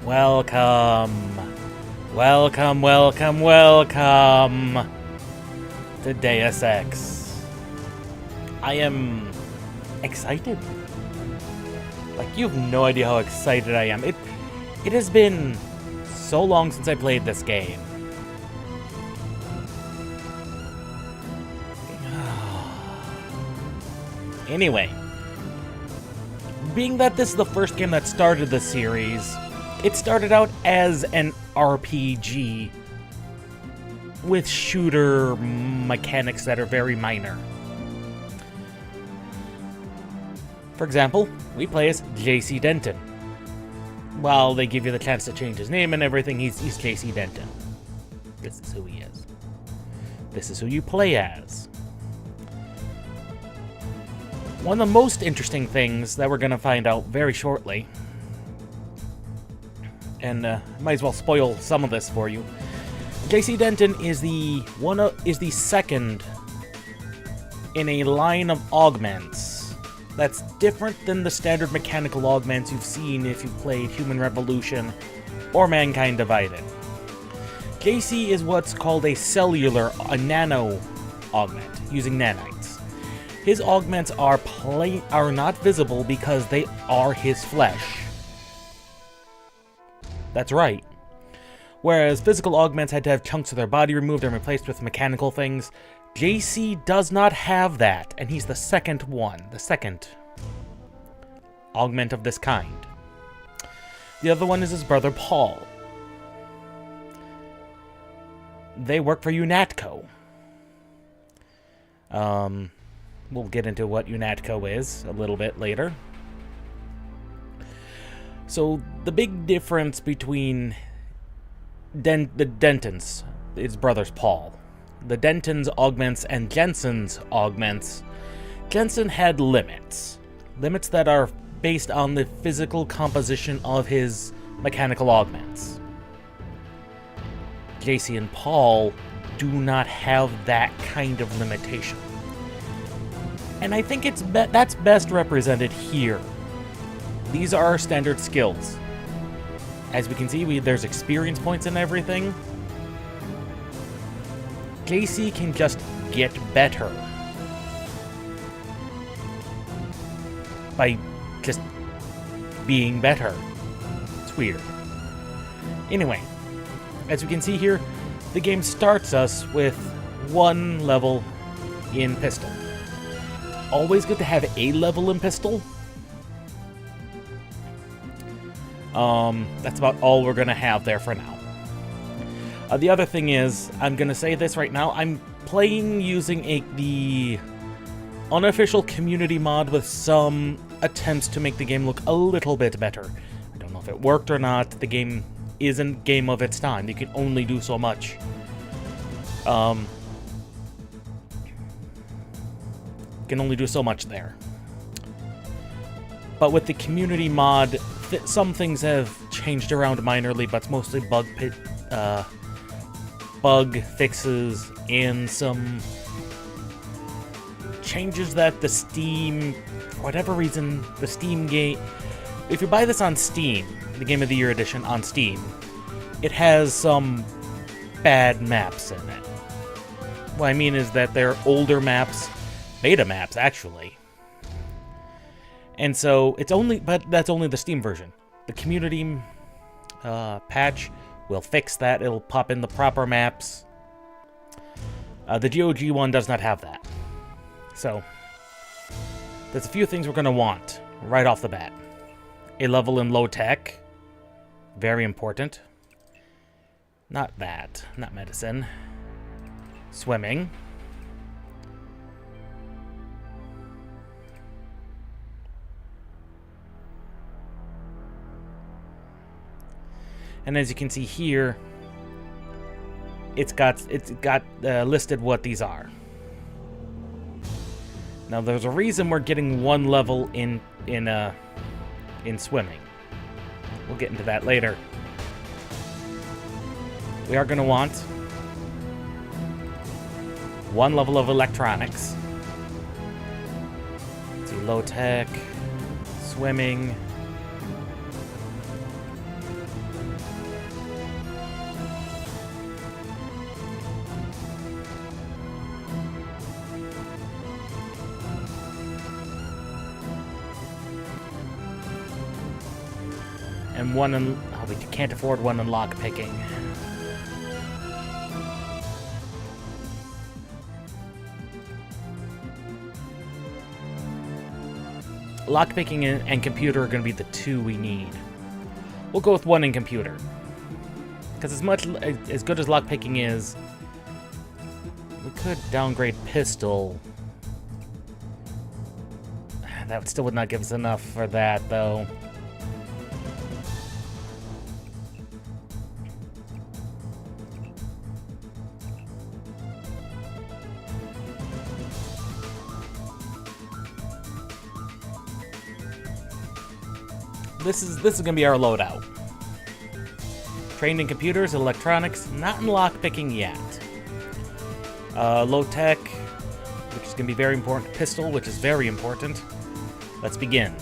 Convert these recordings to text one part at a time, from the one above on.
Welcome. Welcome, welcome, welcome to Deus Ex. I am excited. Like, you have no idea how excited I am. It has been so long since I played this game. Anyway, being that this is the first game that started the series, it started out as an RPG with shooter mechanics that are very minor. For example, we play as JC Denton. While they give you the chance to change his name and everything, he's JC Denton. This is who he is. This is who you play as. One of the most interesting things that we're going to find out very shortly, and might as well spoil some of this for you. JC Denton is the second in a line of augments that's different than the standard mechanical augments you've seen if you've played Human Revolution or Mankind Divided. JC is what's called a cellular, a nano augment, using nanites. His augments are not visible because they are his flesh. That's right. Whereas physical augments had to have chunks of their body removed and replaced with mechanical things, JC does not have that, and he's the second augment of this kind. The other one is his brother Paul. They work for UNATCO. We'll get into what UNATCO is a little bit later. So, the big difference between the Dentons, his brothers Paul, the Denton's augments and Jenson's augments, Jenson had limits. Limits that are based on the physical composition of his mechanical augments. JC and Paul do not have that kind of limitation. And I think that's best represented here. These are our standard skills. As we can see, there's experience points and everything. JC can just get better by just being better. It's weird. Anyway, as we can see here, the game starts us with one level in pistol. Always good to have a level in pistol. That's about all we're gonna have there for now. The other thing is, I'm gonna say this right now, I'm playing using the unofficial community mod with some attempts to make the game look a little bit better. I don't know if it worked or not. The game isn't game of its time. You can only do so much. Can only do so much there. But with the community mod, some things have changed around minorly, but it's mostly bug fixes and some changes that the Steam, for whatever reason, the Steam game, if you buy this on Steam, the Game of the Year edition on Steam, it has some bad maps in it. What I mean is that they're older maps, beta maps actually. And so but that's only the Steam version. The community patch will fix that. It'll pop in the proper maps. The GOG one does not have that. So there's a few things we're going to want right off the bat. A level in low tech. Very important. Not that. Not medicine. Swimming. And as you can see here, it's got listed what these are. Now there's a reason we're getting one level in swimming. We'll get into that later. We are going to want one level of electronics. Let's see, low tech, swimming. And one in... Oh, we can't afford one in lockpicking. Lockpicking and computer are going to be the two we need. We'll go with one in computer. Because as good as lockpicking is, we could downgrade pistol. That still would not give us enough for that, though. This is gonna be our loadout. Trained in computers, electronics, not in lockpicking yet. Low tech, which is gonna be very important. Pistol, which is very important. Let's begin.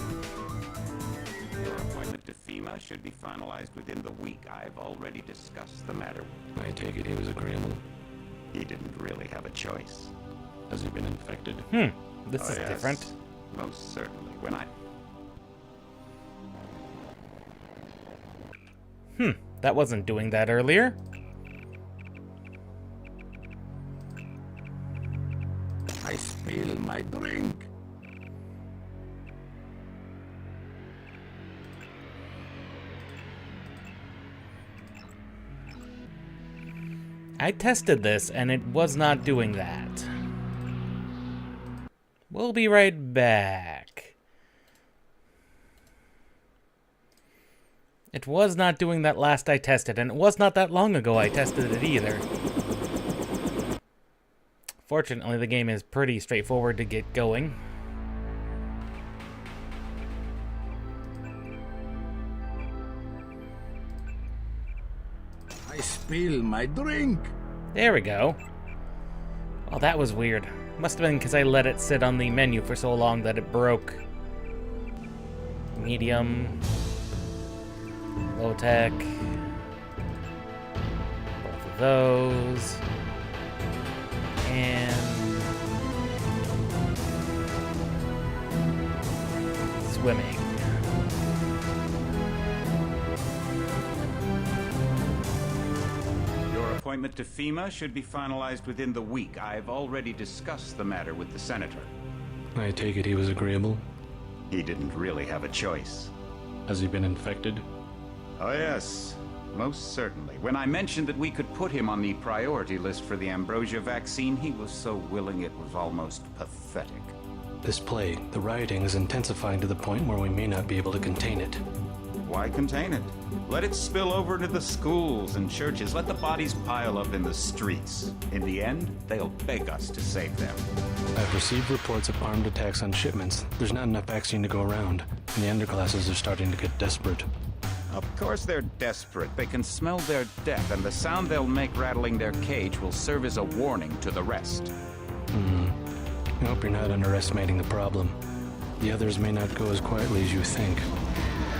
Your appointment to FEMA should be finalized within the week. I've already discussed the matter. I take it he was agreeable. He didn't really have a choice. Has he been infected? This is yes, different. Most certainly. When I... That wasn't doing that earlier. I spill my drink. I tested this, and it was not doing that. We'll be right back. It was not doing that last I tested, and it was not that long ago I tested it either. Fortunately, the game is pretty straightforward to get going. I spill my drink. There we go. Oh, that was weird. Must have been because I let it sit on the menu for so long that it broke. Medium. Low tech. Both of those. And swimming. Your appointment to FEMA should be finalized within the week. I've already discussed the matter with the senator. I take it he was agreeable. He didn't really have a choice. Has he been infected? Oh yes, most certainly. When I mentioned that we could put him on the priority list for the ambrosia vaccine, he was so willing it was almost pathetic. This plague, the rioting is intensifying to the point where we may not be able to contain it. Why contain it? Let it spill over into the schools and churches. Let the bodies pile up in the streets. In the end, they'll beg us to save them. I've received reports of armed attacks on shipments. There's not enough vaccine to go around, and the underclasses are starting to get desperate. Of course they're desperate. They can smell their death, and the sound they'll make rattling their cage will serve as a warning to the rest. I hope you're not underestimating the problem. The others may not go as quietly as you think.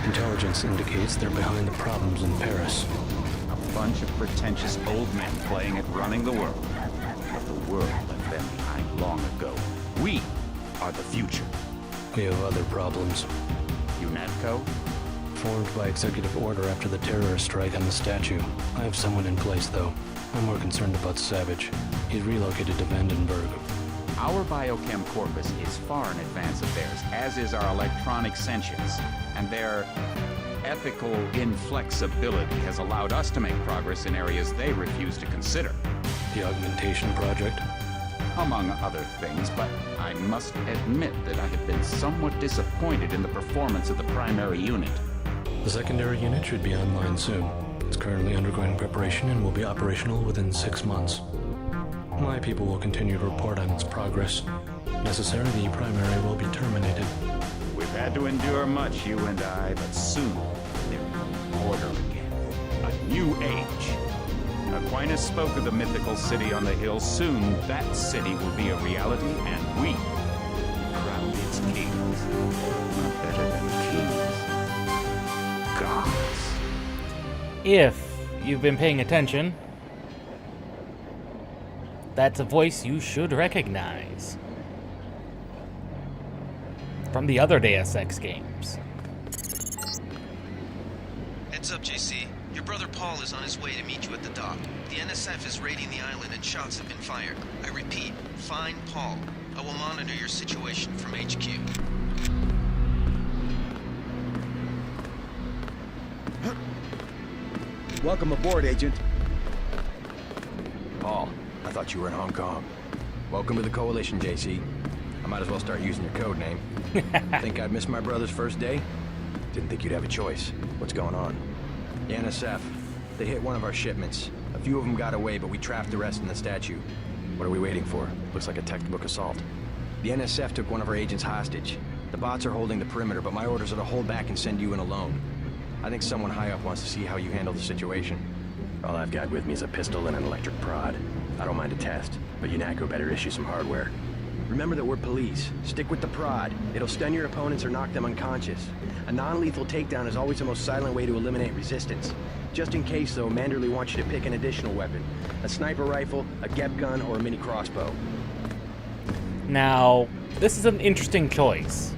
Intelligence indicates they're behind the problems in Paris. A bunch of pretentious old men playing at running the world. But the world left them behind long ago. We are the future. We have other problems. UNATCO? Formed by executive order after the terrorist strike on the statue. I have someone in place, though. I'm more concerned about Savage. He's relocated to Vandenberg. Our biochem corpus is far in advance of theirs, as is our electronic sentience, and their ethical inflexibility has allowed us to make progress in areas they refuse to consider. The augmentation project? Among other things, but I must admit that I have been somewhat disappointed in the performance of the primary unit. The secondary unit should be online soon. It's currently undergoing preparation and will be operational within 6 months. My people will continue to report on its progress. If necessary, the primary will be terminated. We've had to endure much, you and I, but soon there will be order again. A new age. Aquinas spoke of the mythical city on the hill. Soon that city will be a reality, and we crown its kings. Not better than kings. Gods. If you've been paying attention, that's a voice you should recognize from the other Deus Ex games. Heads up, JC. Your brother Paul is on his way to meet you at the dock. The NSF is raiding the island and shots have been fired. I repeat, find Paul. I will monitor your situation from HQ. Welcome aboard, Agent. Paul, I thought you were in Hong Kong. Welcome to the Coalition, JC. I might as well start using your code name. Think I'd miss my brother's first day? Didn't think you'd have a choice. What's going on? The NSF. They hit one of our shipments. A few of them got away, but we trapped the rest in the statue. What are we waiting for? Looks like a textbook assault. The NSF took one of our agents hostage. The bots are holding the perimeter, but my orders are to hold back and send you in alone. I think someone high up wants to see how you handle the situation. All I've got with me is a pistol and an electric prod. I don't mind a test, but UNATCO better issue some hardware. Remember that we're police. Stick with the prod. It'll stun your opponents or knock them unconscious. A non-lethal takedown is always the most silent way to eliminate resistance. Just in case, though, Manderley wants you to pick an additional weapon. A sniper rifle, a GEP gun, or a mini crossbow. Now, this is an interesting choice.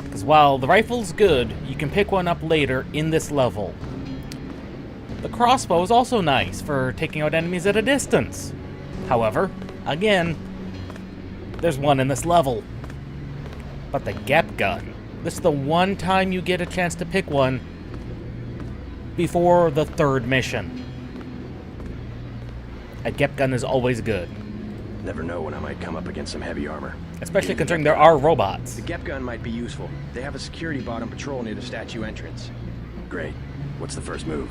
Because while the rifle's good, you can pick one up later in this level. The crossbow is also nice for taking out enemies at a distance. However, again, there's one in this level. But the GEP gun, this is the one time you get a chance to pick one before the third mission. A GEP gun is always good. Never know when I might come up against some heavy armor. Especially considering there are robots. The GEP gun might be useful. They have a security bot on patrol near the statue entrance. Great. What's the first move?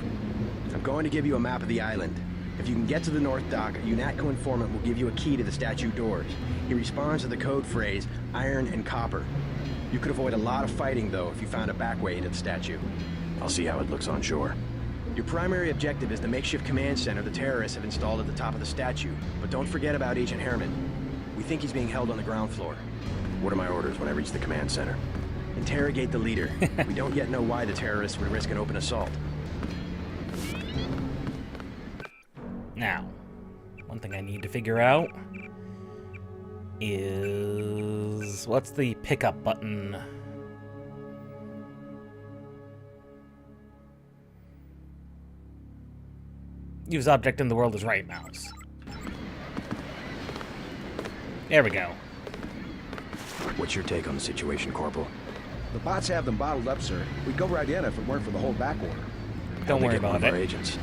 I'm going to give you a map of the island. If you can get to the North Dock, a UNATCO informant will give you a key to the statue doors. He responds to the code phrase, iron and copper. You could avoid a lot of fighting, though, if you found a back way into the statue. I'll see how it looks on shore. Your primary objective is the makeshift command center the terrorists have installed at the top of the statue. But don't forget about Agent Herman. We think he's being held on the ground floor. What are my orders when I reach the command center? Interrogate the leader. We don't yet know why the terrorists would risk an open assault. Now, one thing I need to figure out is... what's the pickup button? Use object in the world is right mouse. There we go. What's your take on the situation, Corporal? The bots have them bottled up, sir. We'd go right in if it weren't for the whole back order. Don't worry Get one about of our it. agents.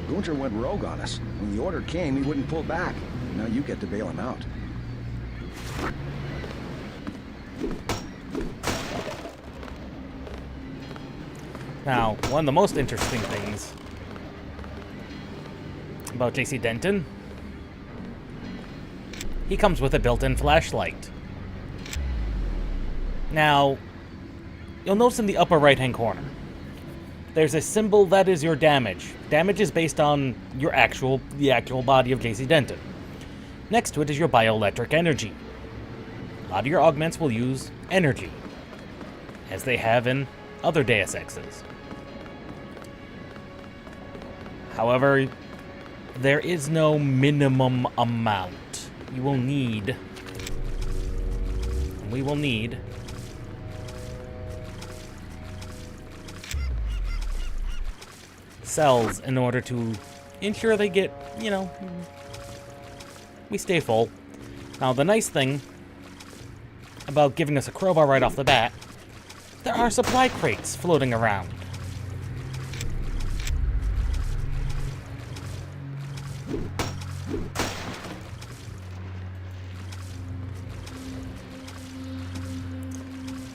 Gunter went rogue on us. When the order came, he wouldn't pull back. Now you get to bail him out. Now, one of the most interesting things about JC Denton, he comes with a built-in flashlight. Now, you'll notice in the upper right-hand corner, there's a symbol that is your damage. Damage is based on the actual body of JC Denton. Next to it is your bioelectric energy. A lot of your augments will use energy, as they have in other Deus Exes. However, there is no minimum amount. You will need, and we will need, cells in order to ensure they get, you know, we stay full. Now, the nice thing about giving us a crowbar right off the bat, there are supply crates floating around.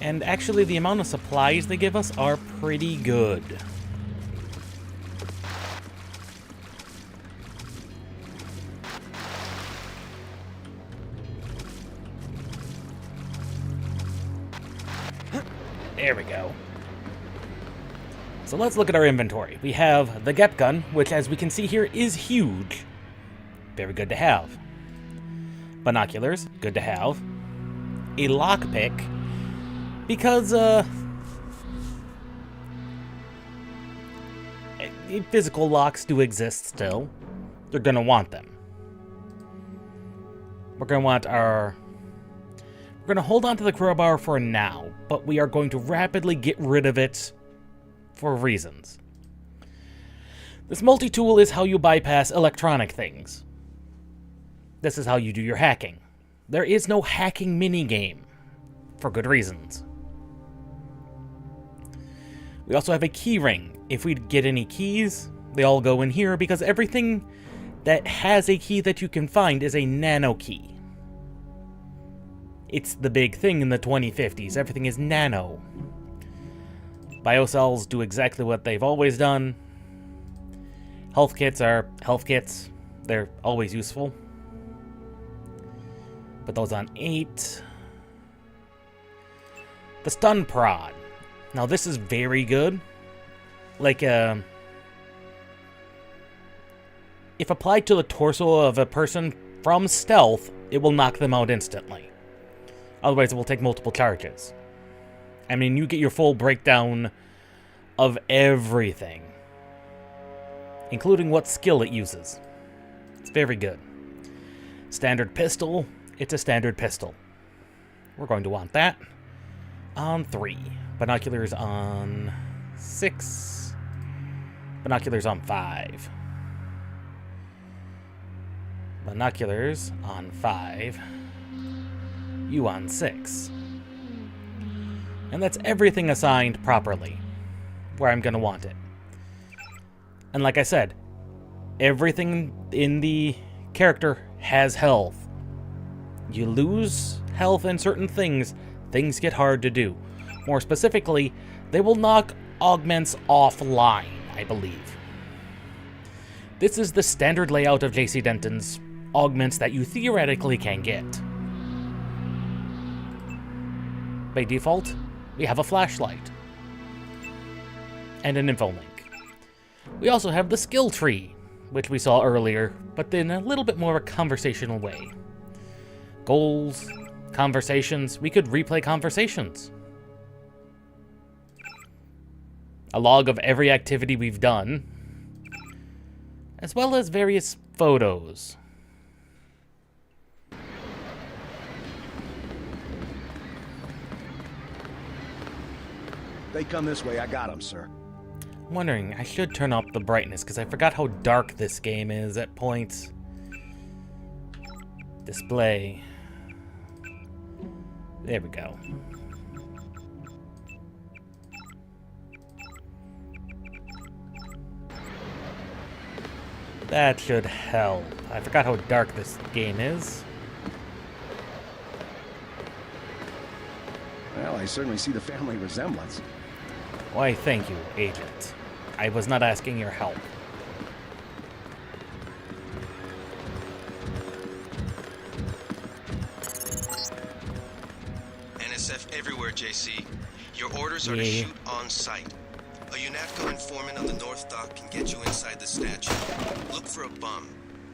And actually, the amount of supplies they give us are pretty good. There we go. So let's look at our inventory. We have the GEP gun, which as we can see here is huge. Very good to have. Binoculars, good to have. A lockpick, because physical locks do exist still. They're gonna want them. We're gonna hold on to the crowbar for now, but we are going to rapidly get rid of it for reasons. This multi-tool is how you bypass electronic things. This is how you do your hacking. There is no hacking minigame, for good reasons. We also have a key ring. If we get any keys, they all go in here because everything that has a key that you can find is a nano key. It's the big thing in the 2050s. Everything is nano. Biocells do exactly what they've always done. Health kits are health kits. They're always useful. Put those on 8. The stun prod. Now this is very good. Like, if applied to the torso of a person from stealth, it will knock them out instantly. Otherwise, it will take multiple charges. I mean, you get your full breakdown of everything, including what skill it uses. It's very good. Standard pistol. It's a standard pistol. We're going to want that on 3. Binoculars on 6. Binoculars on 5. Binoculars on 5. You on 6. And that's everything assigned properly, where I'm going to want it. And like I said, everything in the character has health. You lose health in certain things, things get hard to do. More specifically, they will knock augments offline, I believe. This is the standard layout of JC Denton's augments that you theoretically can get. By default, we have a flashlight and an info link. We also have the skill tree, which we saw earlier, but in a little bit more of a conversational way. Goals, conversations, we could replay conversations. A log of every activity we've done, as well as various photos. They come this way, I got them, sir. I'm wondering, I should turn up the brightness, because I forgot how dark this game is at points. Display. There we go. That should help. I forgot how dark this game is. Well, I certainly see the family resemblance. Why, thank you, Agent. I was not asking your help. NSF everywhere, JC. Your orders are to shoot on sight. A UNATCO informant on the North Dock can get you inside the statue. Look for a bum.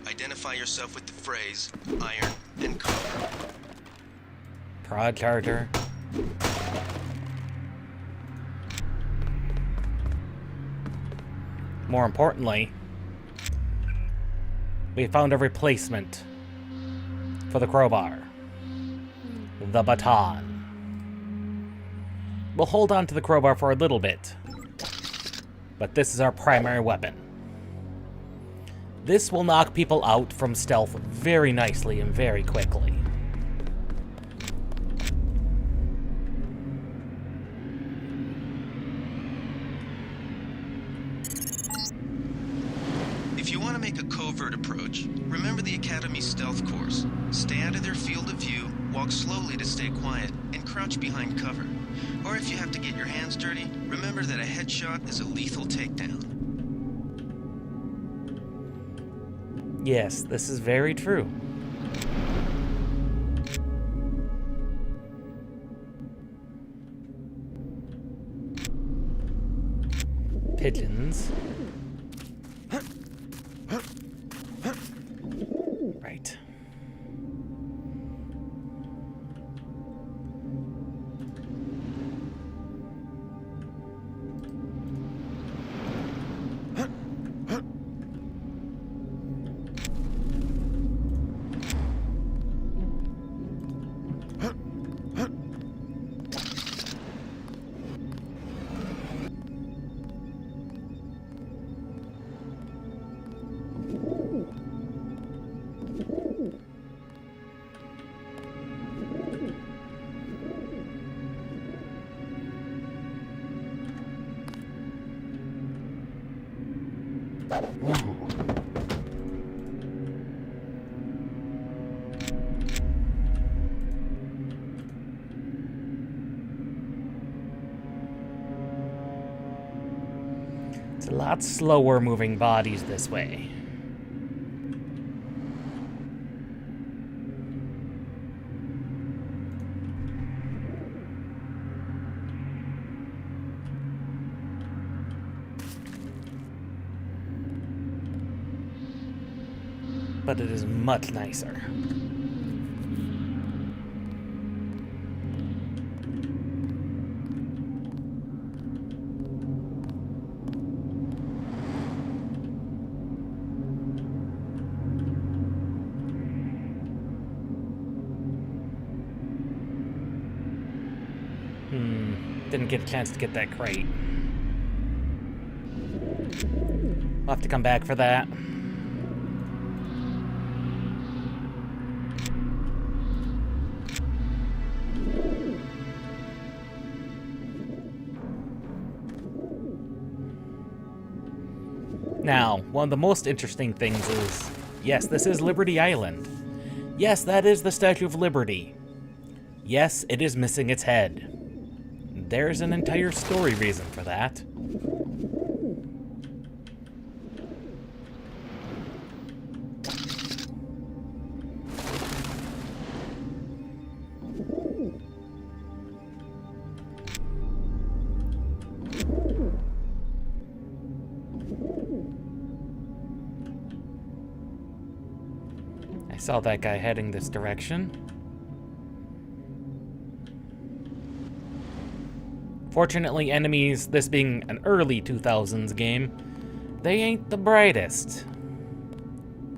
Identify yourself with the phrase, iron, and cover. Prod charger. More importantly, we found a replacement for the crowbar. The baton. We'll hold on to the crowbar for a little bit, but this is our primary weapon. This will knock people out from stealth very nicely and very quickly. If you want to make a covert approach, remember the Academy stealth course. Stay out of their field of view, walk slowly to stay quiet, and crouch behind cover. Or if you have to get your hands dirty, remember that a headshot is a lethal takedown. Yes, this is very true. Pigeons. Right. It's a lot slower moving bodies this way. But it is much nicer. Didn't get a chance to get that crate. I'll have to come back for that. Now, one of the most interesting things is, yes, this is Liberty Island. Yes, that is the Statue of Liberty. Yes, it is missing its head. There's an entire story reason for that. I saw that guy heading this direction. Fortunately, enemies, this being an early 2000s game, they ain't the brightest.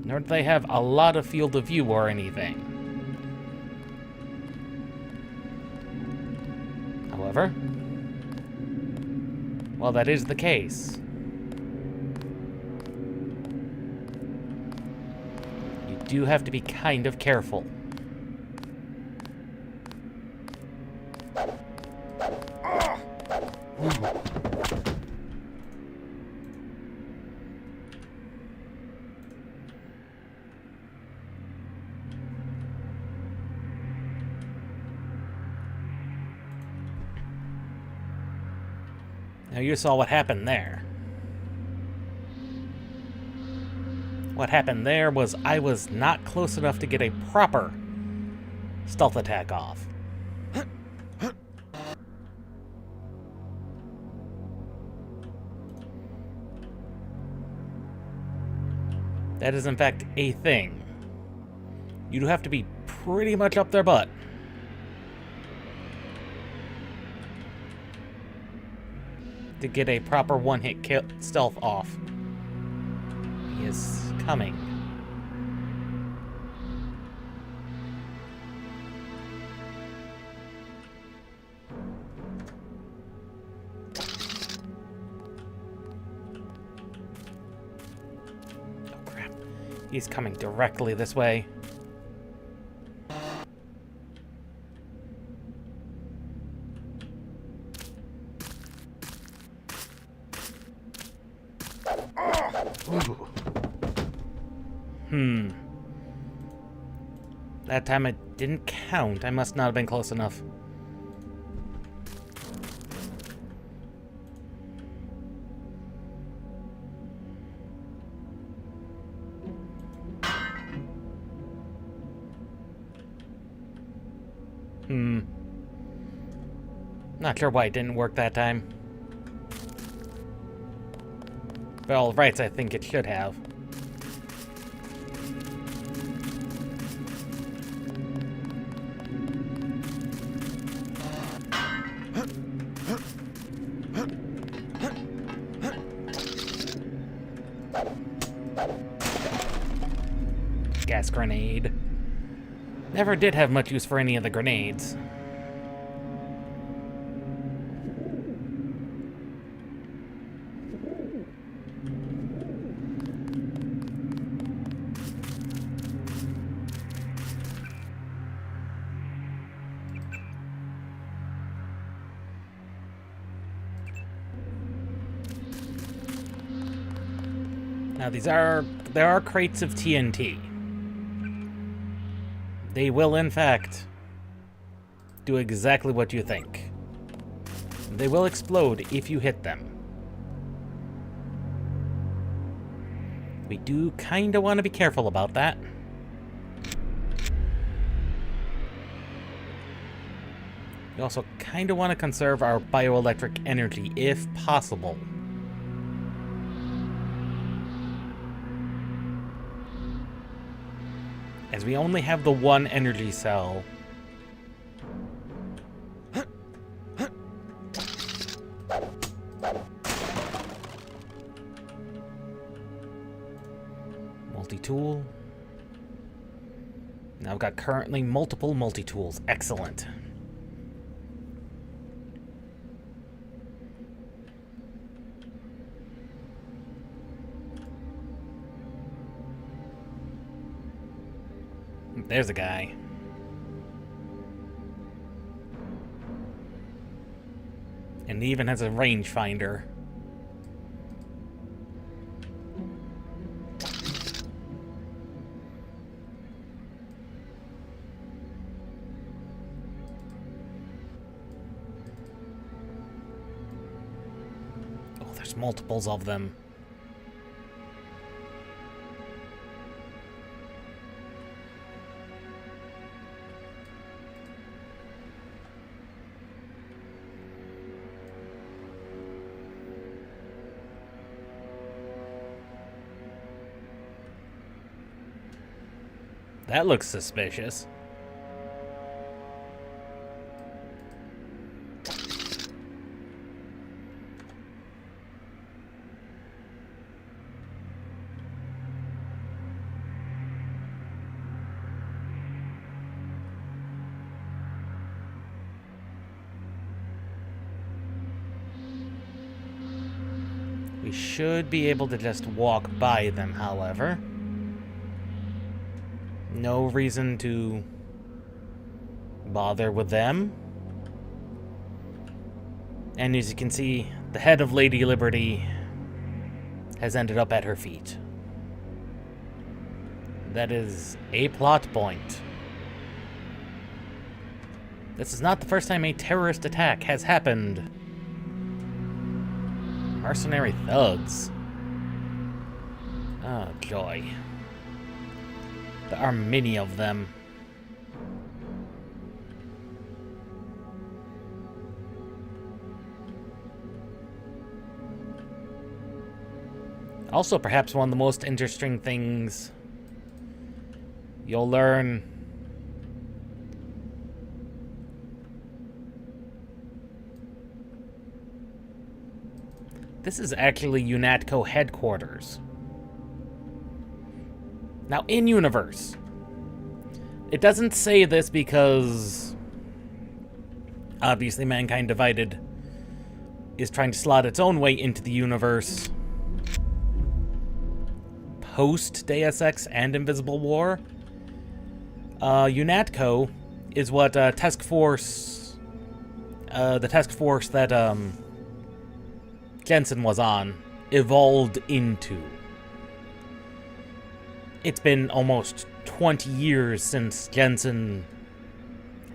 Nor do they have a lot of field of view or anything. However, while that is the case, you do have to be kind of careful. Now you saw what happened there. What happened there was I was not close enough to get a proper stealth attack off. That is in fact a thing. You do have to be pretty much up their butt. To get a proper one-hit kill stealth off. He is coming. Oh crap. He's coming directly this way. That time it didn't count. I must not have been close enough. Not sure why it didn't work that time. For all rights, I think it should have. Gas grenade. Never did have much use for any of the grenades. Now there are crates of TNT. They will, in fact, do exactly what you think. They will explode if you hit them. We do kind of want to be careful about that. We also kind of want to conserve our bioelectric energy if possible. As we only have the one energy cell. Multi-tool. Now I've got currently multiple multi-tools. Excellent. There's a guy. And he even has a rangefinder. Oh, there's multiples of them. That looks suspicious. We should be able to just walk by them, however. No reason to bother with them. And as you can see, the head of Lady Liberty has ended up at her feet. That is a plot point. This is not the first time a terrorist attack has happened. Mercenary thugs. Oh, joy. There are many of them. Also, perhaps one of the most interesting things you'll learn this is actually UNATCO headquarters. Now, in-universe, it doesn't say this because obviously Mankind Divided is trying to slot its own way into the universe post Deus Ex and Invisible War. UNATCO is what the task force that Jenson was on evolved into. It's been almost 20 years since Jenson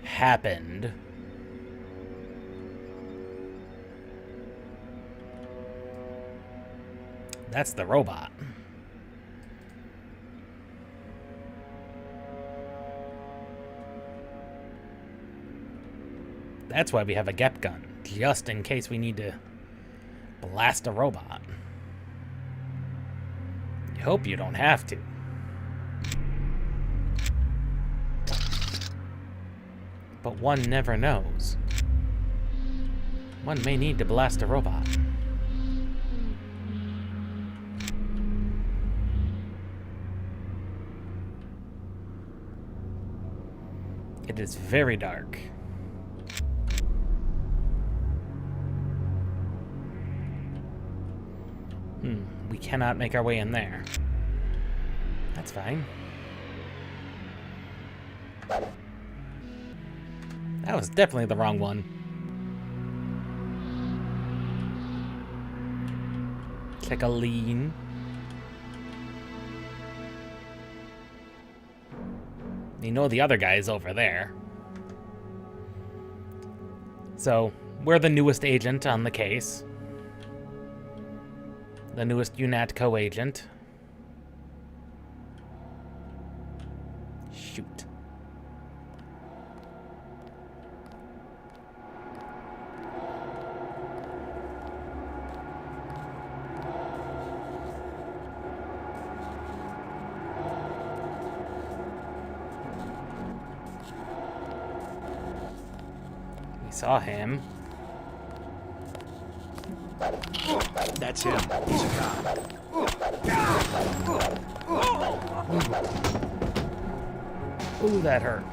happened. That's the robot. That's why we have a GEP gun, just in case we need to blast a robot. I hope you don't have to. But one never knows. One may need to blast a robot. It is very dark. We cannot make our way in there. That's fine. That was definitely the wrong one. Take a lean. You know the other guy's over there. So, we're the newest agent on the case. The newest UNAT co-agent. Shoot. We saw him. That's him. He's a cop. Ooh, that hurt.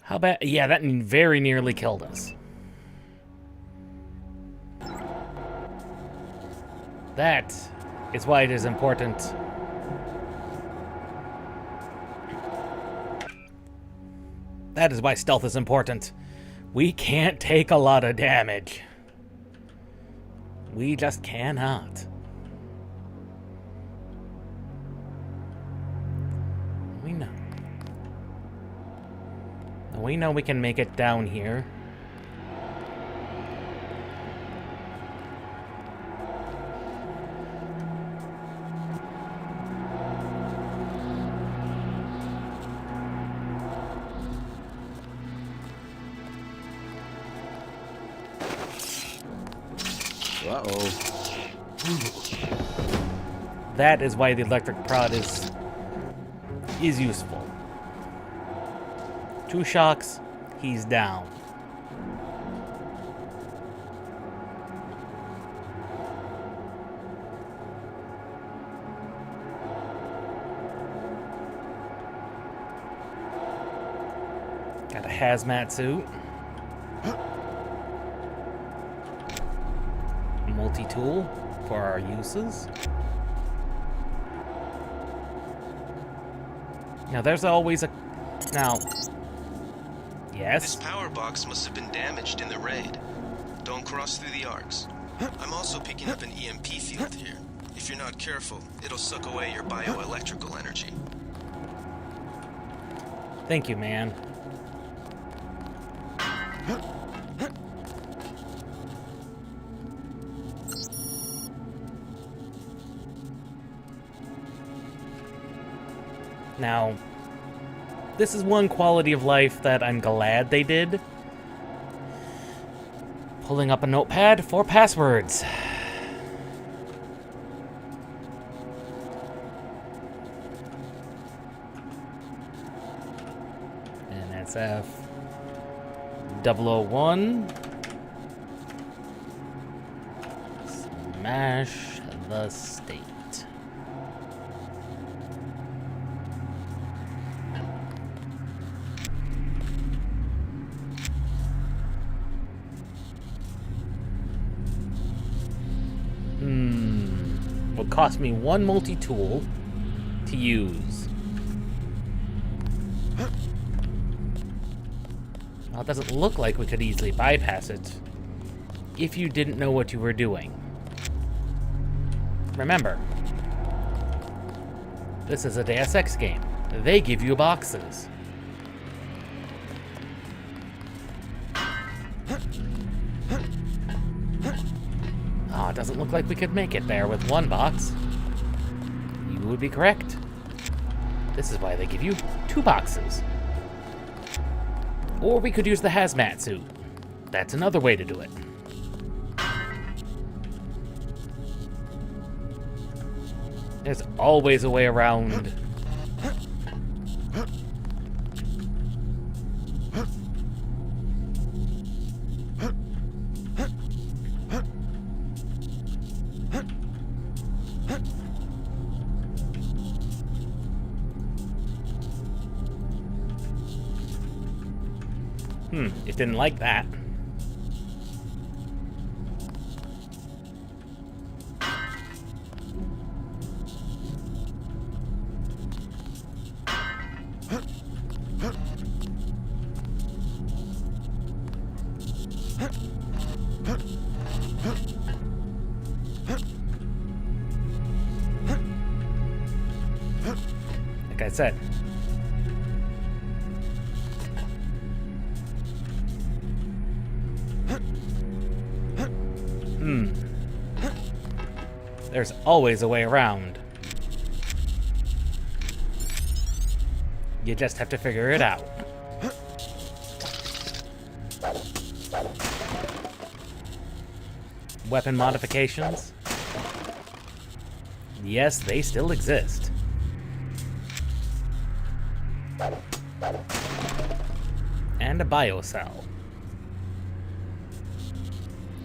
How bad? Yeah, that very nearly killed us. That is why it is important. That is why stealth is important. We can't take a lot of damage. We just cannot. We know. We know we can make it down here. Uh-oh. That is why the electric prod is useful. 2 shocks, he's down. Got a hazmat suit. Multi-tool for our uses. Now there's always a... Now... Yes? This power box must have been damaged in the raid. Don't cross through the arcs. I'm also picking up an EMP field here. If you're not careful, it'll suck away your bioelectrical energy. Thank you, man. Now, this is one quality of life that I'm glad they did. Pulling up a notepad for passwords. NSF 001. Smash the state. Will cost me 1 multi-tool to use. Well, it doesn't look like we could easily bypass it if you didn't know what you were doing. Remember, this is a Deus Ex game. They give you boxes. Oh, it doesn't look like we could make it there with 1 box. You would be correct. This is why they give you 2 boxes. Or we could use the hazmat suit. That's another way to do it. There's always a way around. It didn't like that. I said. There's always a way around. You just have to figure it out. Weapon modifications? Yes, they still exist. And a biocell.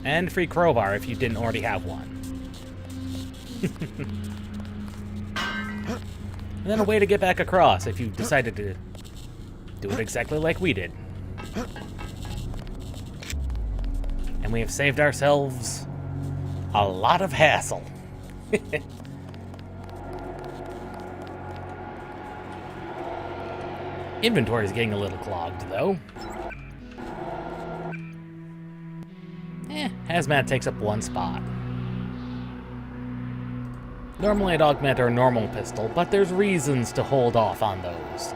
And free crowbar if you didn't already have one. And then a way to get back across if you decided to do it exactly like we did. And we have saved ourselves a lot of hassle. Inventory is getting a little clogged, though. Hazmat takes up one spot. Normally I'd augment our normal pistol, but there's reasons to hold off on those.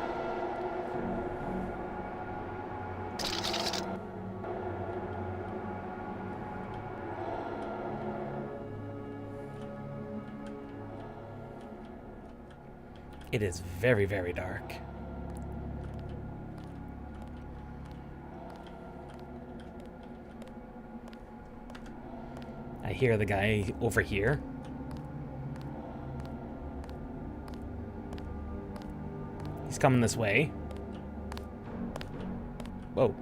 It is very, very dark. I hear the guy over here. He's coming this way. Whoa.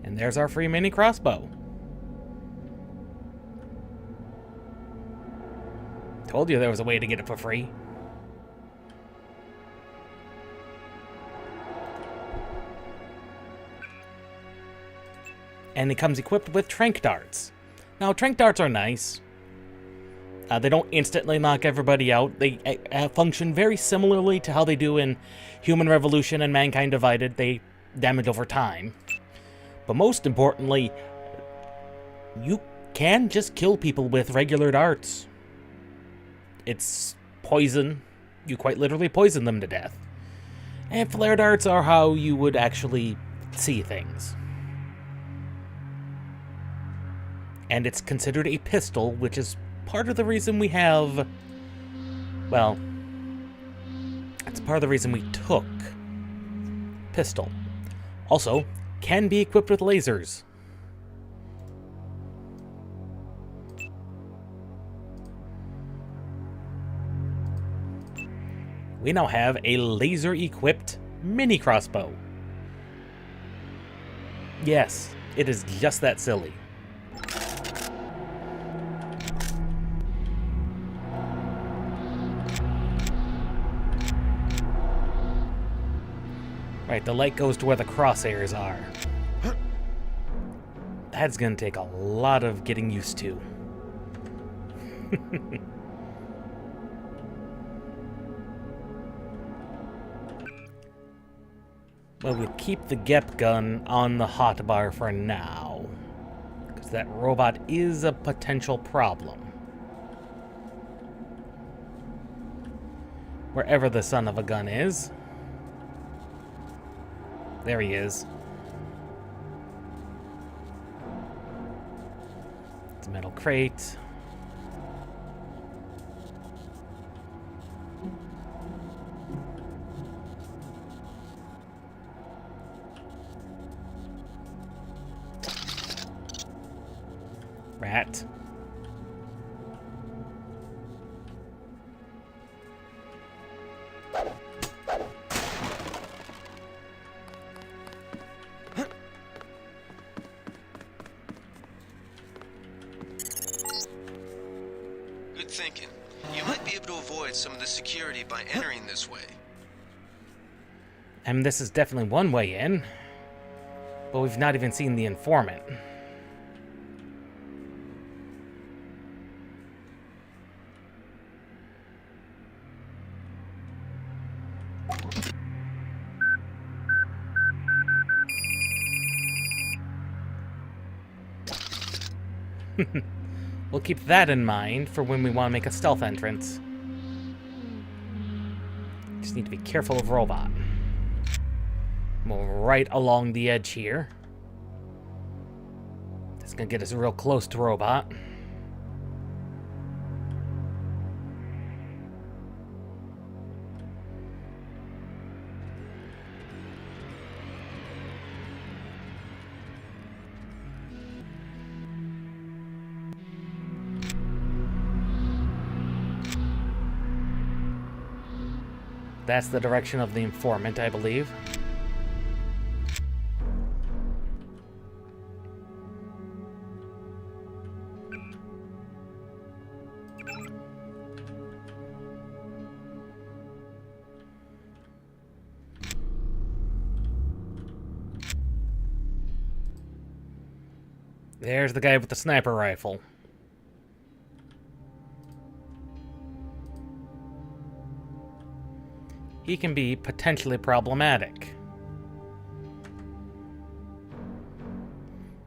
And there's our free mini crossbow. Told you there was a way to get it for free. And it comes equipped with trank darts. Now, trank darts are nice. They don't instantly knock everybody out. They function very similarly to how they do in Human Revolution and Mankind Divided. They damage over time. But most importantly, you can just kill people with regular darts. It's poison. You quite literally poison them to death. And flare darts are how you would actually see things. And it's considered a pistol, which is part of the reason we have... Well, it's part of the reason we took pistol. Also, can be equipped with lasers. We now have a laser-equipped mini crossbow. Yes, it is just that silly. Right, the light goes to where the crosshairs are. That's gonna take a lot of getting used to. Well, we'll keep the Gep gun on the hotbar for now, because that robot is a potential problem. Wherever the son of a gun is. There he is. It's a metal crate. Rat. Good thinking. You might be able to avoid some of the security by entering this way. And this is definitely one way in. But we've not even seen the informant. We'll keep that in mind for when we want to make a stealth entrance. Just need to be careful of robot. Move right along the edge here. That's gonna get us real close to robot. That's the direction of the informant, I believe. There's the guy with the sniper rifle. He can be potentially problematic.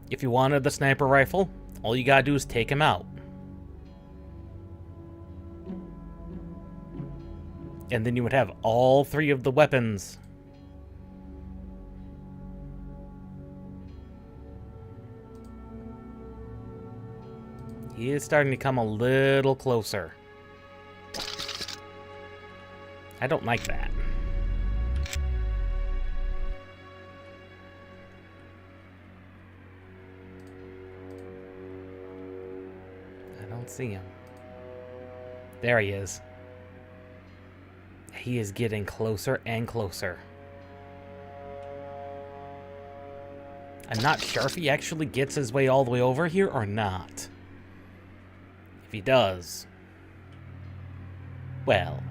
If you wanted the sniper rifle, all you gotta do is take him out. And then you would have all three of the weapons. He is starting to come a little closer. I don't like that. I don't see him. There he is. He is getting closer and closer. I'm not sure if he actually gets his way all the way over here or not. If he does, well,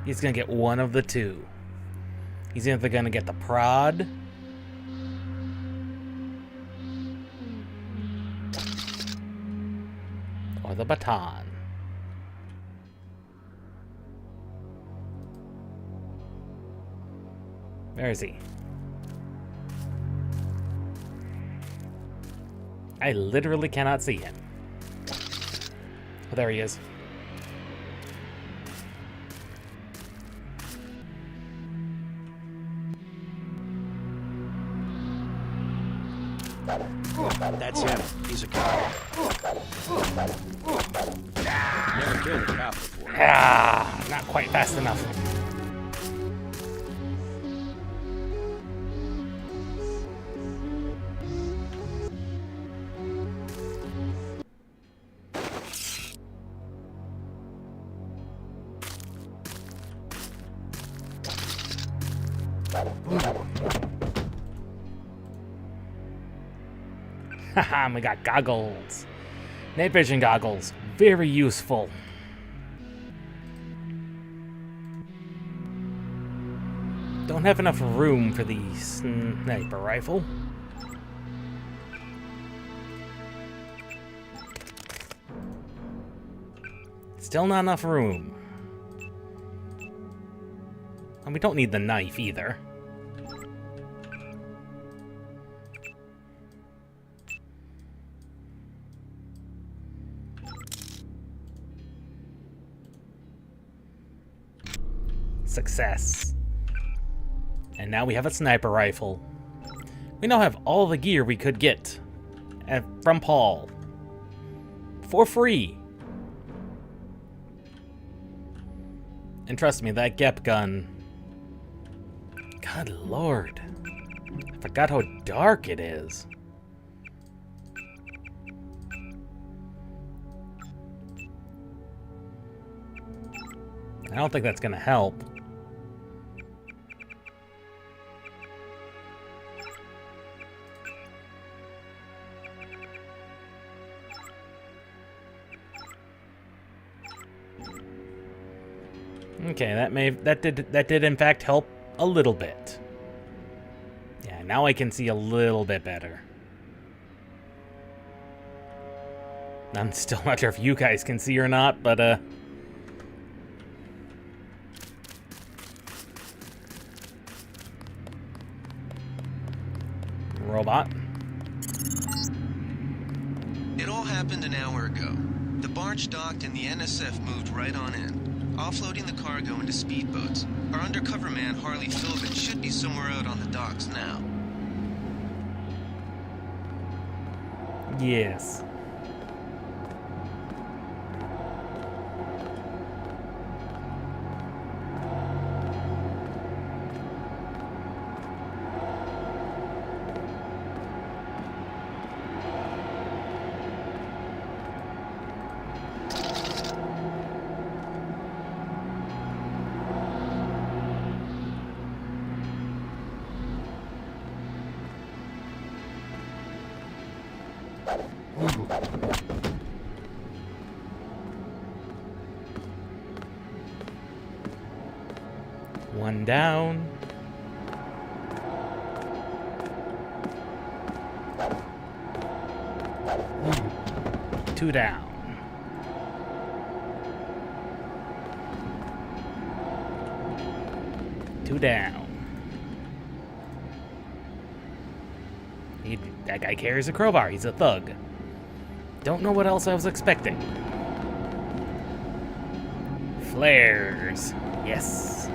he's gonna get one of the two. He's either gonna get the prod or the baton. Where is he? I literally cannot see him. Oh, there he is. That's him. He's a cop. Never killed a cop before. Ah, not quite fast enough. Haha, we got goggles. Night vision goggles. Very useful. Don't have enough room for the sniper rifle. Still not enough room. And we don't need the knife either. Success. And now we have a sniper rifle. We now have all the gear we could get from Paul. For free. And trust me, that Gep gun... God lord. I forgot how dark it is. I don't think that's gonna help. Okay, that did in fact help a little bit. Yeah, now I can see a little bit better. I'm still not sure if you guys can see or not, but hour ago. The barge docked and the NSF moved right on in, offloading the cargo into speedboats. Our undercover man, Harley Philbin, should be somewhere out on the docks now. Yes. One down. Two down. Two down. That guy carries a crowbar. He's a thug. Don't know what else I was expecting. Flares. Yes.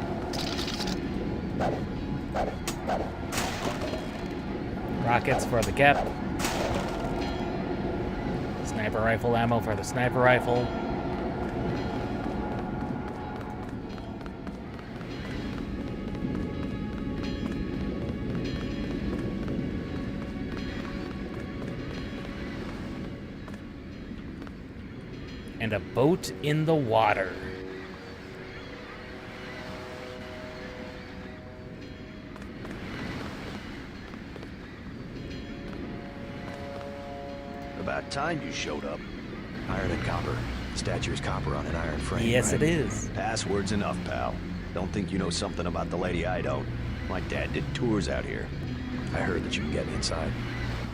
Rockets for the cap. Sniper rifle ammo for the sniper rifle. And a boat in the water. About time you showed up. Iron and copper. The statue is copper on an iron frame. Yes, right? it is. Password's enough, pal. Don't think you know something about the lady I don't. My dad did tours out here. I heard that you can get me inside.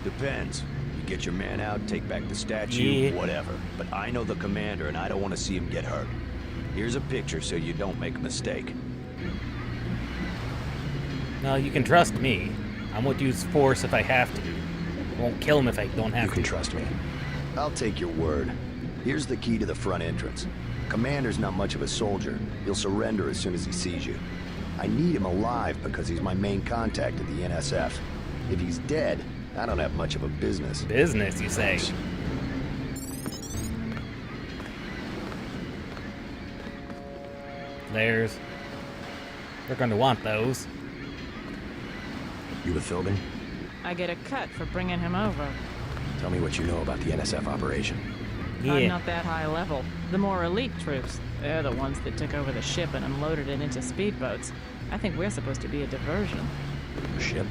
Depends. You get your man out, take back the statue, whatever. But I know the commander and I don't want to see him get hurt. Here's a picture so you don't make a mistake. No, you can trust me. I won't use force if I have to. I won't kill him if I don't have You can to. trust me. I'll take your word. Here's the key to the front entrance. Commander's not much of a soldier. He'll surrender as soon as he sees you. I need him alive because he's my main contact at the NSF. If he's dead, I don't have much of a business. Business, you say? Thanks. Flares. We're going to want those. You with Philbin? I get a cut for bringing him over. Tell me what you know about the NSF operation. I'm Yeah. not that high level. The more elite troops, they're the ones that took over the ship and unloaded it into speedboats. I think we're supposed to be a diversion. A ship?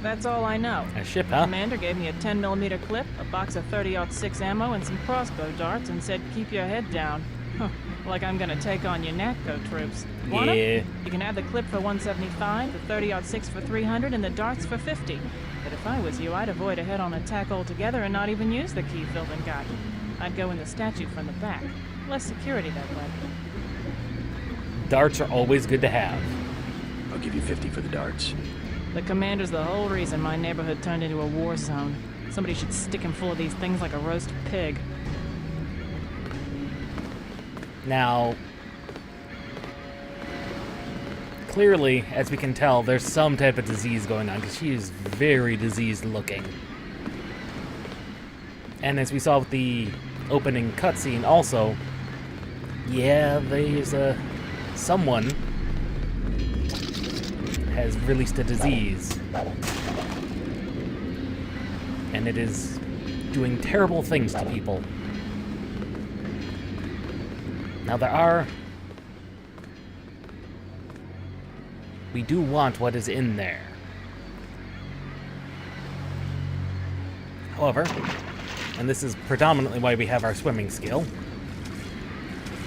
That's all I know. A ship, huh? Commander gave me a 10mm clip, a box of 30-06 ammo, and some crossbow darts, and said, "Keep your head down." Huh, like I'm gonna take on your NATCO troops. Want 'em? Yeah. You can have the clip for 175, the 30-06 for 300, and the darts for 50. But if I was you, I'd avoid a head-on attack altogether and not even use the key Philbin got. I'd go in the statue from the back. Less security that way. Darts are always good to have. I'll give you 50 for the darts. The commander's the whole reason my neighborhood turned into a war zone. Somebody should stick him full of these things like a roast pig. Now, clearly, as we can tell, there's some type of disease going on because she is very diseased looking. And as we saw with the opening cutscene also, yeah, there's someone has released a disease. And it is doing terrible things to people. Now we do want what is in there. However, and this is predominantly why we have our swimming skill,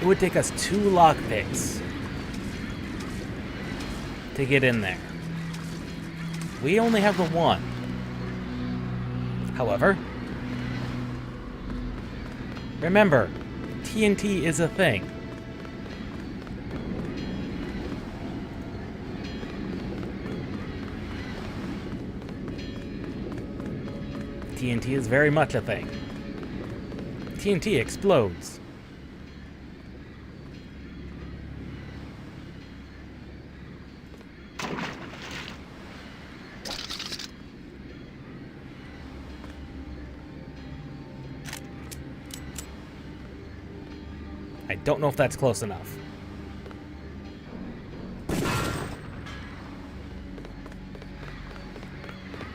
it would take us 2 lockpicks to get in there. We only have the 1. However, remember, TNT is a thing. TNT is very much a thing. TNT explodes. I don't know if that's close enough.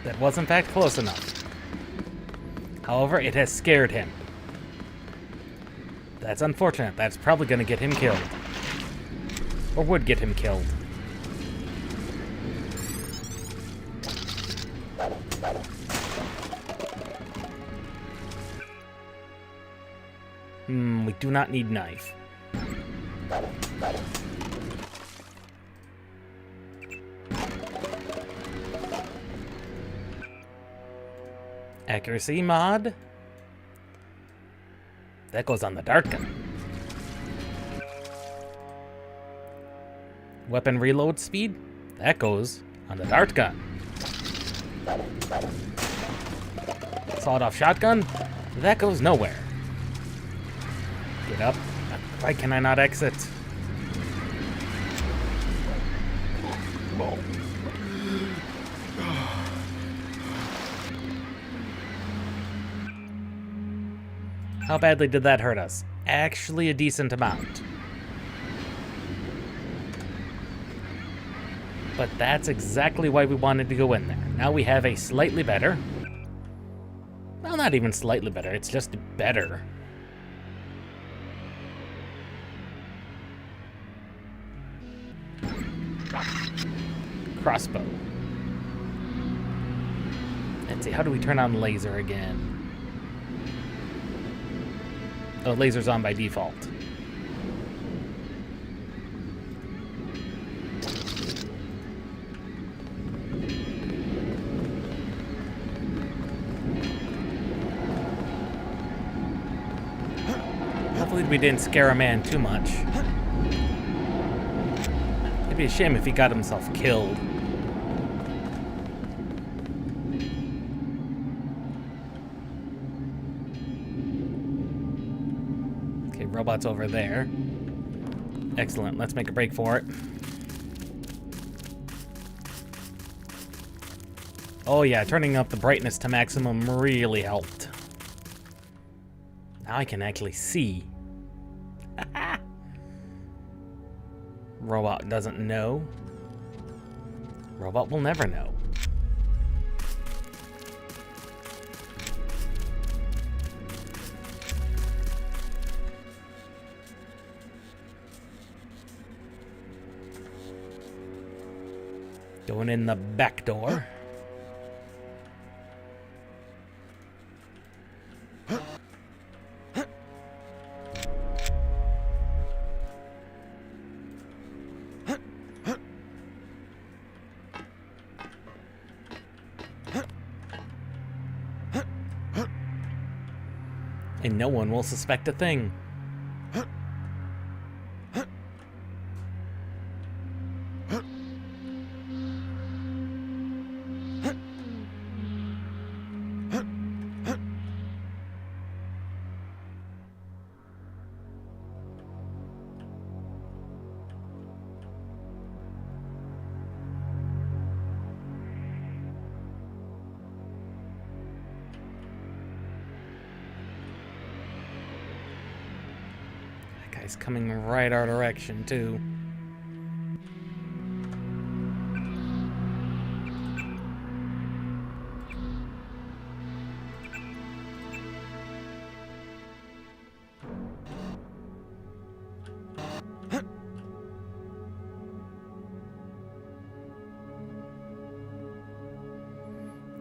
That was in fact close enough. However, it has scared him. That's unfortunate. That's probably going to get him killed. Or would get him killed. We do not need knife. Accuracy mod. That goes on the dart gun. Weapon reload speed. That goes on the dart gun. Sawed-off shotgun. That goes nowhere. Get up. Why can I not exit? How badly did that hurt us? Actually, a decent amount. But that's exactly why we wanted to go in there. Now we have a slightly better... Well, not even slightly better. It's just better. Crossbow. Let's see, how do we turn on laser again? Oh, laser's on by default. Hopefully we didn't scare a man too much. It'd be a shame if he got himself killed. Okay, robot's over there. Excellent, let's make a break for it. Oh yeah, turning up the brightness to maximum really helped. Now I can actually see. Robot doesn't know. Robot will never know. Going in the back door. And no one will suspect a thing. Guy's coming right our direction, too.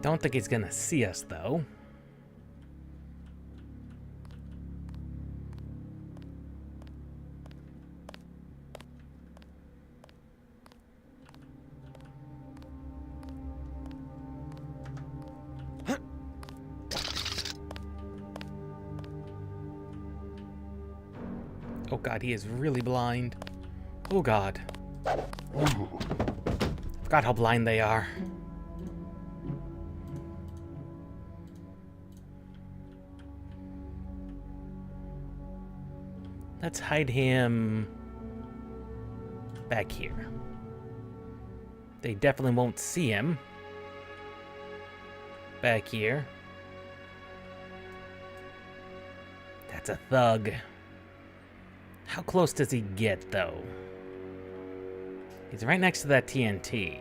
Don't think he's gonna see us, though. Oh god, he is really blind. Oh god. Forgot how blind they are. Let's hide him back here. They definitely won't see him. Back here. That's a thug. How close does he get, though? He's right next to that TNT.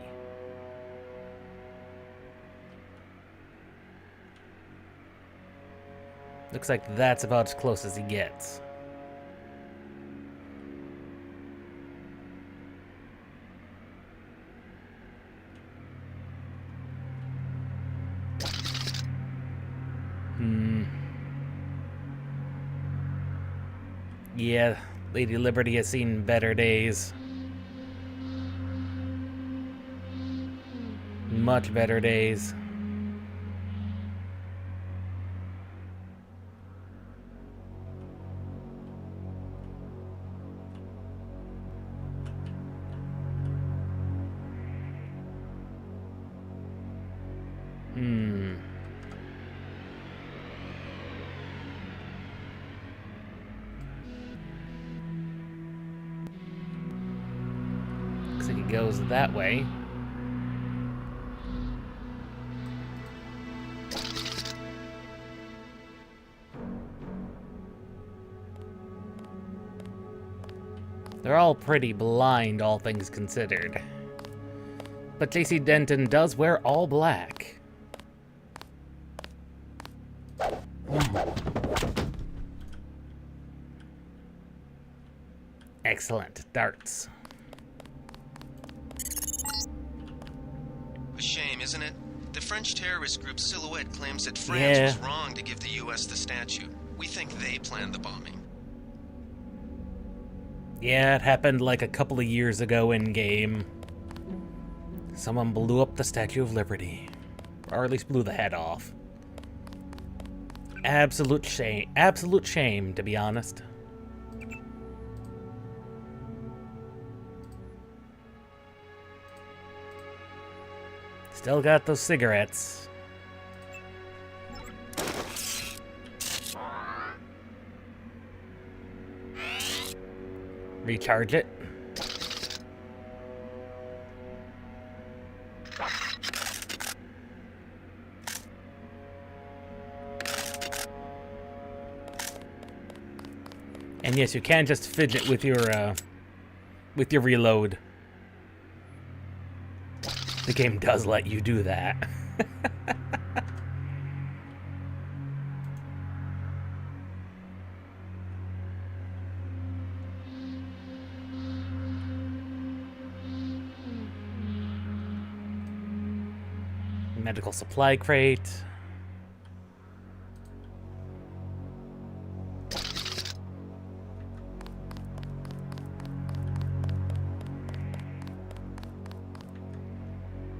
Looks like that's about as close as he gets. Yeah, Lady Liberty has seen better days. Much better days. Looks like it goes that way. They're all pretty blind, all things considered. But JC Denton does wear all black. Excellent. Darts. A shame, isn't it? The French terrorist group Silhouette claims that France was wrong to give the U.S. the statue. We think they planned the bombing. Yeah, it happened like a couple of years ago in game. Someone blew up the Statue of Liberty. Or at least blew the head off. Absolute shame. Absolute shame, to be honest. Still got those cigarettes. Recharge it. And yes, you can just fidget with your reload. The game does let you do that. Medical supply crate.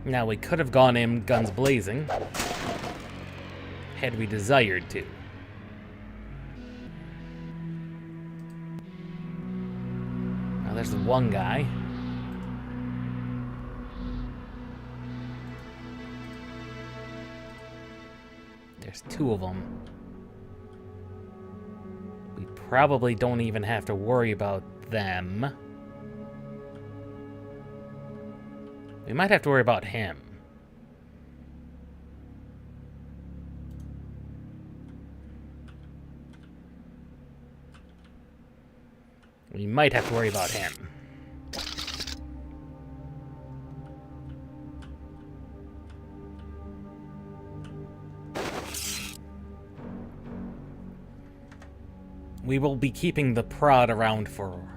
Now, we could have gone in guns blazing, had we desired to. Now, there's the one guy. There's two of them. We probably don't even have to worry about them. We might have to worry about him. We might have to worry about him. We will be keeping the prod around for...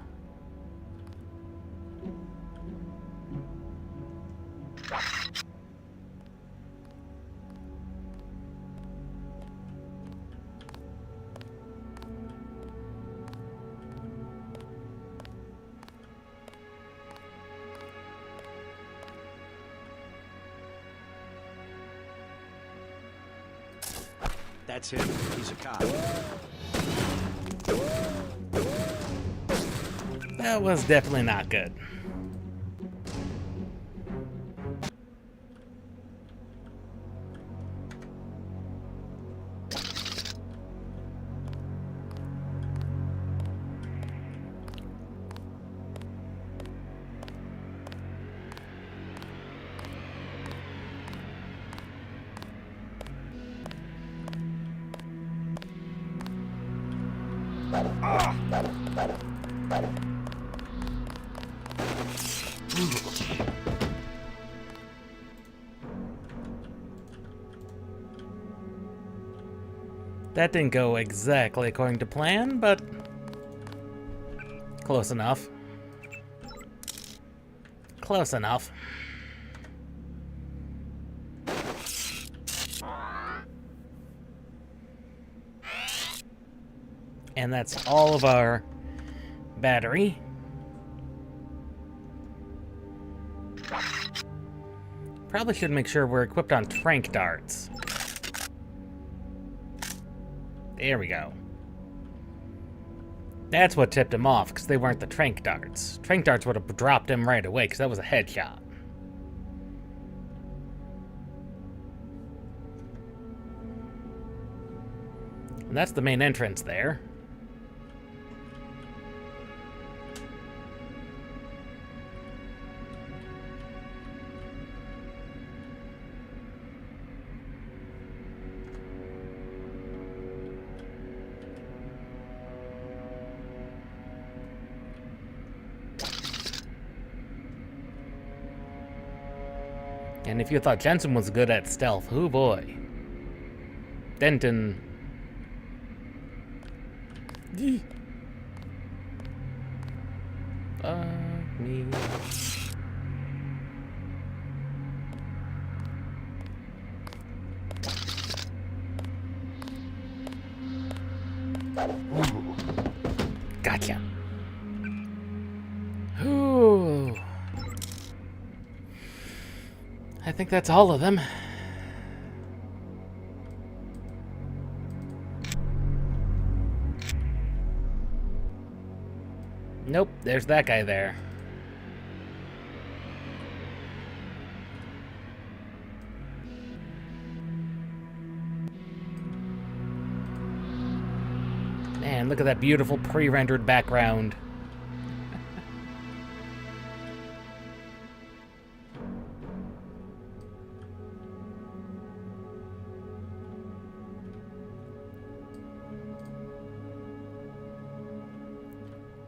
That's him. He's a cop. That was definitely not good. That didn't go exactly according to plan, but close enough. Close enough. And that's all of our battery. Probably should make sure we're equipped on trank darts. There we go. That's what tipped him off, because they weren't the trank darts. Trank darts would have dropped him right away, because that was a headshot. And that's the main entrance there. And if you thought Jensen was good at stealth, oh boy. Denton. Fuck me. Gotcha. Ooh. I think that's all of them. Nope, there's that guy there. Man, look at that beautiful pre-rendered background.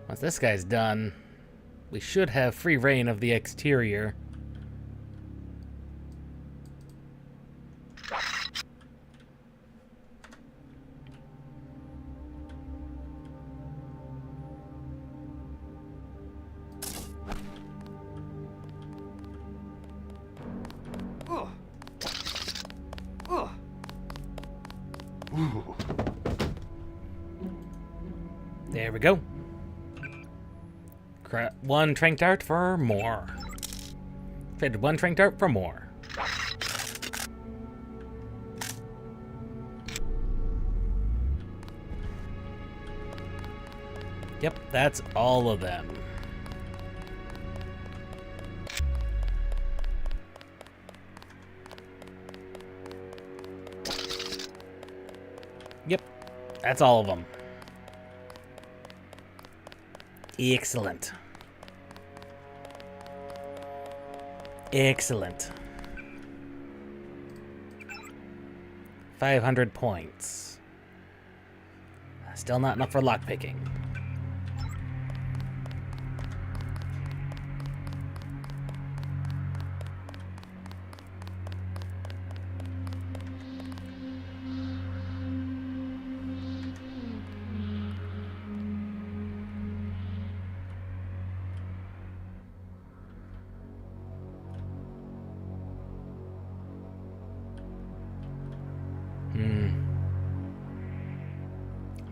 Once this guy's done, we should have free reign of the exterior. There we go. One trank dart for more. Traded one trank dart for more. Yep, that's all of them. Yep, that's all of them. Excellent. Excellent. 500 points. Still not enough for lockpicking.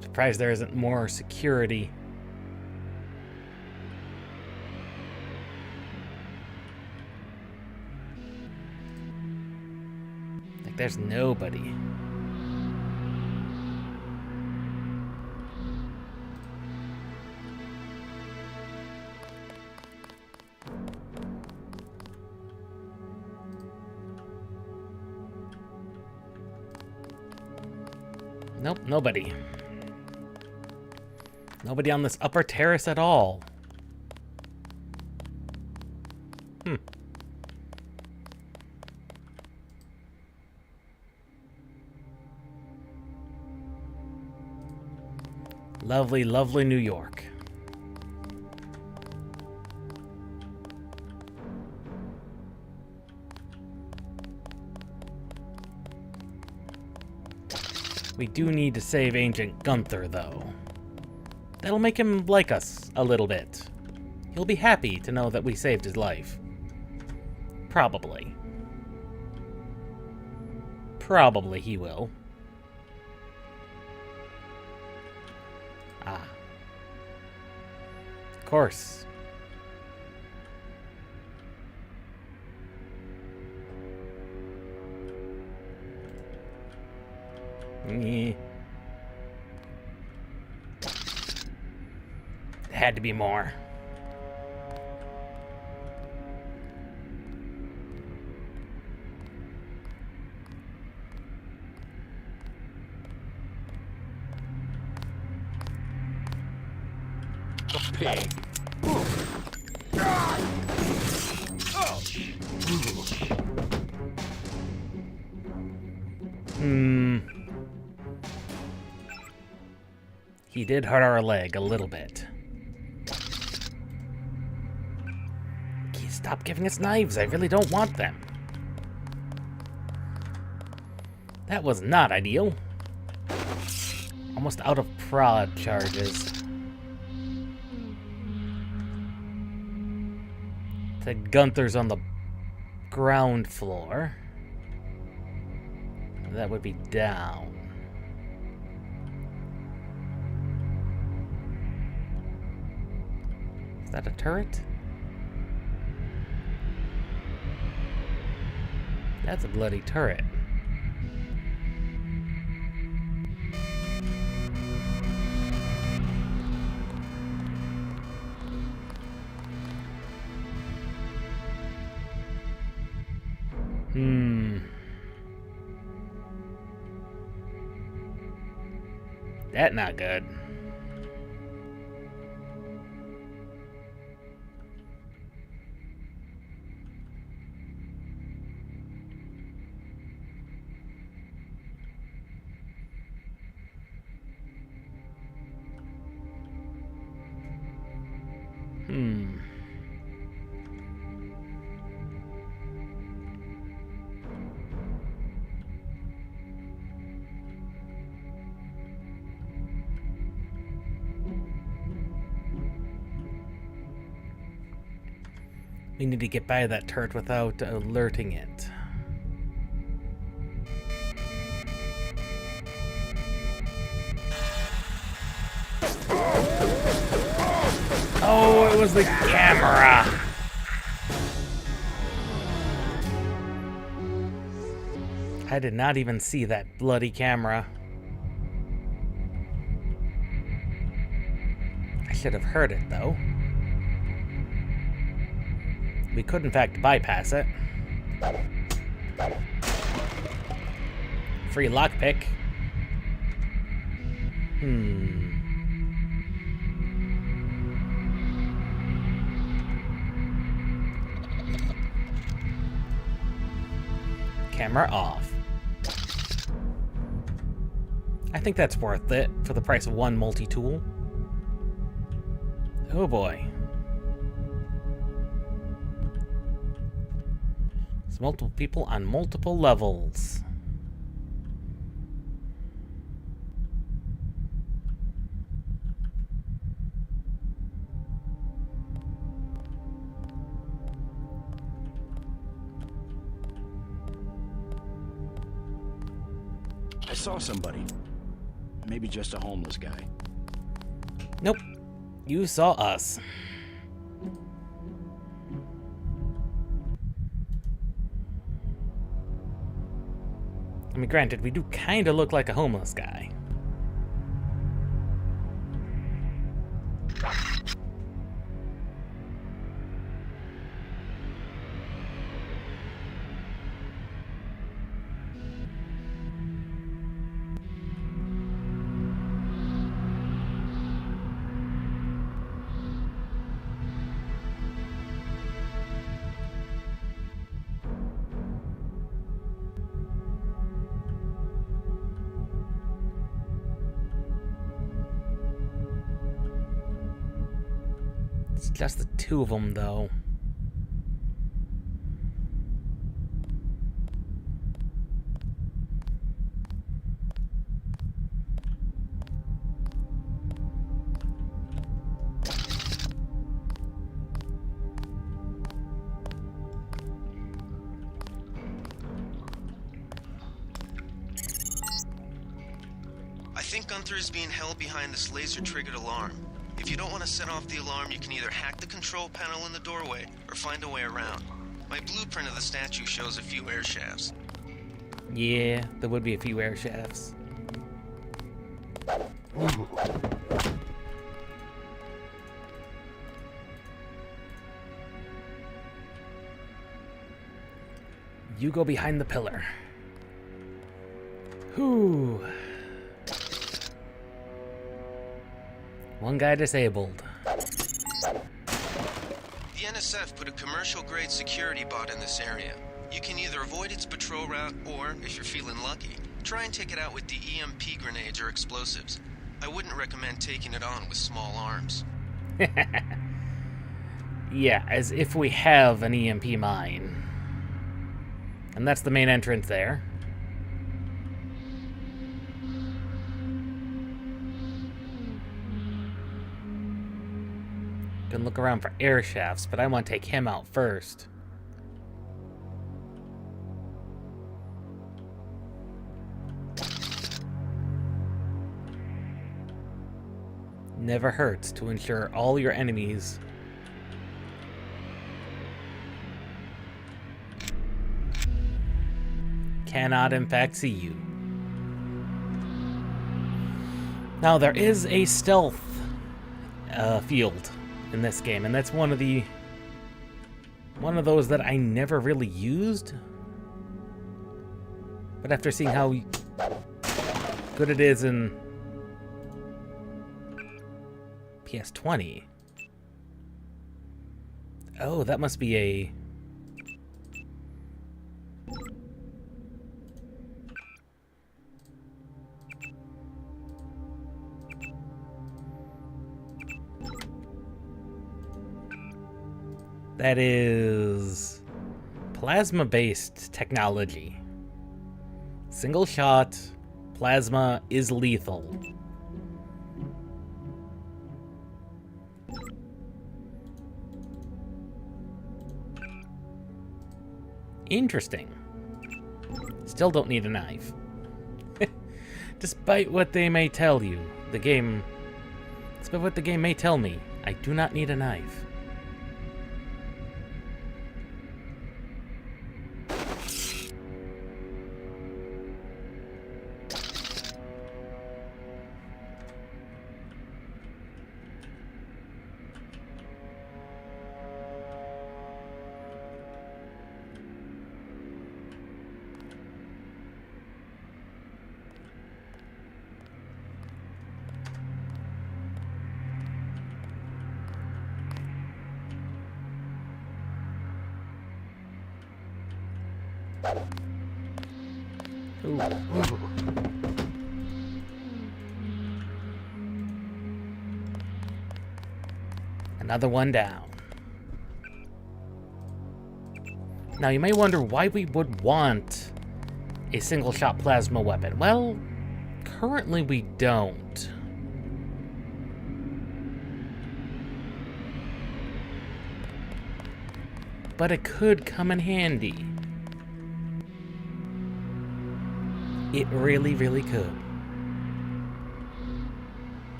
Surprised there isn't more security. Like there's nobody. Nope, nobody. Nobody on this upper terrace at all. Lovely, lovely New York. We do need to save Ancient Gunther, though. That'll make him like us a little bit. He'll be happy to know that we saved his life. Probably. Probably he will. Ah. Of course. Had to be more. Pig. He did hurt our leg a little bit. Stop giving us knives. I really don't want them. That was not ideal. Almost out of prod charges. The Gunther's on the ground floor. That would be down. Is that a turret? That's a bloody turret. That not good. We need to get by that turret without alerting it. Oh, it was the camera! I did not even see that bloody camera. I should have heard it, though. We could, in fact, bypass it. Free lockpick. Camera off. I think that's worth it for the price of one multi-tool. Oh boy. It's multiple people on multiple levels. I saw somebody. Maybe just a homeless guy. Nope. You saw us. I mean, granted, we do kind of look like a homeless guy. It's just the two of them, though. I think Gunther is being held behind this laser-triggered alarm. If you don't want to set off the alarm, you can either hack the control panel in the doorway or find a way around. My blueprint of the statue shows a few air shafts. Yeah, there would be a few air shafts. You go behind the pillar. Whew. One guy disabled. The NSF put a commercial-grade security bot in this area. You can either avoid its patrol route, or, if you're feeling lucky, try and take it out with the EMP grenades or explosives. I wouldn't recommend taking it on with small arms. Yeah, as if we have an EMP mine. And that's the main entrance there. Can look around for air shafts, but I want to take him out first. Never hurts to ensure all your enemies cannot in fact see you. Now there is a stealth field in this game, and that's one of those that I never really used. But after seeing how good it is in PS20. Oh, that must be a... That is plasma-based technology. Single shot, plasma is lethal. Interesting. Still don't need a knife. Despite what they may tell you, despite what the game may tell me, I do not need a knife. Ooh. Another one down. Now you may wonder why we would want a single shot plasma weapon. Well, currently we don't. But it could come in handy. It really, really could.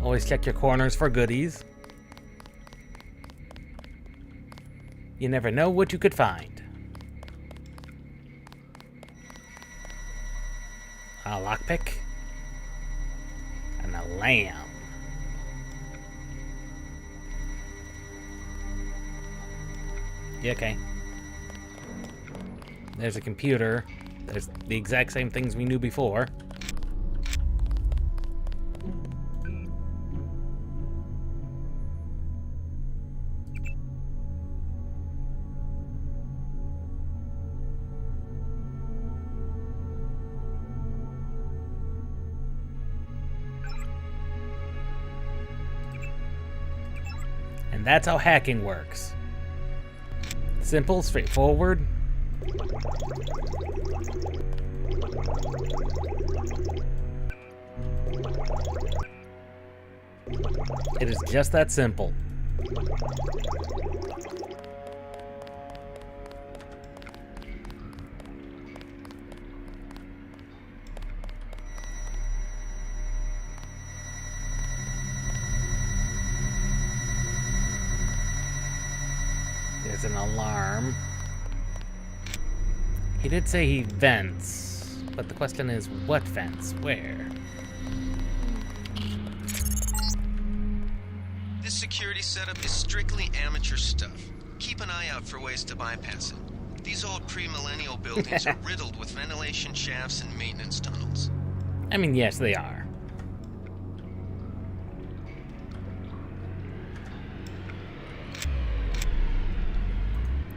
Always check your corners for goodies. You never know what you could find. A lockpick. And a lamb. Yeah, okay. There's a computer. There's the exact same things we knew before. And that's how hacking works. Simple, straightforward. It is just that simple. There's an alarm. He did say he vents, but the question is, what vents? Where? This security setup is strictly amateur stuff. Keep an eye out for ways to bypass it. These old pre-millennial buildings are riddled with ventilation shafts and maintenance tunnels. I mean, yes, they are.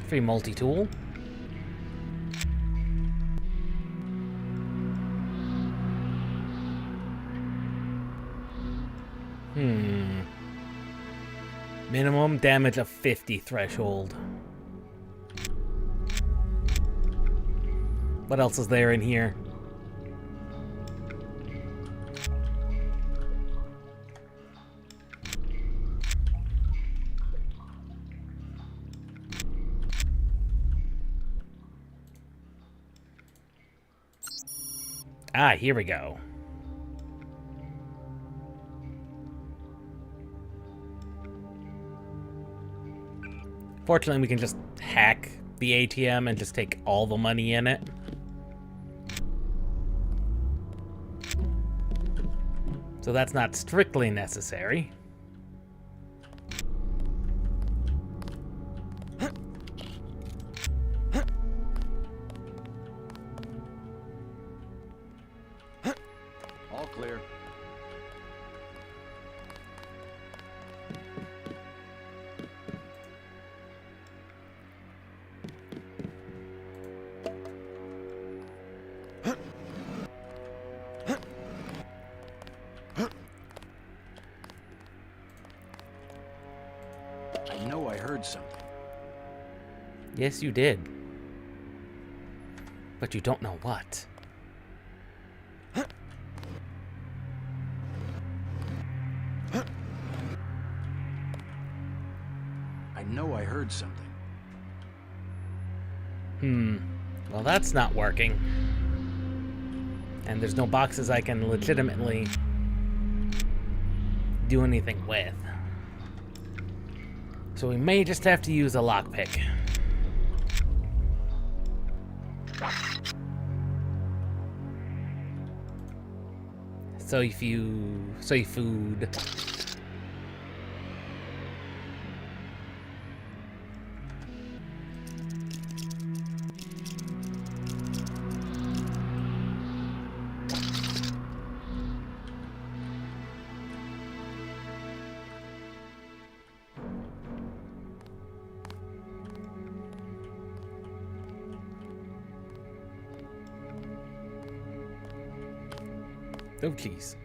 Free multi-tool. Minimum damage of 50 threshold. What else is there in here? Ah, here we go. Fortunately, we can just hack the ATM and just take all the money in it. So that's not strictly necessary. All clear. I know I heard something. Yes, you did. But you don't know what. I know I heard something. Well, that's not working. And there's no boxes I can legitimately do anything with. So we may just have to use a lockpick. Soy food. Oh, jeez.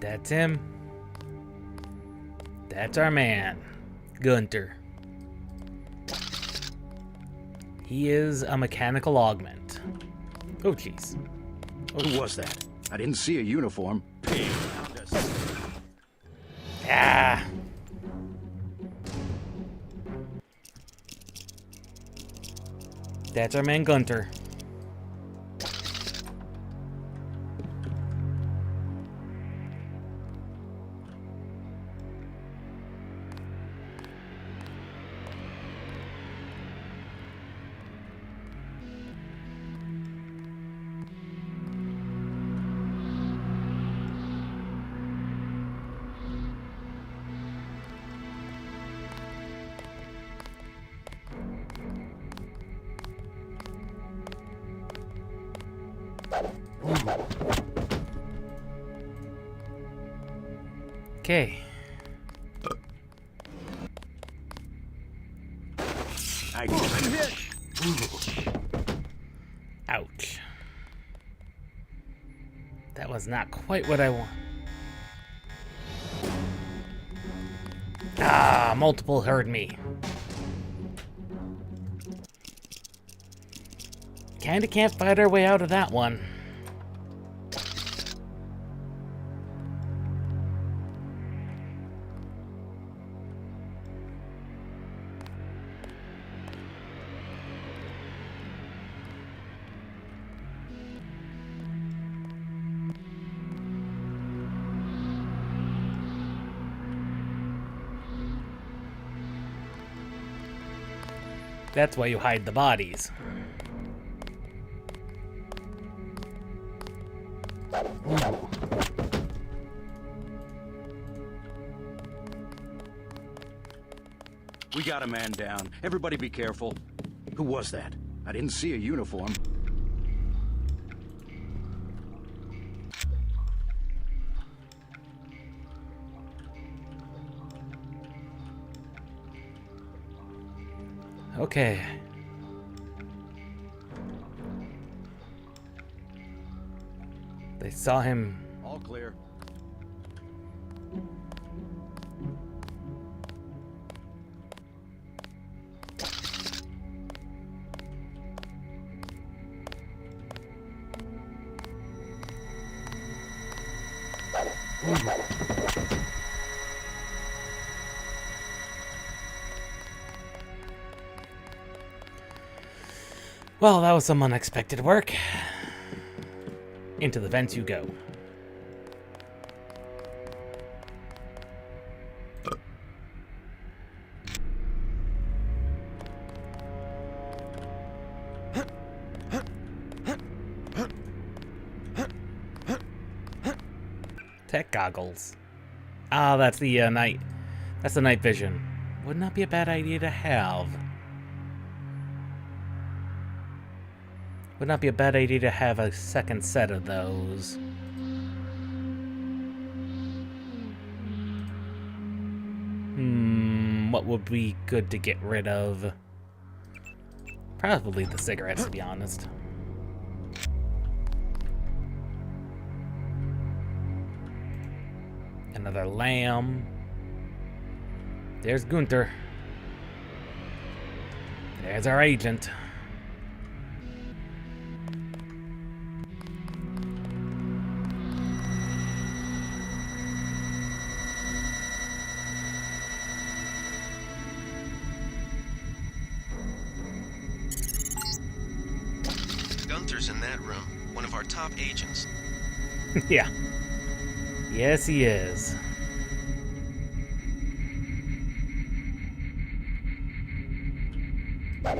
That's him. That's our man, Gunter. He is a mechanical augment. Oh, jeez. Who was that? I didn't see a uniform. Pig. Ah. That's our man, Gunter. Okay. Ouch. That was not quite what I want. Ah, multiple heard me. Kinda can't fight our way out of that one. That's why you hide the bodies. We got a man down. Everybody be careful. Who was that? I didn't see a uniform. Okay. They saw him. All clear. Well, that was some unexpected work. Into the vents you go. Tech goggles. Ah, that's the night. That's the night vision. Would not be a bad idea to have. Would not be a bad idea to have a second set of those. What would be good to get rid of? Probably the cigarettes, to be honest. Another lamb. There's Gunther. There's our agent. Gunther's in that room, one of our top agents. Yeah. Yes, he is. I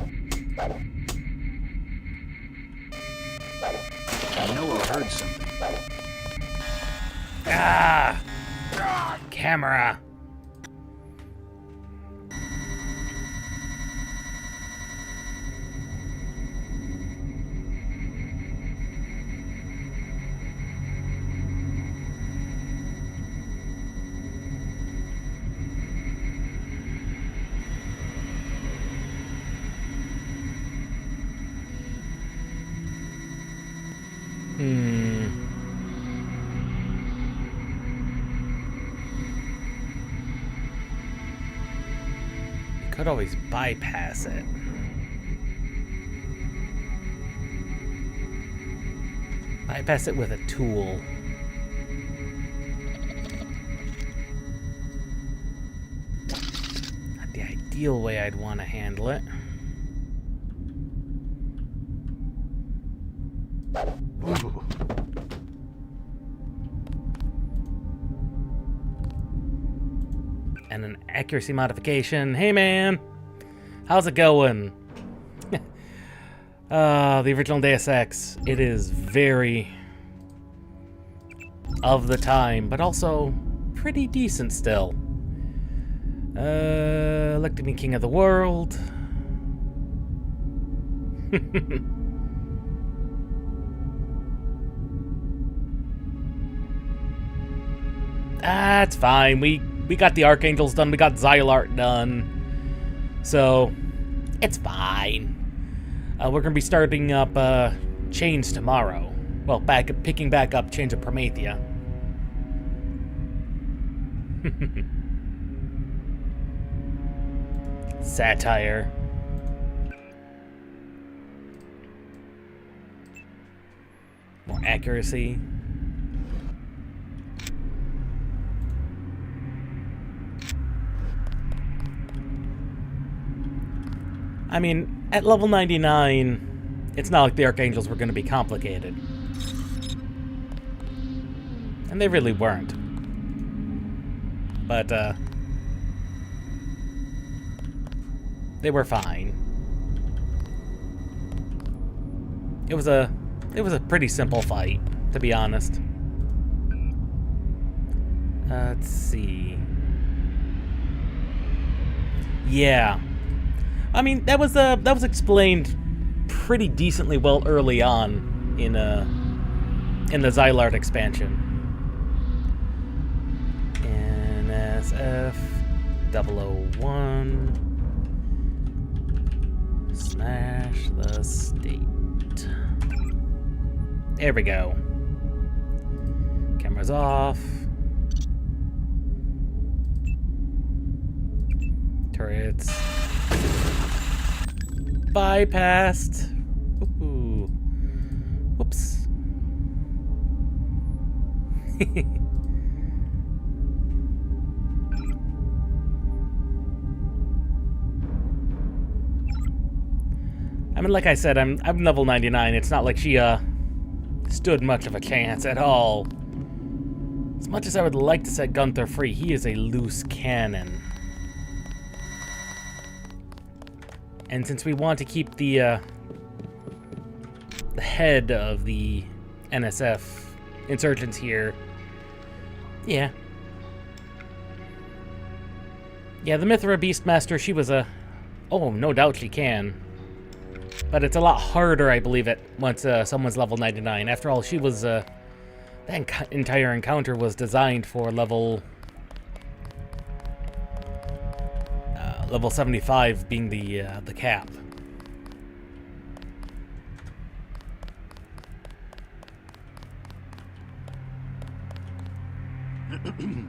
know I heard something. Ah! Camera. Could always bypass it. Bypass it with a tool. Not the ideal way I'd want to handle it. And an accuracy modification. Hey man, how's it going? The original Deus Ex. It is very of the time, but also pretty decent still. Elected me king of the world. That's fine. We got the Archangels done. We got Xylart done. So, it's fine. We're going to be starting up Chains tomorrow. Well, picking back up Chains of Promethea. Satire. More accuracy. I mean, at level 99, it's not like the Archangels were going to be complicated. And they really weren't. But, they were fine. It was a pretty simple fight, to be honest. Let's see. Yeah. I mean, that was explained pretty decently well early on in the Xylard expansion. NSF 001 Smash the state. There we go. Camera's off. Turrets bypassed. Ooh. Whoops. I mean, like I said, I'm level 99. It's not like she stood much of a chance at all. As much as I would like to set Gunther free, he is a loose cannon. And since we want to keep the head of the NSF insurgents here, yeah. Yeah, the Mithra Beastmaster, she was a... Oh, no doubt she can. But it's a lot harder, I believe, once someone's level 99. After all, she was... that entire encounter was designed for level 75 being the cap. Did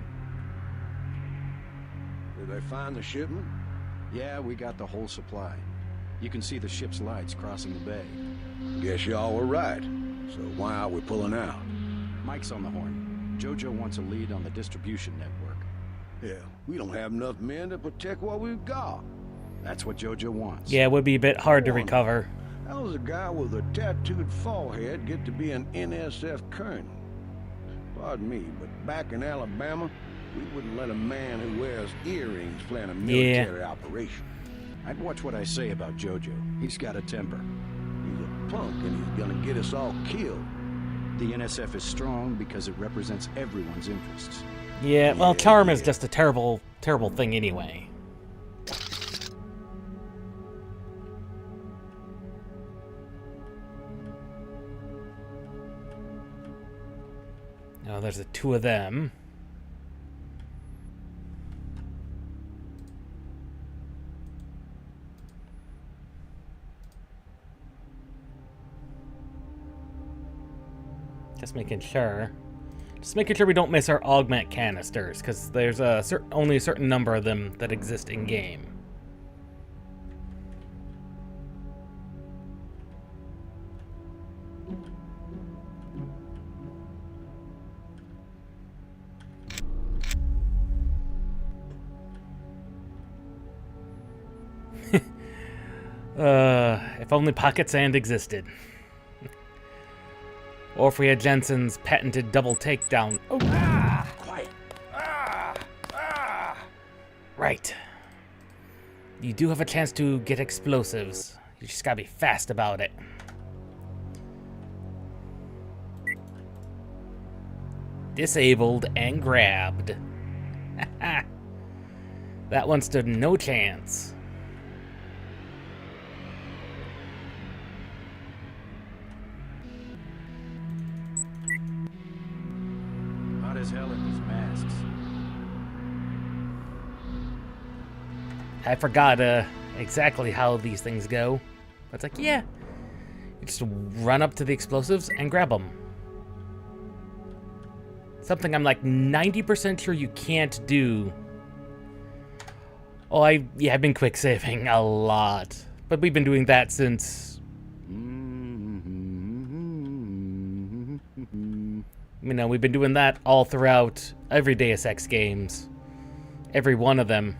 they find the shipment? Yeah, we got the whole supply. You can see the ship's lights crossing the bay. Guess y'all were right. So why are we pulling out? Mike's on the horn. Jojo wants a lead on the distribution network. Yeah, we don't have enough men to protect what we've got. That's what Jojo wants. Yeah, it would be a bit hard to recover. How does a guy with a tattooed forehead get to be an NSF colonel? Pardon me, but back in Alabama, we wouldn't let a man who wears earrings plan a military operation. I'd watch what I say about Jojo. He's got a temper. He's a punk and he's gonna get us all killed. The NSF is strong because it represents everyone's interests. Yeah, well, charm is just a terrible, terrible thing anyway. Oh, there's the two of them. Just making sure. Just making sure we don't miss our augment canisters, because there's only a certain number of them that exist in game. If only pocket sand existed. Or if we had Jensen's patented double takedown. Oh, Quiet. Right. You do have a chance to get explosives. You just gotta be fast about it. Disabled and grabbed. That one stood no chance. Hot as hell in these masks. I forgot exactly how these things go. But it's like, yeah, Just run up to the explosives and grab them. Something I'm like 90% sure you can't do. Oh, I've been quick saving a lot. But we've been doing that since... You know, we've been doing that all throughout every Deus Ex games. Every one of them.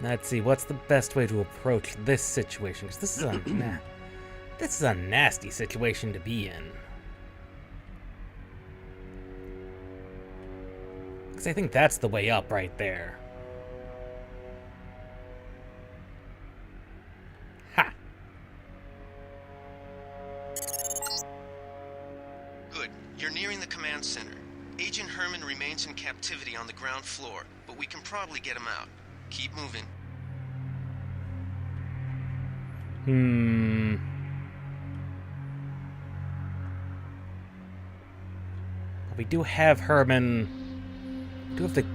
Let's see, what's the best way to approach this situation? Because this is a this is a nasty situation to be in. Because I think that's the way up right there. Ha! Good. You're nearing the command center. Agent Herman remains in captivity on the ground floor, but we can probably get him out. Keep moving. We do have Herman. We do have the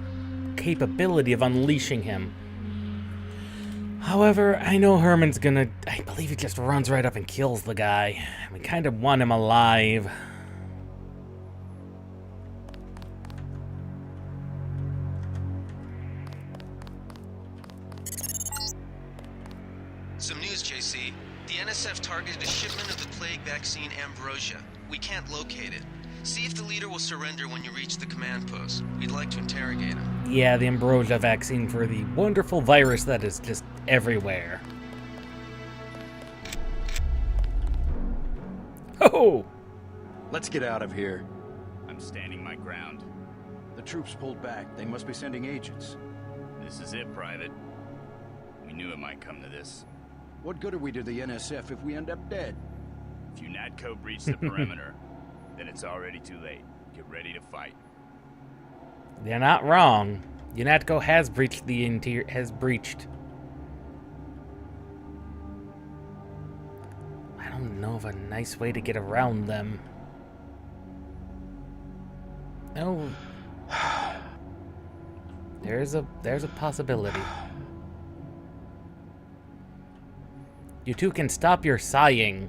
capability of unleashing him. However, I know Herman's gonna... I believe he just runs right up and kills the guy. We kind of want him alive. Some news, JC. The NSF targeted a shipment of the plague vaccine Ambrosia. We can't locate it. See if the leader will surrender when you reach the command post. We'd like to interrogate him. Yeah, the Ambrosia vaccine for the wonderful virus that is just everywhere. Oh! Let's get out of here. I'm standing my ground. The troops pulled back. They must be sending agents. This is it, Private. We knew it might come to this. What good are we to the NSF if we end up dead? If UNATCO breach the perimeter, then it's already too late. Get ready to fight. They're not wrong. UNATCO has breached the interior. I don't know of a nice way to get around them. No. There's a possibility. You two can stop your sighing.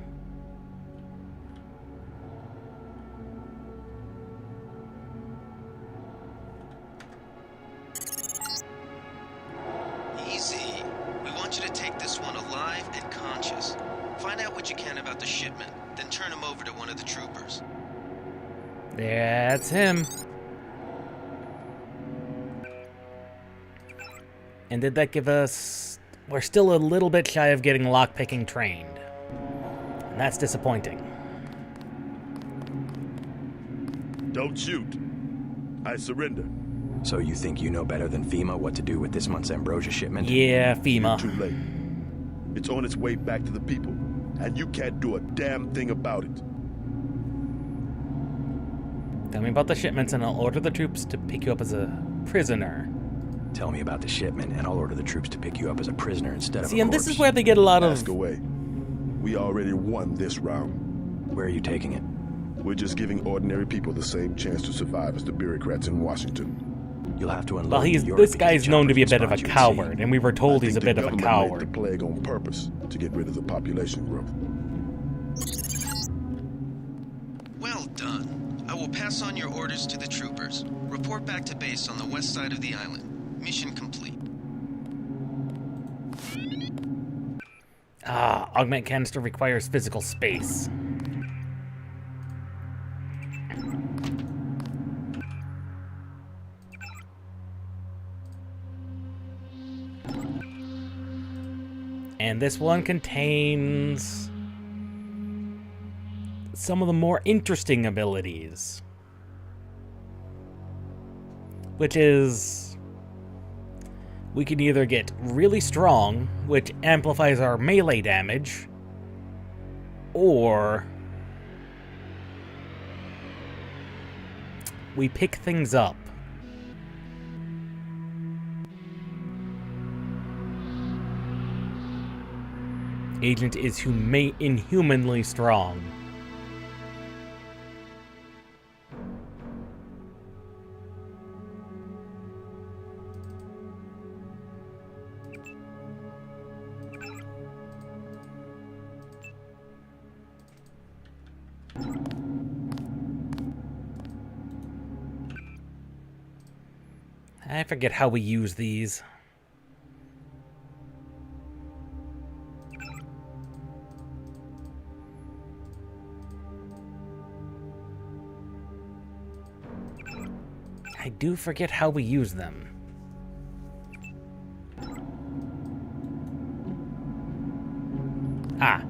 Easy. We want you to take this one alive and conscious. Find out what you can about the shipment, then turn him over to one of the troopers. That's him. And did that give us... We're still a little bit shy of getting lockpicking trained. And that's disappointing. Don't shoot. I surrender. So you think you know better than FEMA what to do with this month's Ambrosia shipment? Yeah, FEMA. Too late. It's on its way back to the people, and you can't do a damn thing about it. Tell me about the shipments and I'll order the troops to pick you up as a prisoner. Tell me about the shipment, and I'll order the troops to pick you up as a prisoner instead of a See, and corpse. this is where they get a lot of... Ask away. We already won this round. Where are you taking it? We're just giving ordinary people the same chance to survive as the bureaucrats in Washington. You'll have to unload Well, New York this because guy's the known to be a choppers bit of a will spot you at coward, sea. and we were told he's a bit of a Made the coward. plague on purpose to get rid of the population growth. Well done. I will pass on your orders to the troopers. Report back to base on the west side of the island. Mission complete. Augment canister requires physical space. And this one contains some of the more interesting abilities. Which is... we can either get really strong, which amplifies our melee damage, or we pick things up. Agent is inhumanly strong. I forget how we use these. I do forget how we use them. Ah.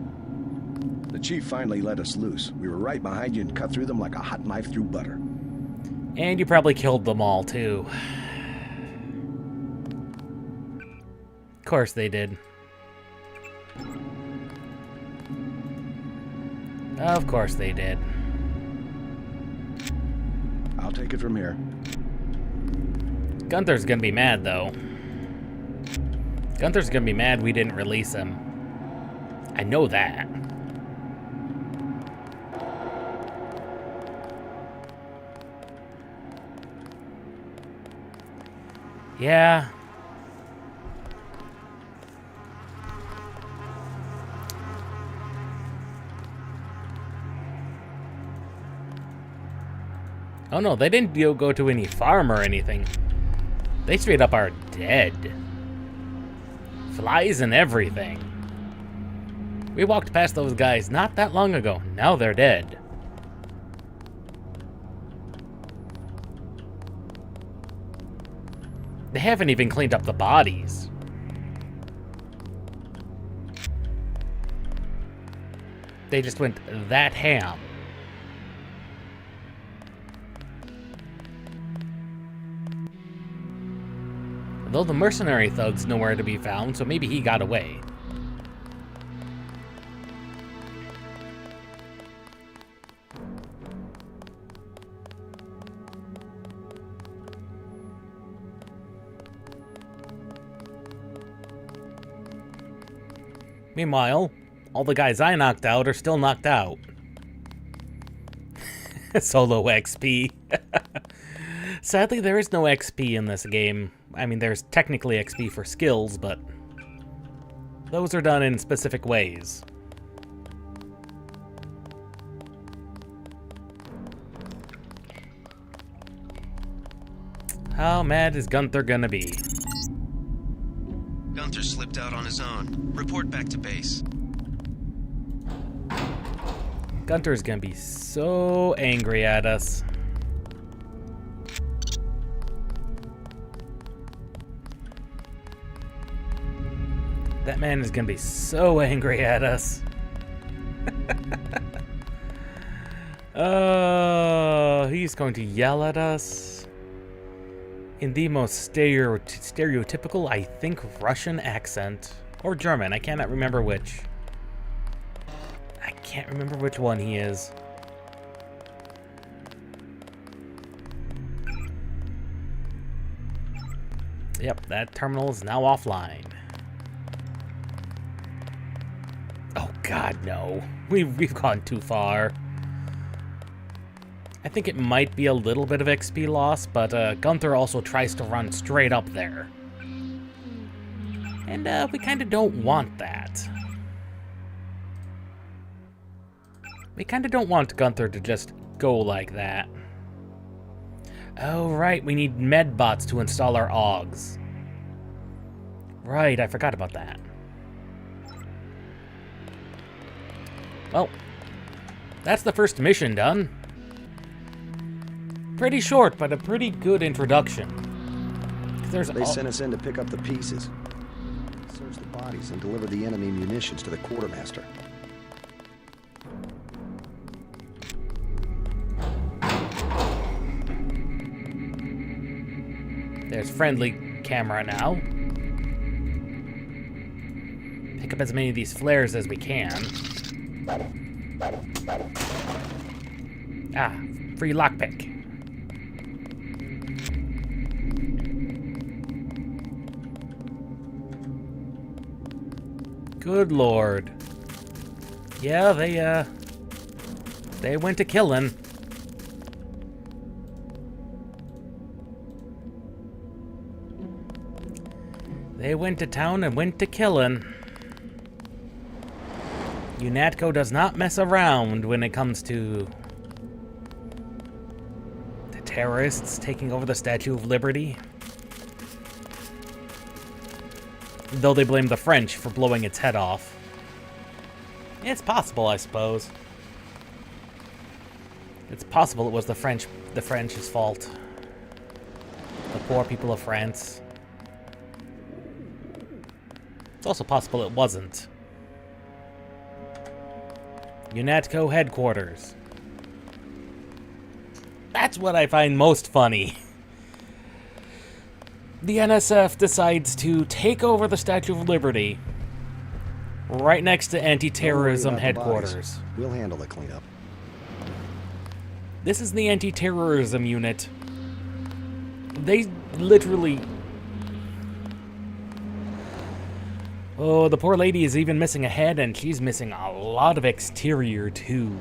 The chief finally let us loose. We were right behind you and cut through them like a hot knife through butter. And you probably killed them all, too. Of course they did. Of course they did. I'll take it from here. Gunther's gonna be mad, though. Gunther's gonna be mad we didn't release him. I know that. Yeah. Oh no, they didn't go to any farm or anything. They straight up are dead. Flies and everything. We walked past those guys not that long ago. Now they're dead. They haven't even cleaned up the bodies. They just went that ham. Though the mercenary thug's nowhere to be found, so maybe he got away. Meanwhile, all the guys I knocked out are still knocked out. Solo XP. Sadly, there is no XP in this game. I mean, there's technically XP for skills, but those are done in specific ways. How mad is Gunther gonna be? Gunther slipped out on his own. Report back to base. Gunther's gonna be so angry at us. That man is gonna be so angry at us. Oh, he's going to yell at us in the most stereotypical, I think, Russian accent. Or German, I cannot remember which. I can't remember which one he is. Yep, that terminal is now offline. Oh god, no. We've gone too far. I think it might be a little bit of XP loss, but Gunther also tries to run straight up there. And we kind of don't want that. We kind of don't want Gunther to just go like that. Oh, right, we need medbots to install our augs. Right, I forgot about that. Well, that's the first mission done. Pretty short, but a pretty good introduction. They sent us in to pick up the pieces, search the bodies, and deliver the enemy munitions to the quartermaster. There's friendly camera now. Pick up as many of these flares as we can. Ah, free lockpick. Good lord. Yeah, they went to killing. They went to town and went to killing. UNATCO does not mess around when it comes to the terrorists taking over the Statue of Liberty. Though they blame the French for blowing its head off. It's possible, I suppose. It's possible it was the French's fault. The poor people of France. It's also possible it wasn't. UNATCO headquarters. That's what I find most funny. The NSF decides to take over the Statue of Liberty right next to anti-terrorism headquarters. We'll handle the cleanup. This is the anti-terrorism unit. They literally... Oh, the poor lady is even missing a head, and she's missing a lot of exterior, too.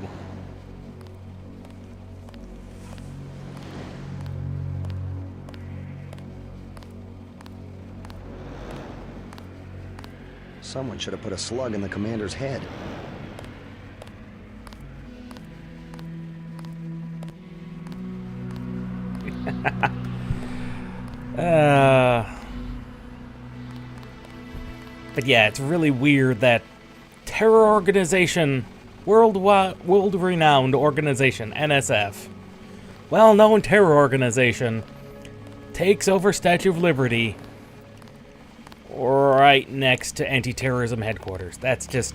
Someone should have put a slug in the commander's head. But yeah, it's really weird that terror organization, world-renowned organization, NSF, well-known terror organization, takes over Statue of Liberty right next to anti-terrorism headquarters. That's just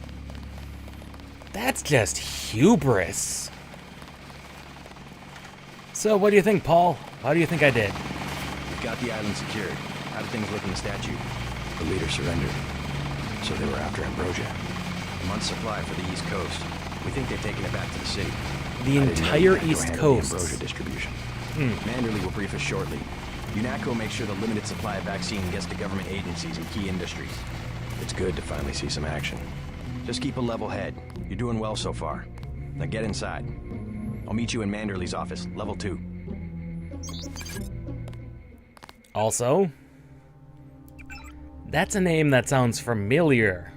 hubris. So what do you think, Paul? How do you think I did? We've got the island secured. How do things look in the statue? The leader surrendered. So they were after Ambrosia. A month's supply for the East Coast. We think they've taken it back to the city. The entire East Coast. Ambrosia distribution. Manderley will brief us shortly. UNATCO makes sure the limited supply of vaccine gets to government agencies and key industries. It's good to finally see some action. Just keep a level head. You're doing well so far. Now get inside. I'll meet you in Manderley's office, level 2. Also, that's a name that sounds familiar.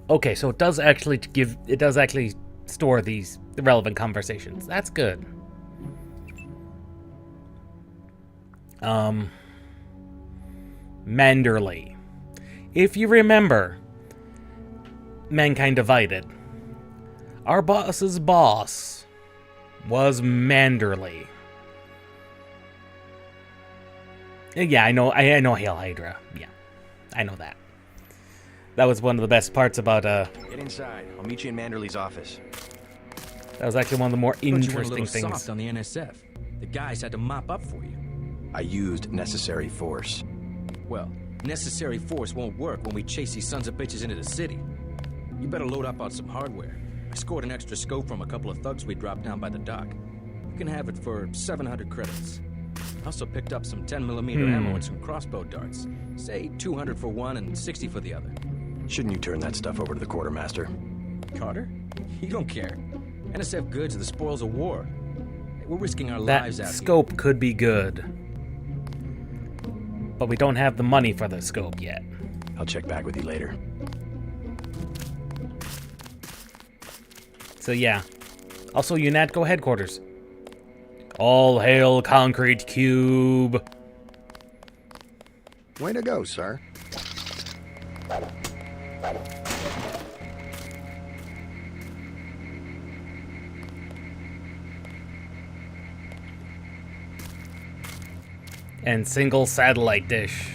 Okay, so it does actually store these relevant conversations. That's good. Manderley. If you remember, Mankind Divided, our boss's boss was Manderley. Yeah, I know Hail Hydra. Yeah, I know that. That was one of the best parts about Get inside. I'll meet you in Manderley's office. That was actually one of the more But you went a interesting little things. soft on the NSF. The guys had to mop up for you. I used necessary force. Well, necessary force won't work when we chase these sons of bitches into the city. You better load up on some hardware. I scored an extra scope from a couple of thugs we dropped down by the dock. You can have it for 700 credits. I also picked up some 10mm ammo and some crossbow darts. Say 200 for one and 60 for the other. Shouldn't you turn that stuff over to the quartermaster? Carter? You don't care. NSF goods are the spoils of war. We're risking our lives out That here. scope could be good. But we don't have the money for the scope yet. I'll check back with you later. So yeah. Also UNATCO headquarters. All hail Concrete Cube. Way to go, sir. And single satellite dish.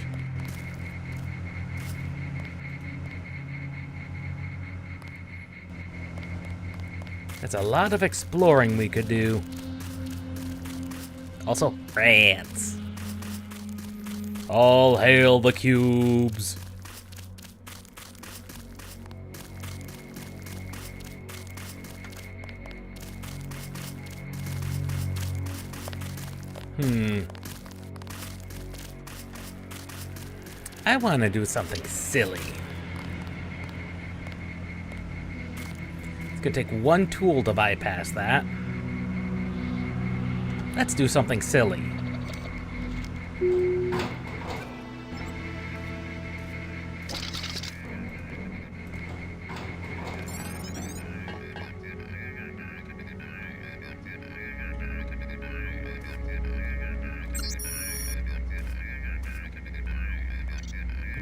That's a lot of exploring we could do. Also, France. All hail the cubes. I want to do something silly. It's gonna take one tool to bypass that. Let's do something silly.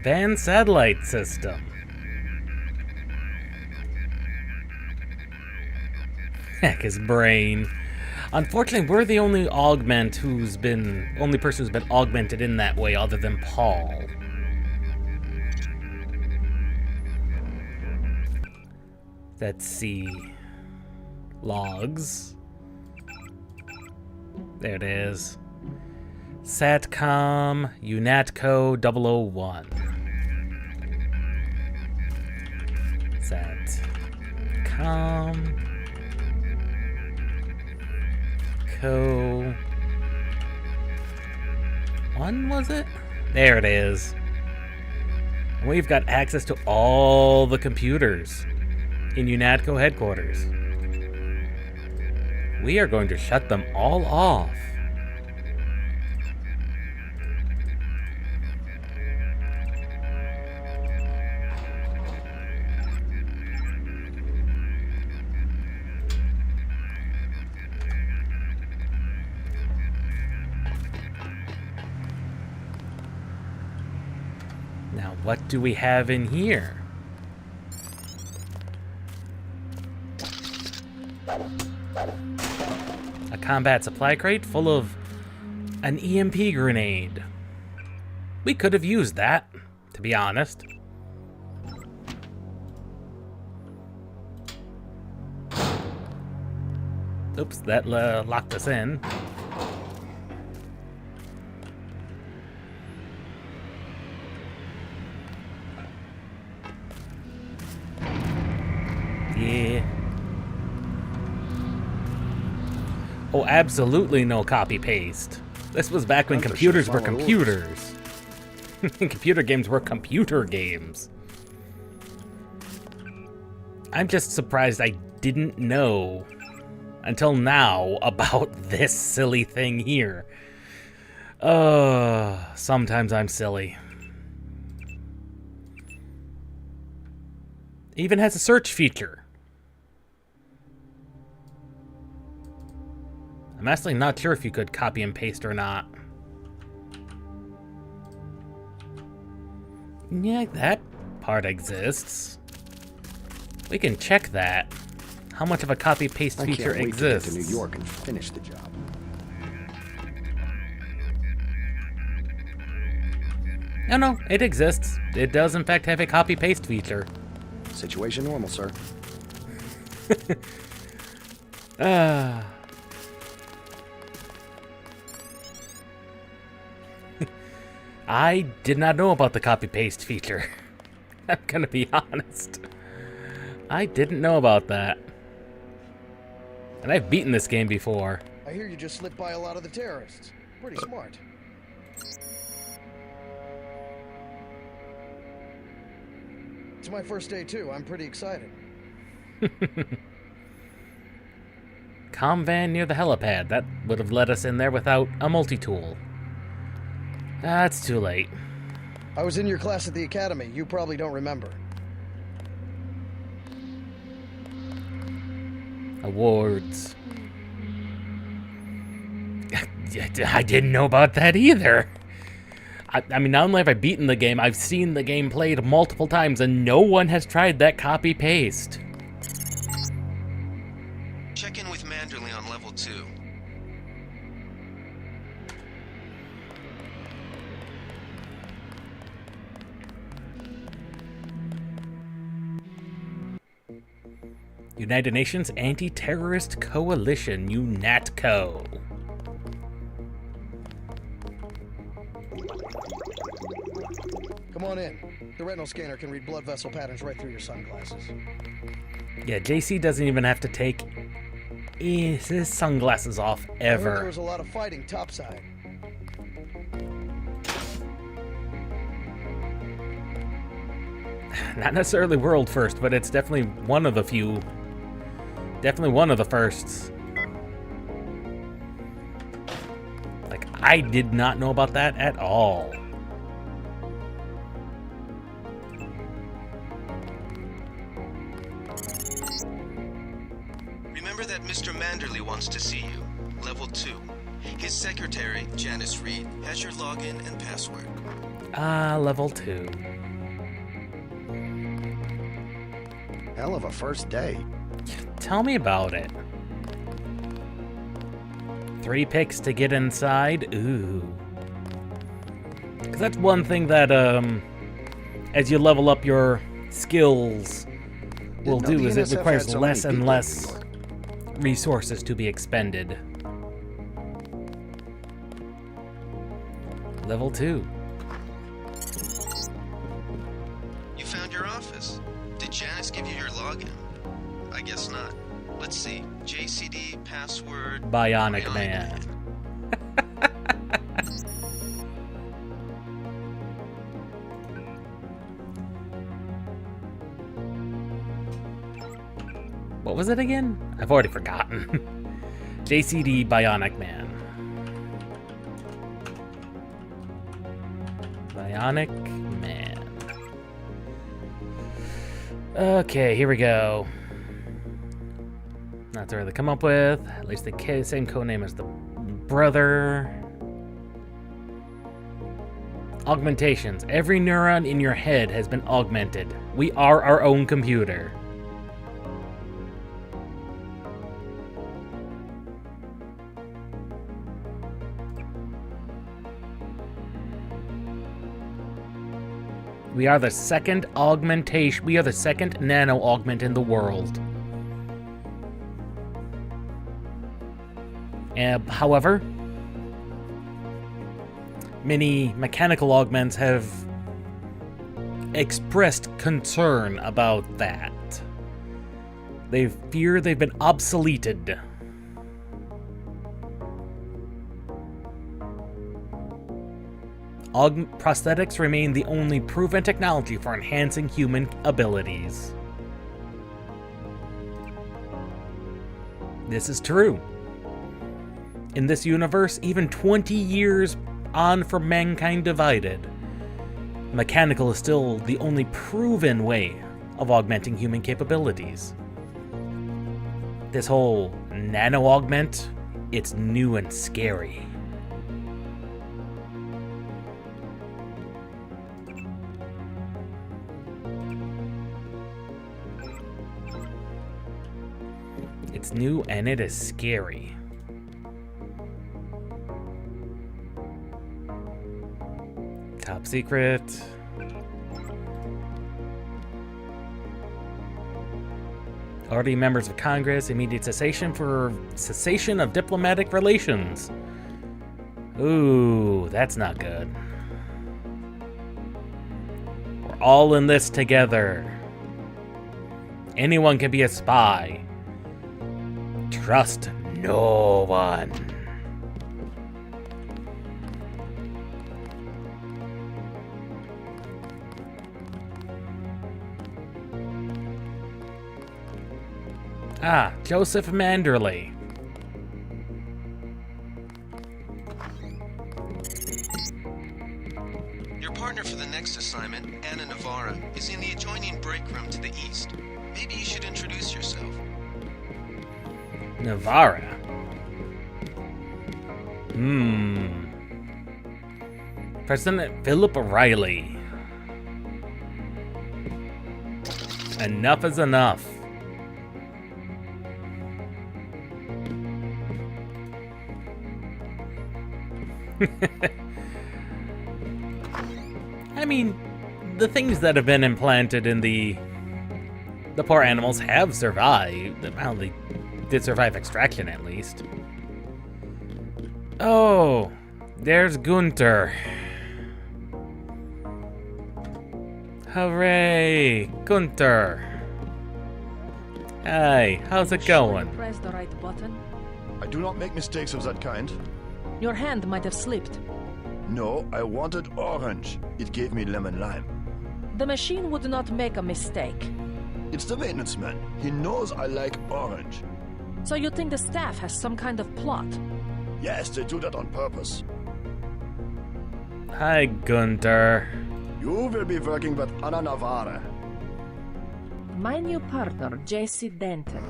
Van satellite system. Heck, his brain. Unfortunately, we're the only person who's been augmented in that way other than Paul. Let's see. Logs. There it is. Satcom Unatco 001. Satcom Co 1, was it? There it is. We've got access to all the computers in Unatco headquarters. We are going to shut them all off. Now, what do we have in here? A combat supply crate full of an EMP grenade. We could have used that, to be honest. Oops, that locked us in. Yeah. Oh, absolutely no copy-paste. This was back when computers were computers. Computer games were computer games. I'm just surprised I didn't know until now about this silly thing here. Sometimes I'm silly. It even has a search feature. I'm actually not sure if you could copy and paste or not. Yeah, that part exists. We can check that. How much of a copy-paste feature exists? I can't wait to get to New York and finish the job. No, it exists. It does, in fact, have a copy-paste feature. Situation normal, sir. I did not know about the copy-paste feature. I'm gonna be honest. I didn't know about that. And I've beaten this game before. I hear you just slipped by a lot of the terrorists. Pretty smart. It's my first day too. I'm pretty excited. Comm van near the helipad. That would have let us in there without a multi-tool. That's too late. I was in your class at the academy. You probably don't remember. Awards. I didn't know about that either. I mean, not only have I beaten the game, I've seen the game played multiple times, and no one has tried that copy-paste. Check in with Manderley on level 2. United Nations Anti-Terrorist Coalition, UNATCO. Come on in. The retinal scanner can read blood vessel patterns right through your sunglasses. Yeah, JC doesn't even have to take his sunglasses off I heard there ever. was a lot of fighting topside. Not necessarily world first, but it's definitely one of the few. Definitely one of the firsts. Like, I did not know about that at all. Remember that Mr. Manderley wants to see you. Level 2. His secretary, Janice Reed, has your login and password. Ah, level 2. Hell of a first day. Tell me about it. 3 picks to get inside. Ooh. Because that's one thing that, as you level up your skills, will do is it requires less and less resources to be expended. Level 2. You found your office. Did Janice give you your login? I guess not. Let's see. JCD, password... Bionic Man. What was it again? I've already forgotten. JCD Bionic Man. Bionic Man. Okay, here we go. Not to really come up with. At least the same codename as the brother. Augmentations. Every neuron in your head has been augmented. We are our own computer. We are the second augmentation. We are the second nano augment in the world. However, many mechanical augments have expressed concern about that. They fear they've been obsoleted. Prosthetics remain the only proven technology for enhancing human abilities. This is true. In this universe, even 20 years on from Mankind Divided, mechanical is still the only proven way of augmenting human capabilities. This whole nano-augment, it's new and scary. It's new and it is scary. Top secret. Already members of Congress, immediate cessation of diplomatic relations. Ooh, that's not good. We're all in this together. Anyone can be a spy. Trust no one. Ah, Joseph Manderley. Your partner for the next assignment, Anna Navarra, is in the adjoining break room to the east. Maybe you should introduce yourself. Navarra? President Philip O'Reilly. Enough is enough. I mean, the things that have been implanted in the poor animals have survived. Well, they did survive extraction, at least. Oh, there's Gunther. Hooray, Gunther. Hi, how's it going? Press the right button. I do not make mistakes of that kind. Your hand might have slipped. No, I wanted orange. It gave me lemon lime. The machine would not make a mistake. It's the maintenance man. He knows I like orange. So you think the staff has some kind of plot? Yes, they do that on purpose. Hi, Gunther. You will be working with Ana Navarre. My new partner, JC Denton.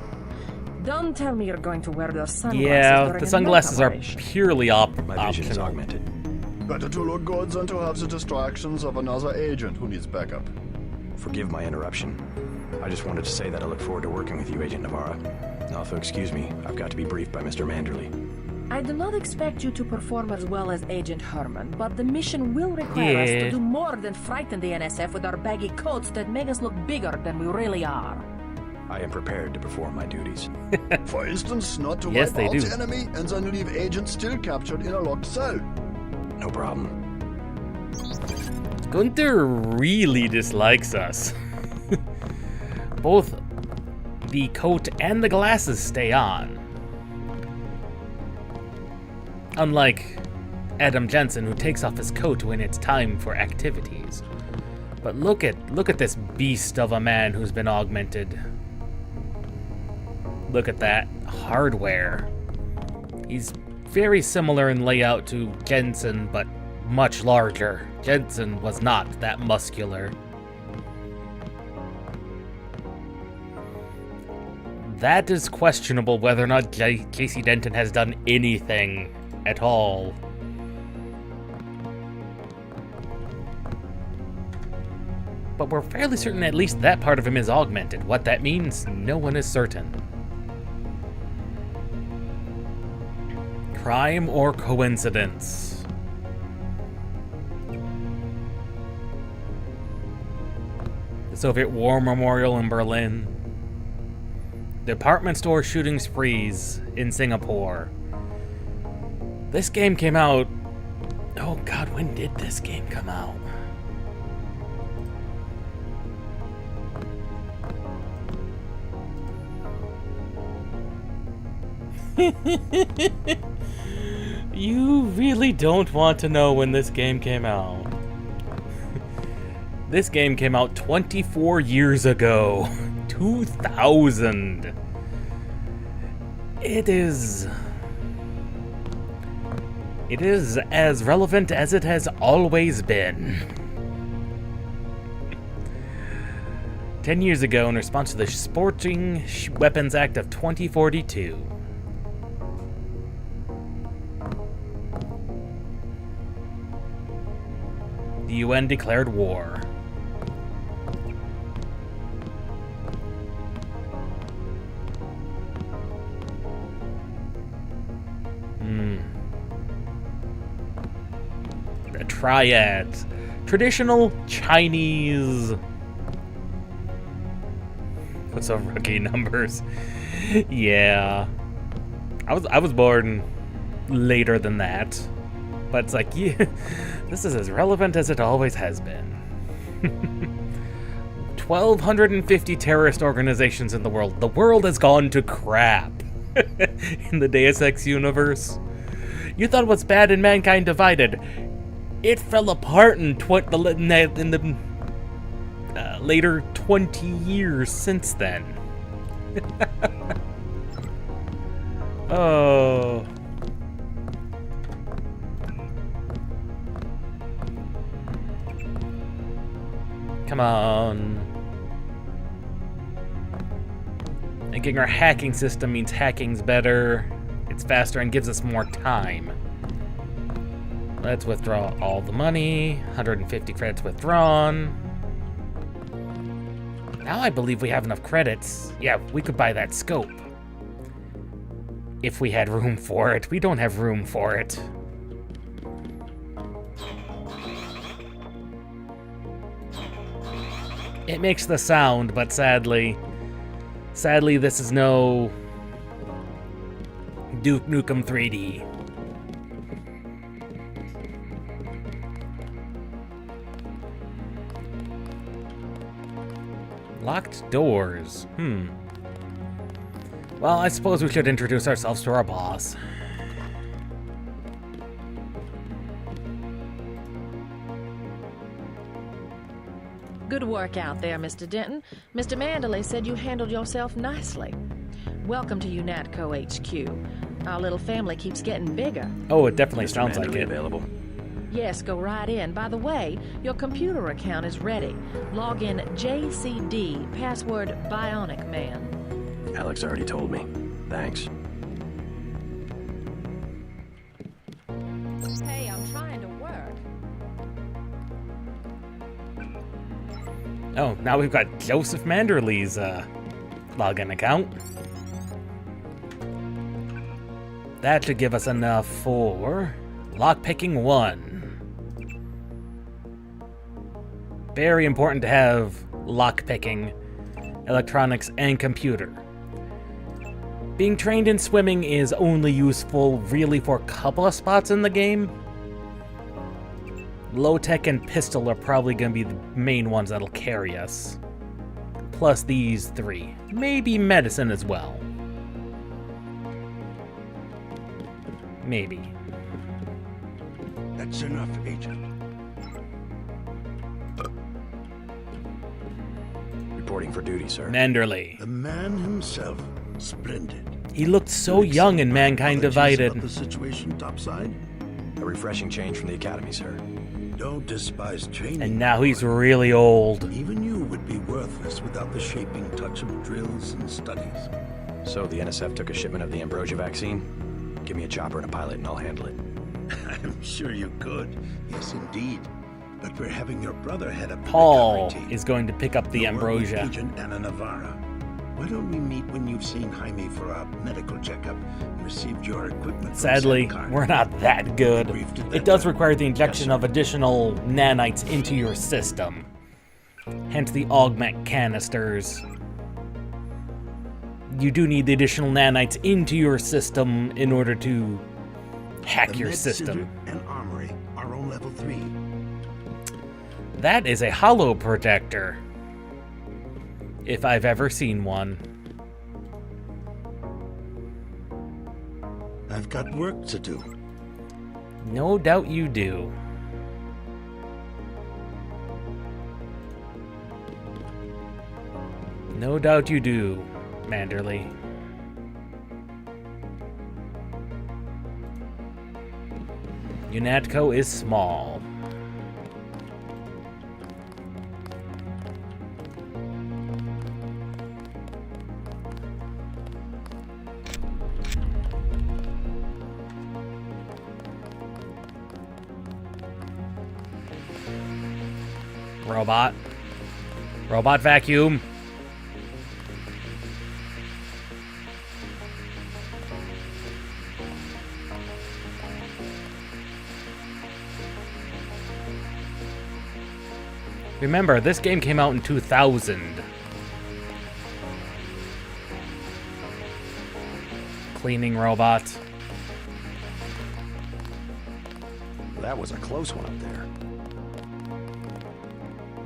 Don't tell me you're going to wear those sunglasses. Yeah, during the a sunglasses night are operation. purely My vision is optional. augmented. Better to look good than to have the distractions of another agent who needs backup. Forgive my interruption. I just wanted to say that I look forward to working with you, Agent Navarra. Now, if you'll excuse me, I've got to be briefed by Mr. Manderley. I do not expect you to perform as well as Agent Herman, but the mission will require us to do more than frighten the NSF with our baggy coats that make us look bigger than we really are. I am prepared to perform my duties. For instance, not to Yes, wipe they out do. the enemy and then leave agents still captured in a locked cell. No problem. Gunther really dislikes us. Both the coat and the glasses stay on. Unlike Adam Jenson, who takes off his coat when it's time for activities. But look at this beast of a man who's been augmented. Look at that hardware. He's very similar in layout to Jensen, but much larger. Jensen was not that muscular. That is questionable whether or not J.C. Denton has done anything at all. But we're fairly certain at least that part of him is augmented. What that means, no one is certain. Crime or coincidence? The Soviet War Memorial in Berlin. Department store shooting sprees in Singapore. This game came out... Oh god, when did this game come out? You really don't want to know when this game came out. This game came out 24 years ago. 2000. It is as relevant as it has always been. 10 years ago, in response to the Sporting Weapons Act of 2042. The UN declared war. The triads. Traditional Chinese. What's up, rookie numbers? Yeah. I was born later than that. But it's like, yeah, this is as relevant as it always has been. 1,250 terrorist organizations in the world. The world has gone to crap in the Deus Ex universe. You thought what's bad in Mankind Divided. It fell apart in the later 20 years since then. Oh. Come on. Making our hacking system means hacking's better, it's faster, and gives us more time. Let's withdraw all the money. 150 credits withdrawn. Now I believe we have enough credits. Yeah, we could buy that scope. If we had room for it. We don't have room for it. It makes the sound, but sadly, this is no Duke Nukem 3D. Locked doors. Well, I suppose we should introduce ourselves to our boss. Good work out there, Mr. Denton. Mr. Manderley said you handled yourself nicely. Welcome to UNATCO HQ. Our little family keeps getting bigger. Oh, it definitely sounds like it. Available. Yes, go right in. By the way, your computer account is ready. Log in JCD, password Bionic Man. Alex already told me. Thanks. Hey, I'm trying to work. Oh, now we've got Joseph Manderley's login account. That should give us enough for lockpicking 1. Very important to have lockpicking, electronics, and computer. Being trained in swimming is only useful really for a couple of spots in the game. Low-tech and pistol are probably going to be the main ones that'll carry us. Plus these 3. Maybe medicine as well. Maybe. That's enough, Agent. Reporting for duty, sir. Manderley. The man himself. Splendid. He looked so young in Mankind Divided. The situation topside? A refreshing change from the academy, sir. Don't despise training. And now he's really old. Even you would be worthless without the shaping touch of drills and studies. So the NSF took a shipment of the ambrosia vaccine? Give me a chopper and a pilot and I'll handle it. I'm sure you could. Yes, indeed. But we're having your brother head up the Paul recovery team. is going to pick up the ambrosia. Agent Anna Navarra. Why don't we meet when you've seen Jaime for a medical checkup and received your equipment from Sadly, Sandcar? we're not that good. It does require the injection of additional nanites into your system. Hence the augment canisters. You do need the additional nanites into your system in order to hack your system. And armory are on level 3. That is a hollow protector. If I've ever seen one. I've got work to do. No doubt you do. No doubt you do, Manderley. UNATCO is small. Robot. Robot vacuum. Remember, this game came out in 2000. Cleaning robot. That was a close one up there.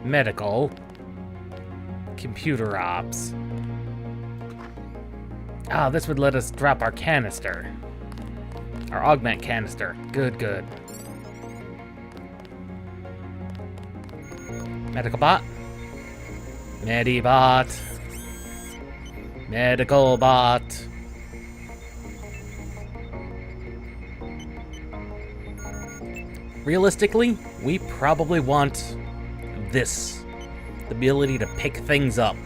Medical. Computer ops. Ah, this would let us drop our canister. Our augment canister. Good, good. Medical bot. Medibot. Medical bot. Realistically, we probably want this. The ability to pick things up.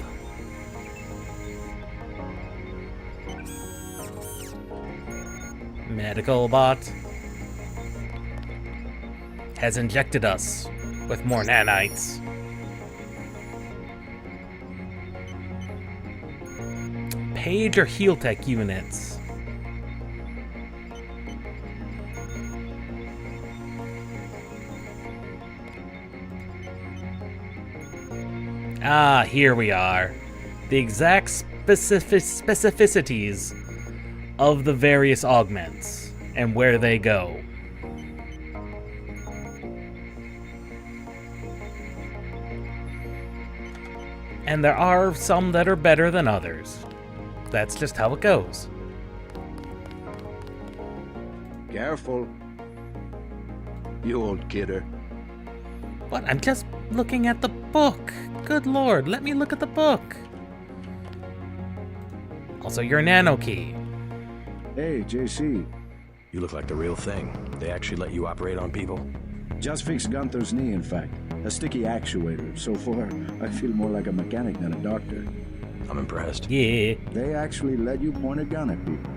Medical bot has injected us with more nanites. Page or heal tech units. Ah, here we are. The exact specificities of the various augments and where they go. And there are some that are better than others. That's just how it goes. Careful, you old kidder. What? I'm just looking at the book. Good lord, let me look at the book. Also, your nano key. Hey, JC. You look like the real thing. They actually let you operate on people? Just fixed Gunther's knee, in fact. A sticky actuator. So far, I feel more like a mechanic than a doctor. I'm impressed. Yeah. They actually let you point a gun at people.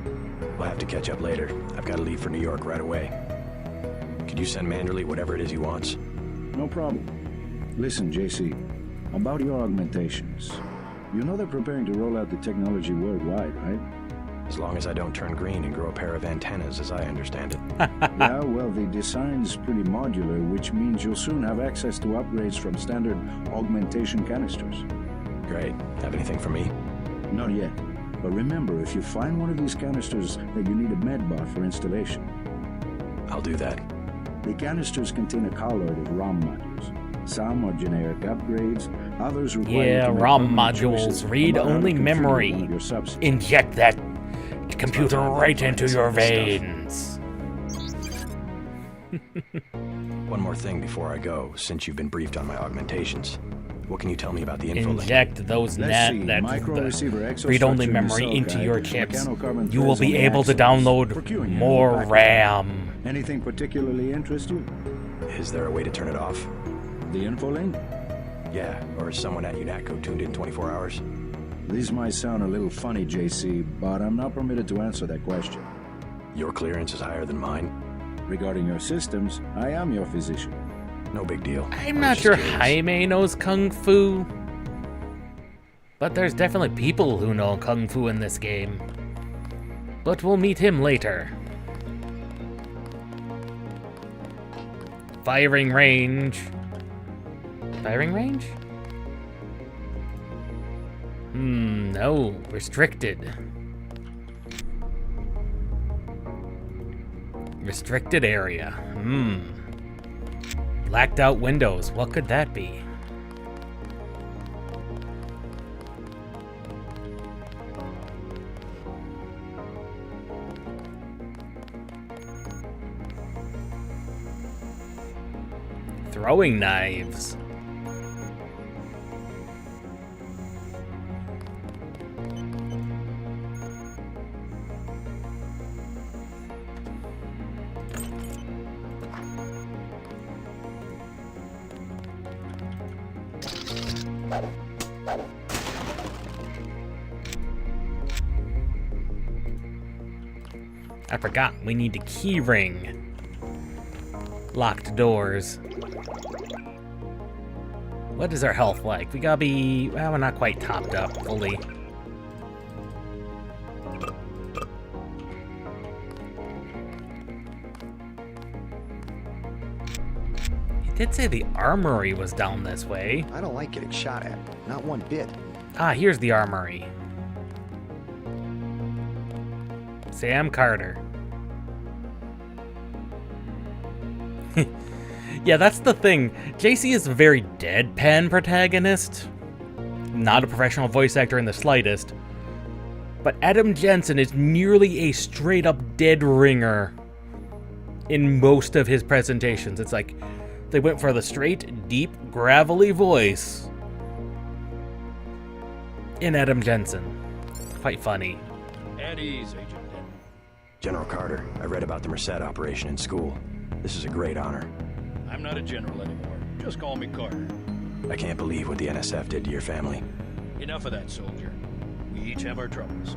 We'll have to catch up later. I've got to leave for New York right away. Could you send Manderley whatever it is he wants? No problem. Listen, JC, about your augmentations. You know they're preparing to roll out the technology worldwide, right? As long as I don't turn green and grow a pair of antennas, as I understand it. Yeah, well, the design's pretty modular, which means you'll soon have access to upgrades from standard augmentation canisters. Great. Have anything for me? Not yet. But remember, if you find one of these canisters that you need a medbot for installation. I'll do that. The canisters contain a colloid of ROM modules. Some are generic upgrades, others require Yeah, ROM modules. Read-only memory. Inject that computer right into your veins. One more thing before I go, since you've been briefed on my augmentations. What can you tell me about the info link? Inject those read-only memory into your chips. You will be able to download more RAM. Anything particularly interest you? Is there a way to turn it off? The info link? Yeah, or is someone at UNATCO tuned in 24 hours? These might sound a little funny, JC, but I'm not permitted to answer that question. Your clearance is higher than mine? Regarding your systems, I am your physician. No big deal. I'm not sure Jaime knows Kung Fu. But there's definitely people who know Kung Fu in this game. But we'll meet him later. Firing range. Firing range? No. Restricted. Restricted area. Blacked out windows. What could that be? Throwing knives. I forgot, we need to key ring. Locked doors. What is our health like? We gotta be, well, we're not quite topped up fully. He did say the armory was down this way. I don't like getting shot at. Not one bit. Ah, here's the armory. Sam Carter. Yeah, that's the thing. JC is a very deadpan protagonist. Not a professional voice actor in the slightest. But Adam Jenson is nearly a straight-up dead ringer in most of his presentations. It's like they went for the straight, deep, gravelly voice in Adam Jenson. Quite funny. At ease, Agent Denton. General Carter, I read about the Merced operation in school. This is a great honor. I'm not a general anymore. Just call me Carter. I can't believe what the NSF did to your family. Enough of that, soldier. We each have our troubles.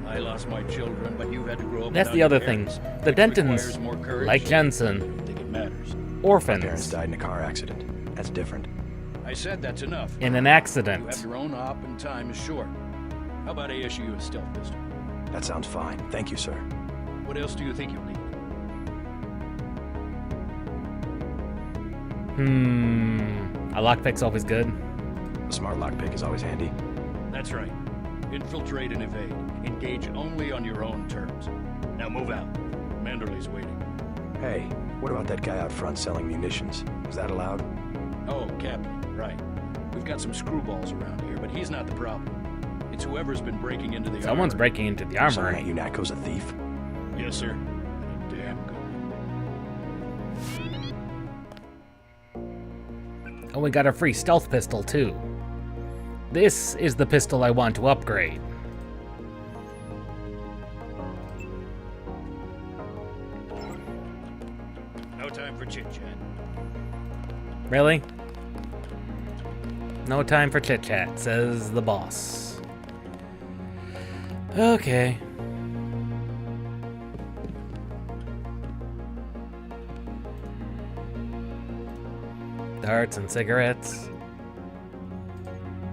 I lost my children, but you've had to grow up. That's the other thing. The Dentons, like Jensen, I don't think it matters. Orphans. My parents died in a car accident. That's different. I said that's enough. In an You accident. have your own op and time is short. How about I issue you a stealth pistol? That sounds fine. Thank you, sir. What else do you think you'll need? A lockpick's always good. A smart lockpick is always handy. That's right. Infiltrate and evade. Engage only on your own terms. Now move out. Manderley's waiting. Hey, what about that guy out front selling munitions? Is that allowed? Oh, Captain, right. We've got some screwballs around here, but he's not the problem. It's whoever's been breaking into the Someone's armory. breaking into the Someone armory. at UNATCO's a thief? Yes, sir. And a damn good one. Oh, we got a free stealth pistol, too. This is the pistol I want to upgrade. No time for chit-chat. Really? No time for chit-chat, says the boss. Okay. Darts and cigarettes.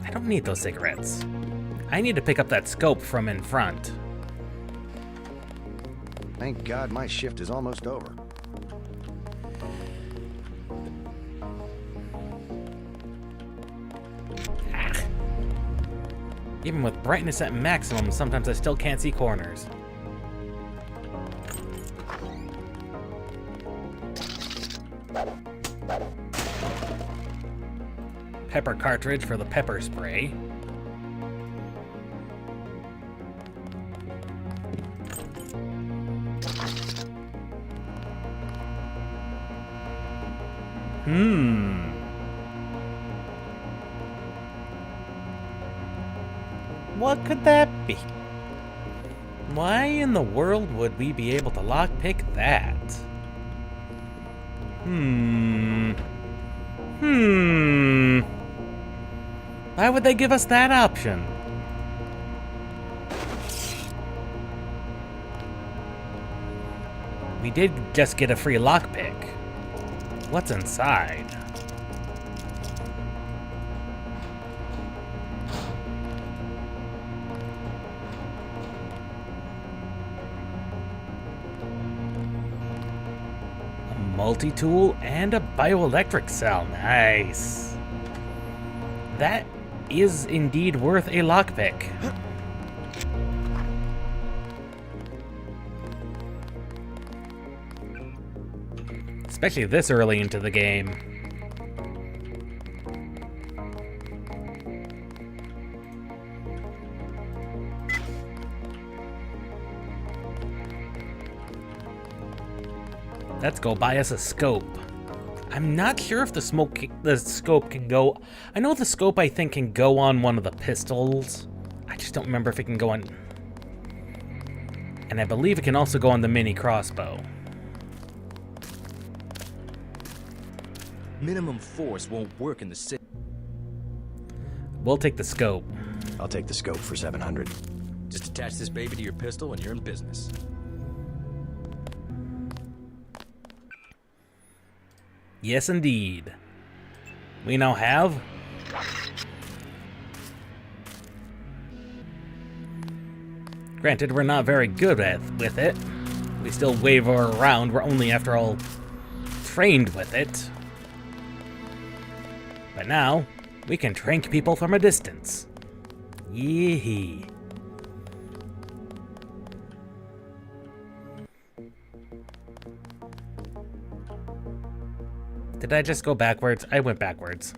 I don't need those cigarettes. I need to pick up that scope from in front. Thank God my shift is almost over. Even with brightness at maximum, sometimes I still can't see corners. Pepper cartridge for the pepper spray. What could that be? Why in the world would we be able to lockpick that? Why would they give us that option? We did just get a free lockpick. What's inside? A multi-tool and a bioelectric cell. Nice. That is indeed worth a lockpick. Especially this early into the game. Let's go buy us a scope. I'm not sure if the scope can go... I know the scope, I think, can go on one of the pistols. I just don't remember if it can go on... And I believe it can also go on the mini crossbow. Minimum force won't work in the city. We'll take the scope. I'll take the scope for 700. Just attach this baby to your pistol and you're in business. Yes, indeed. We now have... Granted, we're not very good with it. We still waver around. We're only, after all, trained with it. But now, we can trank people from a distance. Yee. Did I just go backwards? I went backwards.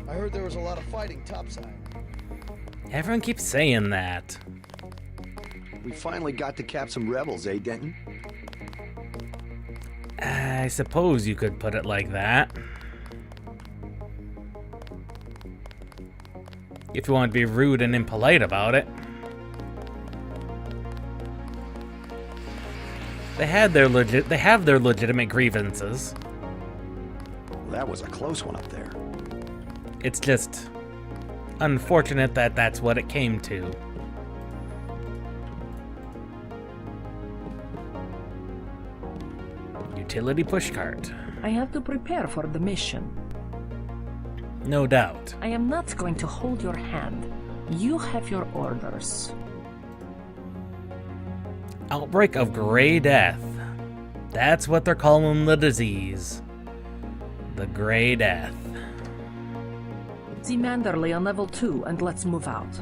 I heard there was a lot of fighting topside. Everyone keeps saying that. We finally got to cap some rebels, eh, Denton? I suppose you could put it like that. If you want to be rude and impolite about it. They have their legitimate grievances. Well, that was a close one up there. It's just unfortunate that that's what it came to. Utility pushcart. I have to prepare for the mission. No doubt. I am not going to hold your hand. You have your orders. Outbreak of Grey Death. That's what they're calling the disease. The Grey Death. See Manderley on level 2 and let's move out.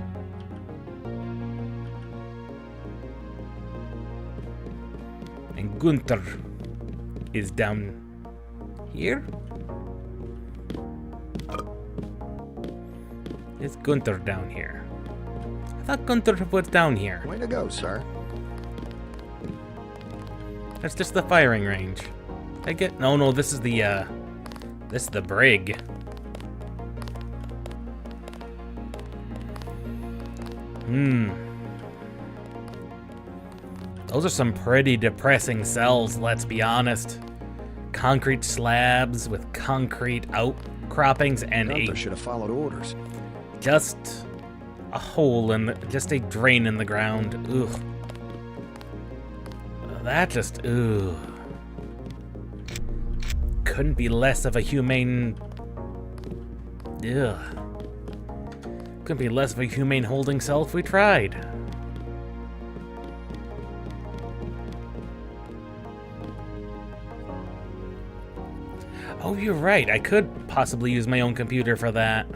And Gunther is down here? Is Gunther down here? I thought Gunther was down here. Way to go, sir. That's just the firing range. No, this is the brig. Those are some pretty depressing cells, let's be honest. Concrete slabs with concrete outcroppings and Gunther should have followed orders. just a hole just a drain in the ground. Ugh. That just, ugh. Couldn't be less of a humane. Ugh. Couldn't be less of a humane holding cell if we tried. Oh, you're right. I could possibly use my own computer for that.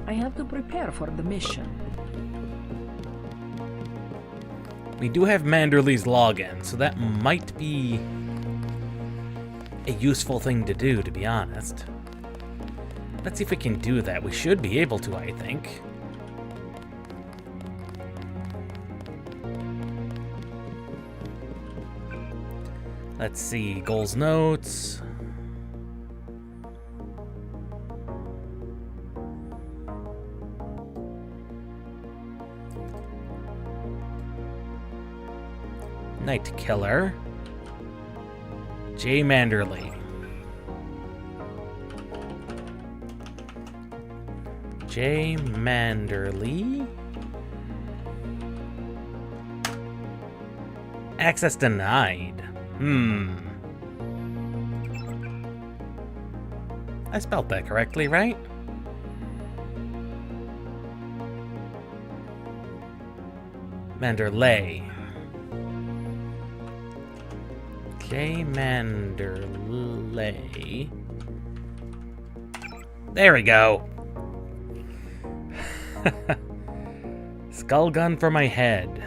I have to prepare for the mission. We do have Manderley's login, so that might be a useful thing to do, to be honest. Let's see if we can do that. We should be able to, I think. Let's see. Goals, notes. Night Killer. J. Manderley. J. Manderley. Access denied. I spelled that correctly, right? Manderley. J. Manderley. There we go. Skull gun for my head.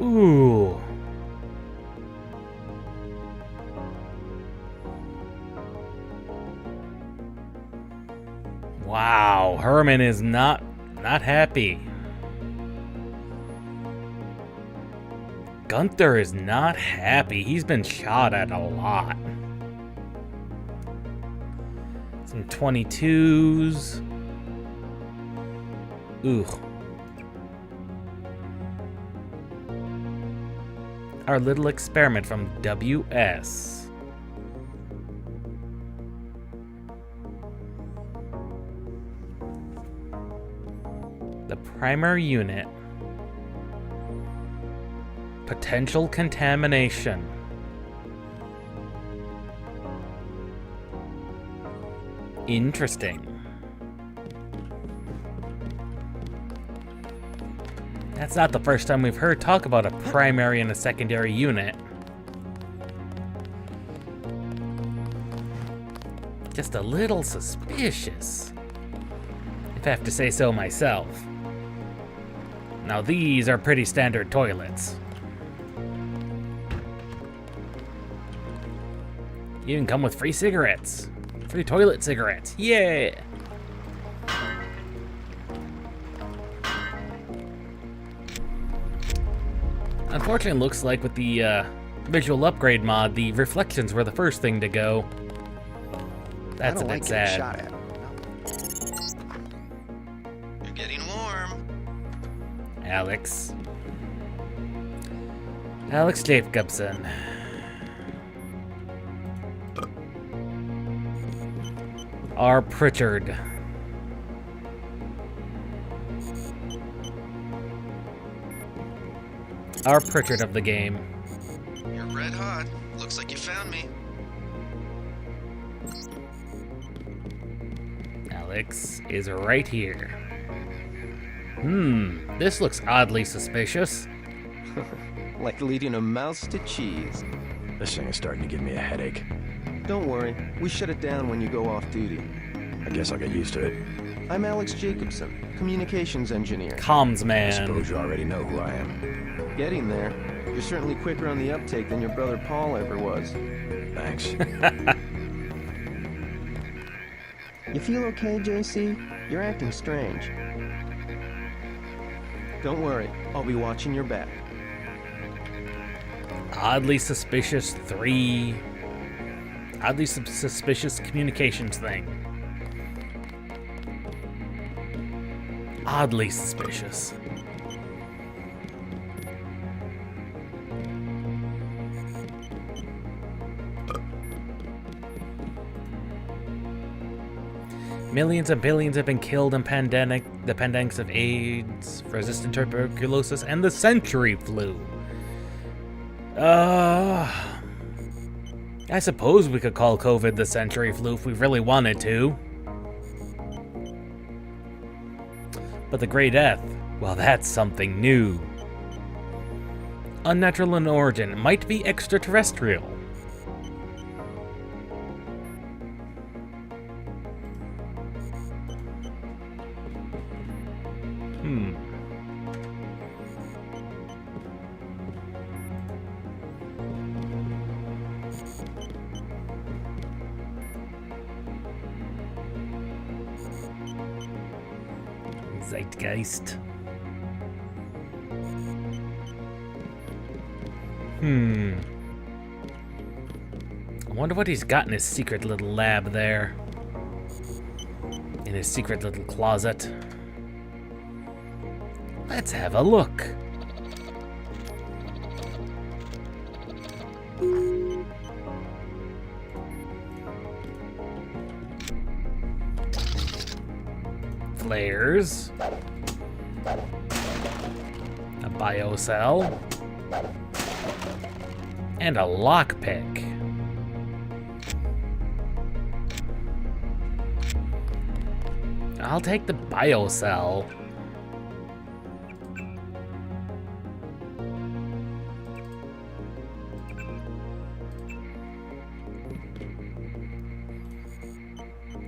Ooh. Wow, Herman is not happy. Gunther is not happy. He's been shot at a lot. Some 22s. Ooh. Our little experiment from WS. The primary unit. Potential contamination. Interesting. That's not the first time we've heard talk about a primary and a secondary unit. Just a little suspicious, if I have to say so myself. Now these are pretty standard toilets. Even come with free cigarettes. Free toilet cigarettes. Yeah! Unfortunately, it looks like with the visual upgrade mod, the reflections were the first thing to go. That's a bit sad. Shot at. You're getting warm. Alex Jacobson. R. Pritchard. R. Pritchard of the game. You're red hot. Looks like you found me. Alex is right here. This looks oddly suspicious. Like leading a mouse to cheese. This thing is starting to give me a headache. Don't worry, we shut it down when you go off duty. I guess I'll get used to it. I'm Alex Jacobson, communications engineer. Comms man. I suppose you already know who I am. Getting there. You're certainly quicker on the uptake than your brother Paul ever was. Thanks. You feel okay, JC? You're acting strange. Don't worry, I'll be watching your back. Oddly suspicious 3. Oddly suspicious communications thing. Oddly suspicious. Millions and billions have been killed in the pandemics of AIDS, resistant tuberculosis, and the century flu. I suppose we could call COVID the century flu if we really wanted to. But the Grey Death, well, that's something new. Unnatural in origin, might be extraterrestrial. Zeitgeist. I wonder what he's got in his secret little lab there. In his secret little closet. Let's have a look. Flares. A biocell. And a lockpick. I'll take the biocell.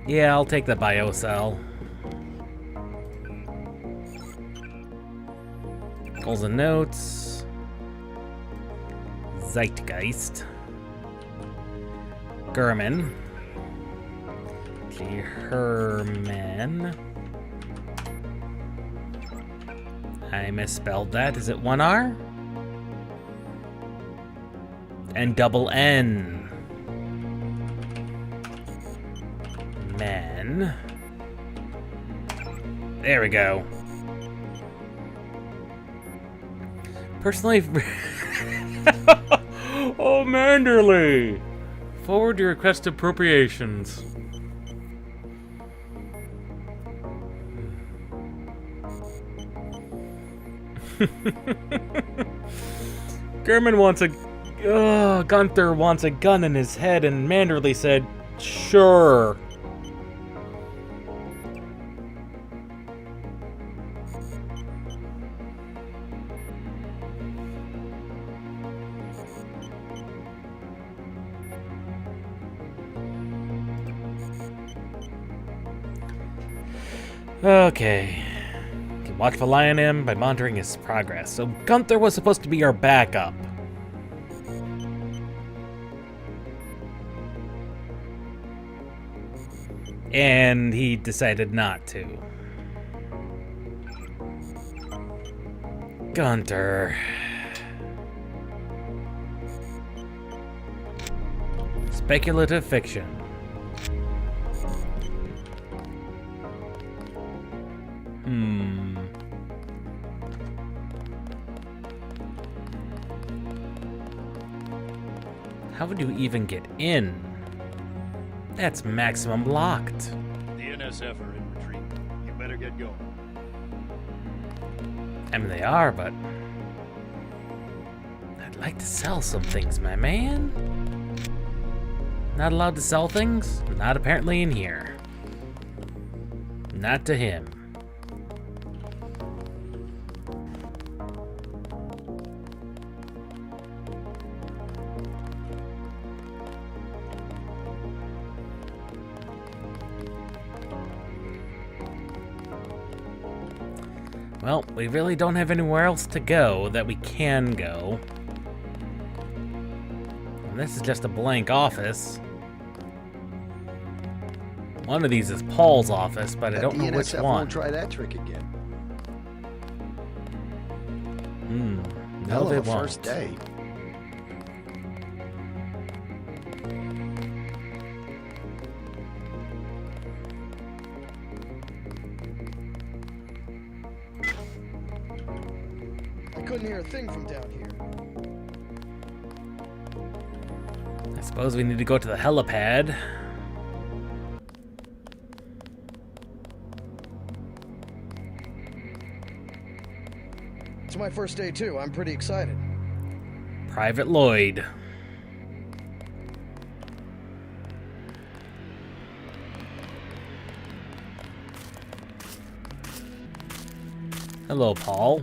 Yeah, I'll take the biocell. Goals and notes. Zeitgeist. German. Herman. I misspelled that. Is it 1 R? And double N. Men. There we go. Personally... Oh, Manderley! Forward your request appropriations. German wants a... Gunther wants a gun in his head, and Manderley said, sure. Okay. Watch for Lion M by monitoring his progress. So Gunther was supposed to be our backup. And he decided not to. Gunther. Speculative fiction. How would you even get in? That's maximum locked. The NSF are in retreat. You better get going. I mean, they are, but... I'd like to sell some things, my man. Not allowed to sell things? Not apparently in here. Not to him. Well, we really don't have anywhere else to go that we can go. And this is just a blank office. One of these is Paul's office, but I don't know which one. Won't try that trick again. No, they won't. First day. couldn't hear a thing from down here. I suppose we need to go to the helipad. It's my first day too. I'm pretty excited. Private Lloyd. Hello, Paul.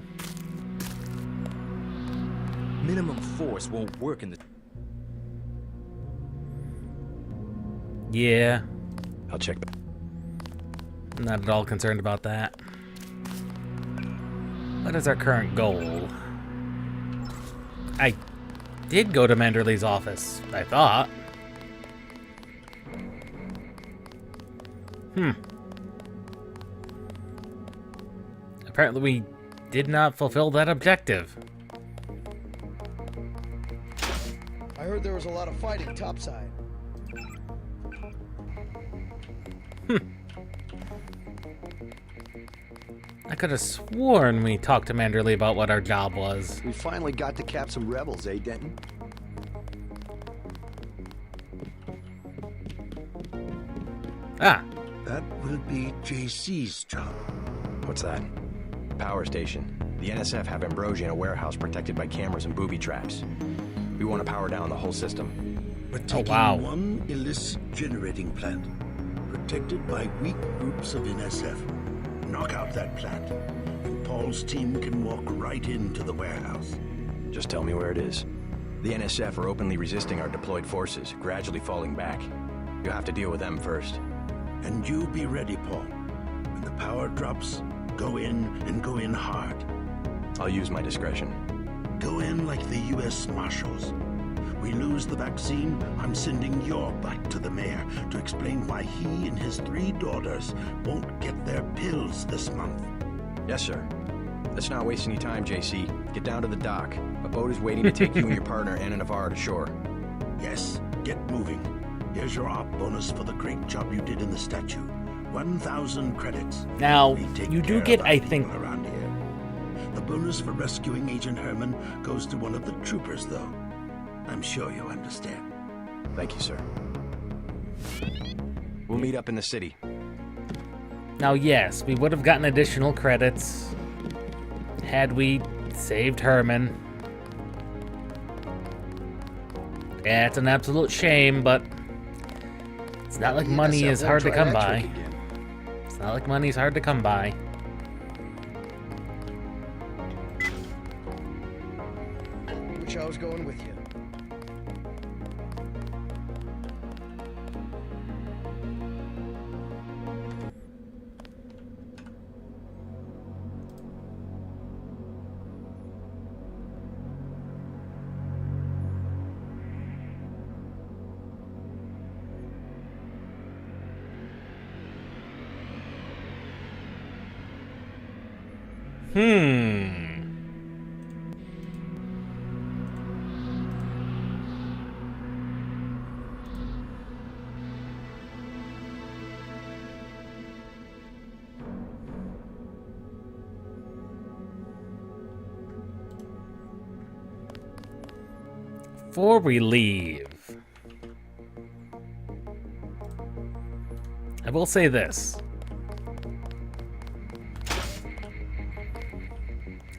Minimum force won't work in the... Yeah. I'll check back. Not at all concerned about that. What is our current goal? I did go to Manderley's office, I thought. Apparently we did not fulfill that objective. I heard there was a lot of fighting topside. I could have sworn we talked to Manderley about what our job was. We finally got to cap some rebels, eh, Denton? Ah. That will be JC's job. What's that? Power station. The NSF have Ambrosia in a warehouse protected by cameras and booby traps. We want to power down the whole system. We're taking one illicit generating plant, protected by weak groups of NSF. Knock out that plant, and Paul's team can walk right into the warehouse. Just tell me where it is. The NSF are openly resisting our deployed forces, gradually falling back. You'll have to deal with them first. And you be ready, Paul. When the power drops, go in and go in hard. I'll use my discretion. Go in like the U.S. Marshals. We lose the vaccine, I'm sending your butt to the mayor to explain why he and his 3 daughters won't get their pills this month. Yes, sir. Let's not waste any time, JC. Get down to the dock. A boat is waiting to take you and your partner, Anna Navarro, to shore. Yes, get moving. Here's your op bonus for the great job you did in the statue. 1,000 credits. Now, you do get, I think... around here. The bonus for rescuing Agent Herman goes to one of the troopers, though. I'm sure you'll understand. Thank you, sir. We'll meet up in the city. Now, yes, we would have gotten additional credits had we saved Herman. Yeah, it's an absolute shame, but it's not like money is hard to come by. It's not like money is hard to come by. Wish I was going with you. Before we leave, I will say this.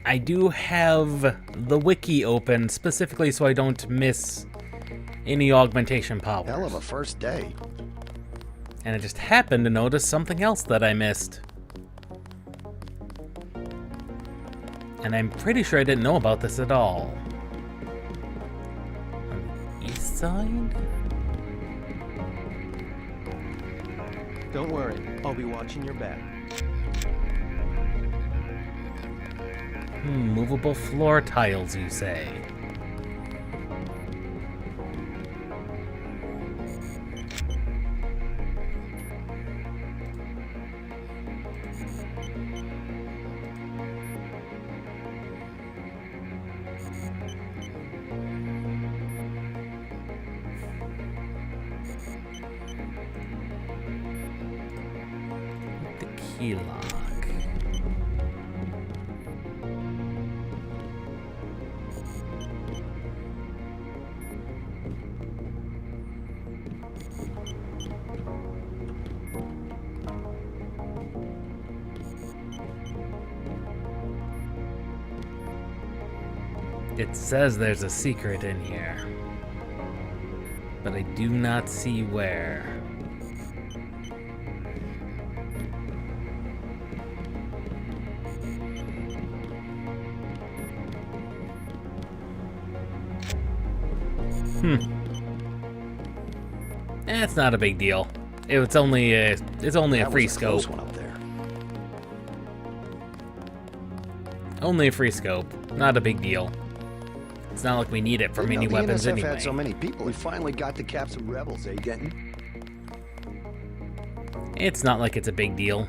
I do have the wiki open specifically so I don't miss any augmentation powers. Hell of a first day. And I just happened to notice something else that I missed. And I'm pretty sure I didn't know about this at all. On the east side? Don't worry, I'll be watching your back. Movable floor tiles, you say? The key lock. It says there's a secret in here, but I do not see where. It's not a big deal. It's only a free scope. One up there. Only a free scope. Not a big deal. It's not like we need it for Didn't mini know the weapons NSF anyway. had so many people. We finally got to cap some rebels, eh, Denton? It's not like it's a big deal.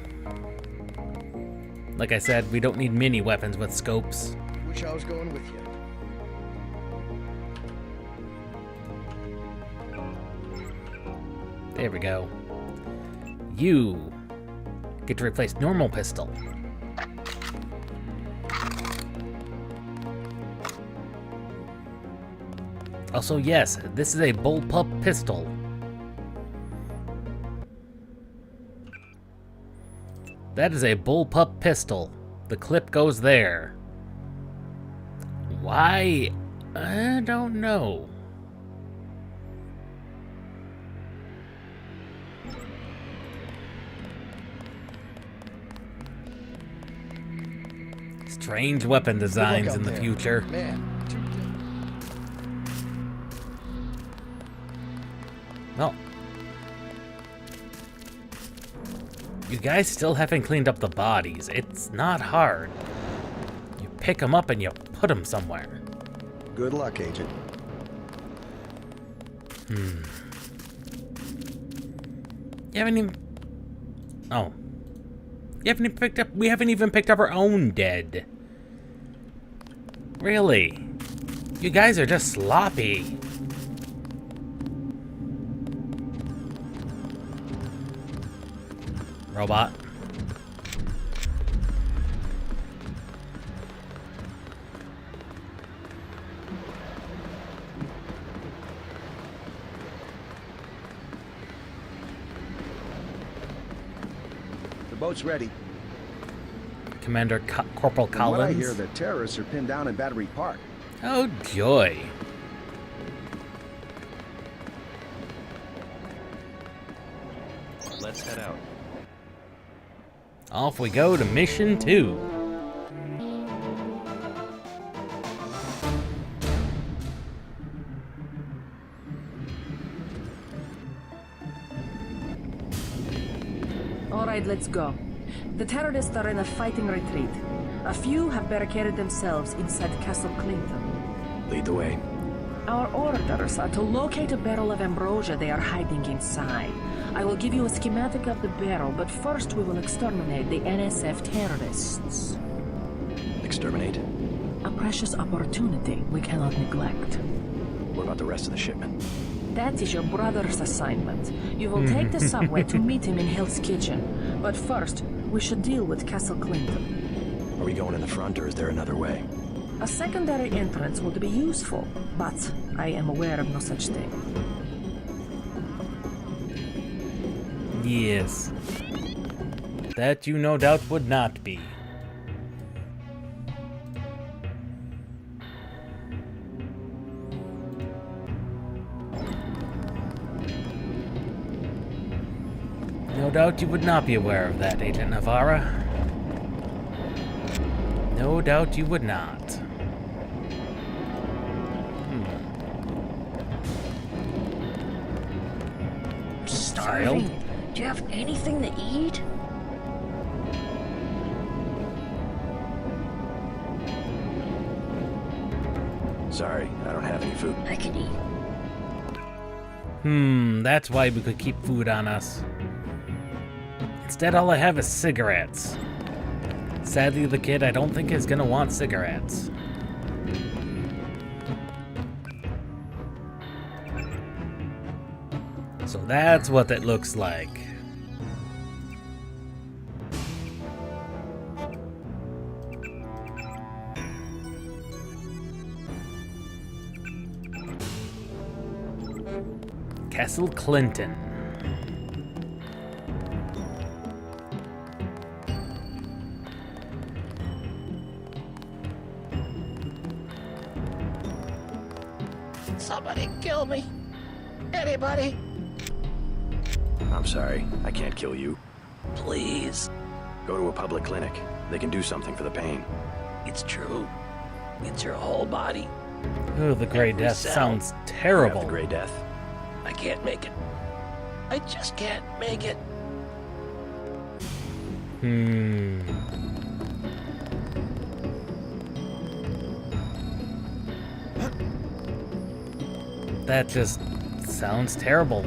Like I said, we don't need mini weapons with scopes. Wish I was going with you. There we go. You get to replace normal pistol. Also, yes, this is a bullpup pistol. That is a bullpup pistol. The clip goes there. Why? I don't know. Strange weapon designs in the future. Man. Well, you guys still haven't cleaned up the bodies. It's not hard. You pick them up and you put them somewhere. Good luck, Agent. You haven't even... Oh. You haven't even picked up... We haven't even picked up our own dead. Really? You guys are just sloppy. Robot. The boat's ready. Commander Corporal From what I Collins. hear, the terrorists are pinned down in Battery Park. Oh, joy. Let's head out. Off we go to mission 2. All right, let's go. The terrorists are in a fighting retreat. A few have barricaded themselves inside Castle Clinton. Lead the way. Our orders are to locate a barrel of ambrosia they are hiding inside. I will give you a schematic of the barrel, but first we will exterminate the NSF terrorists. Exterminate? A precious opportunity we cannot neglect. What about the rest of the shipment? That is your brother's assignment. You will take the subway to meet him in Hell's Kitchen. But first, we should deal with Castle Clinton. Are we going in the front, or is there another way? A secondary entrance would be useful, but I am aware of no such thing. Yes. That you no doubt would not be. No doubt you would not be aware of that, Agent Navarra. No doubt you would not. Starving. Do you have anything to eat? Sorry, I don't have any food. I can eat. That's why we could keep food on us. Instead, all I have is cigarettes. Sadly, the kid I don't think is gonna want cigarettes. So that's what that looks like. Castle Clinton. Somebody kill me. Anybody? I'm sorry, I can't kill you. Please. Go to a public clinic. They can do something for the pain. It's true. It's your whole body. Oh, the Gray Every Death cell. sounds You have terrible. the Gray Death. I can't make it. I just can't make it. That just sounds terrible.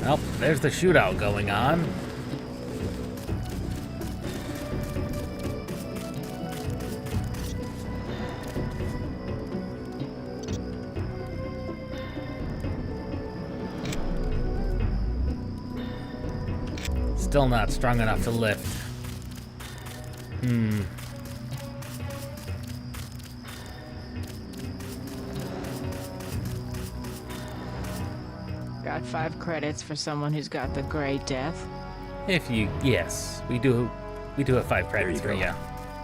Well, there's the shootout going on. Still not strong enough to lift. Got 5 credits for someone who's got the Gray Death. Yes, we do have 5 credits for you.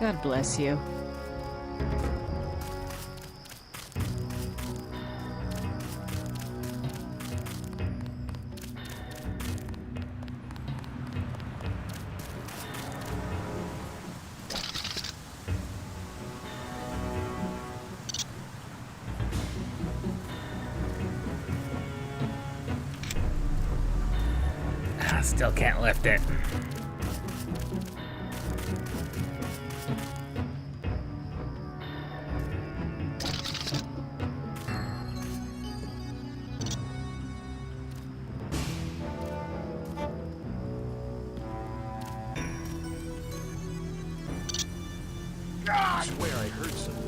God bless you. Still can't lift it. I swear I heard something.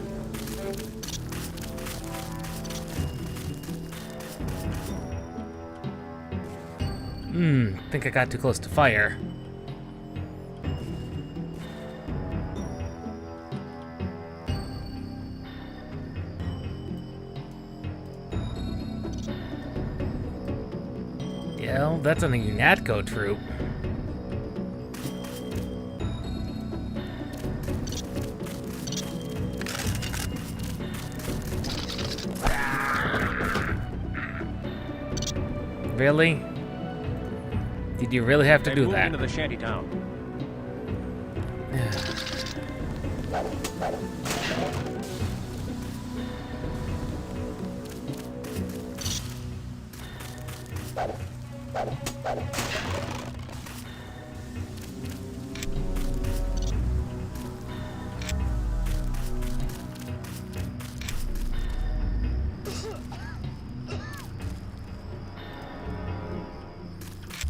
Think I got too close to fire. Yeah, well, that's on a UNATCO troop. Really? Did you really have to do that? Into the shanty town.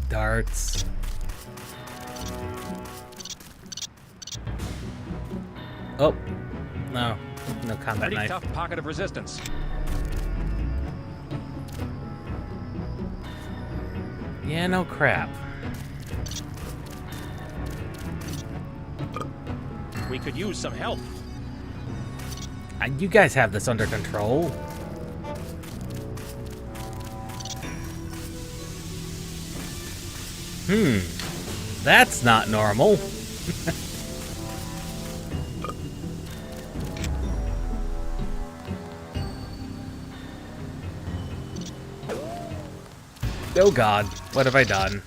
Darts. Oh, no combat Pretty knife. tough pocket of resistance. Yeah, no crap. We could use some help. You guys have this under control. That's not normal. Oh God, what have I done?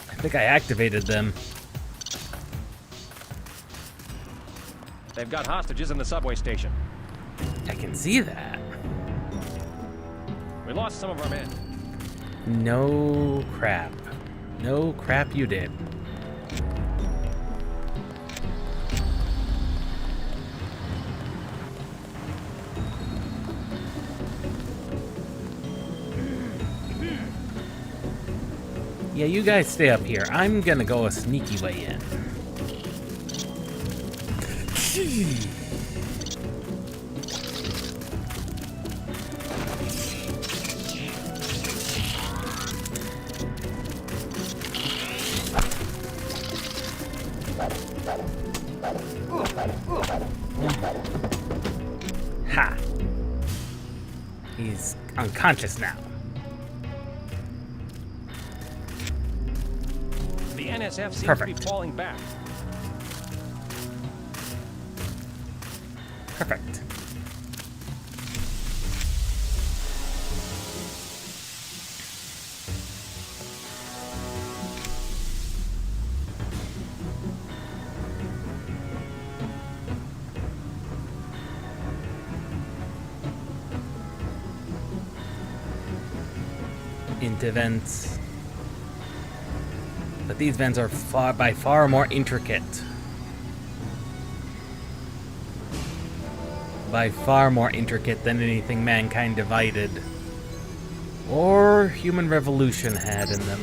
I think I activated them. They've got hostages in the subway station. I can see that. We lost some of our men. No crap. No crap you did. Yeah, you guys stay up here. I'm gonna go a sneaky way in. Ha! He's unconscious now. The NSF seems Perfect. to be falling back. Perfect. Into vents. But these vents are by far more intricate. By far more intricate than anything Mankind Divided or Human Revolution had in them.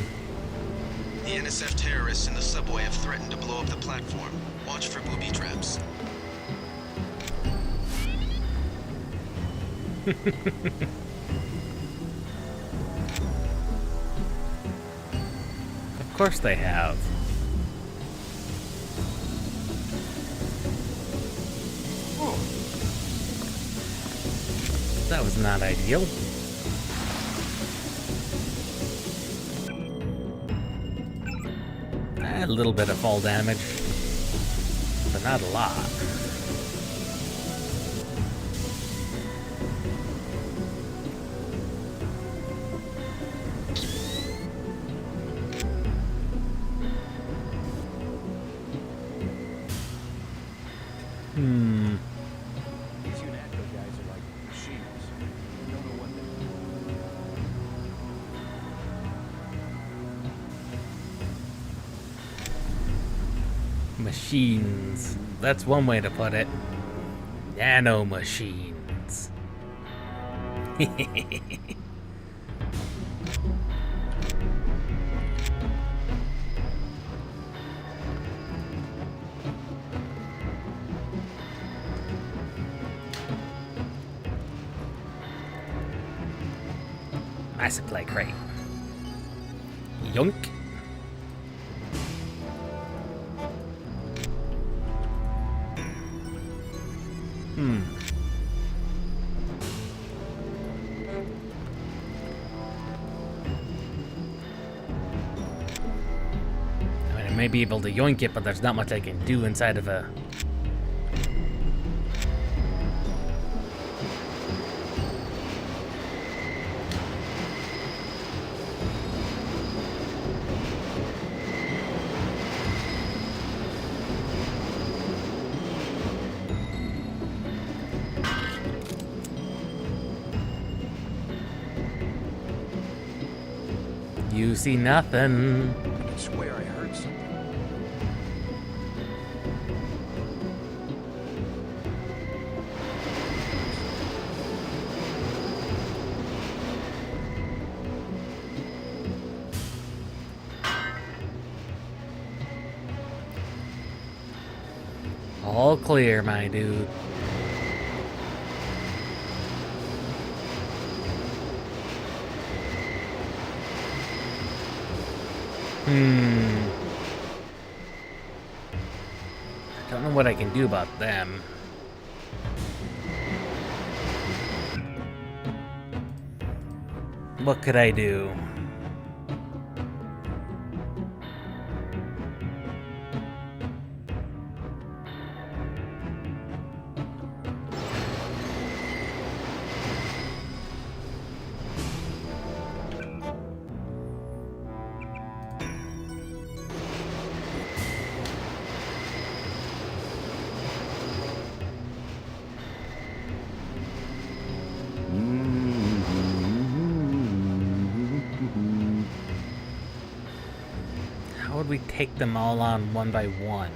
The NSF terrorists in the subway have threatened to blow up the platform. Watch for booby traps. Of course they have. That was not ideal. A little bit of fall damage, but not a lot. These UNATCO guys are like machines. You don't know what they Machines. That's one way to put it. Nano machines. I supply crate. Yoink. I mean, I may be able to yoink it, but there's not much I can do inside of a... You see nothing. I swear I heard something. All clear, my dude. I don't know what I can do about them. What could I do? How would we take them all on one by one?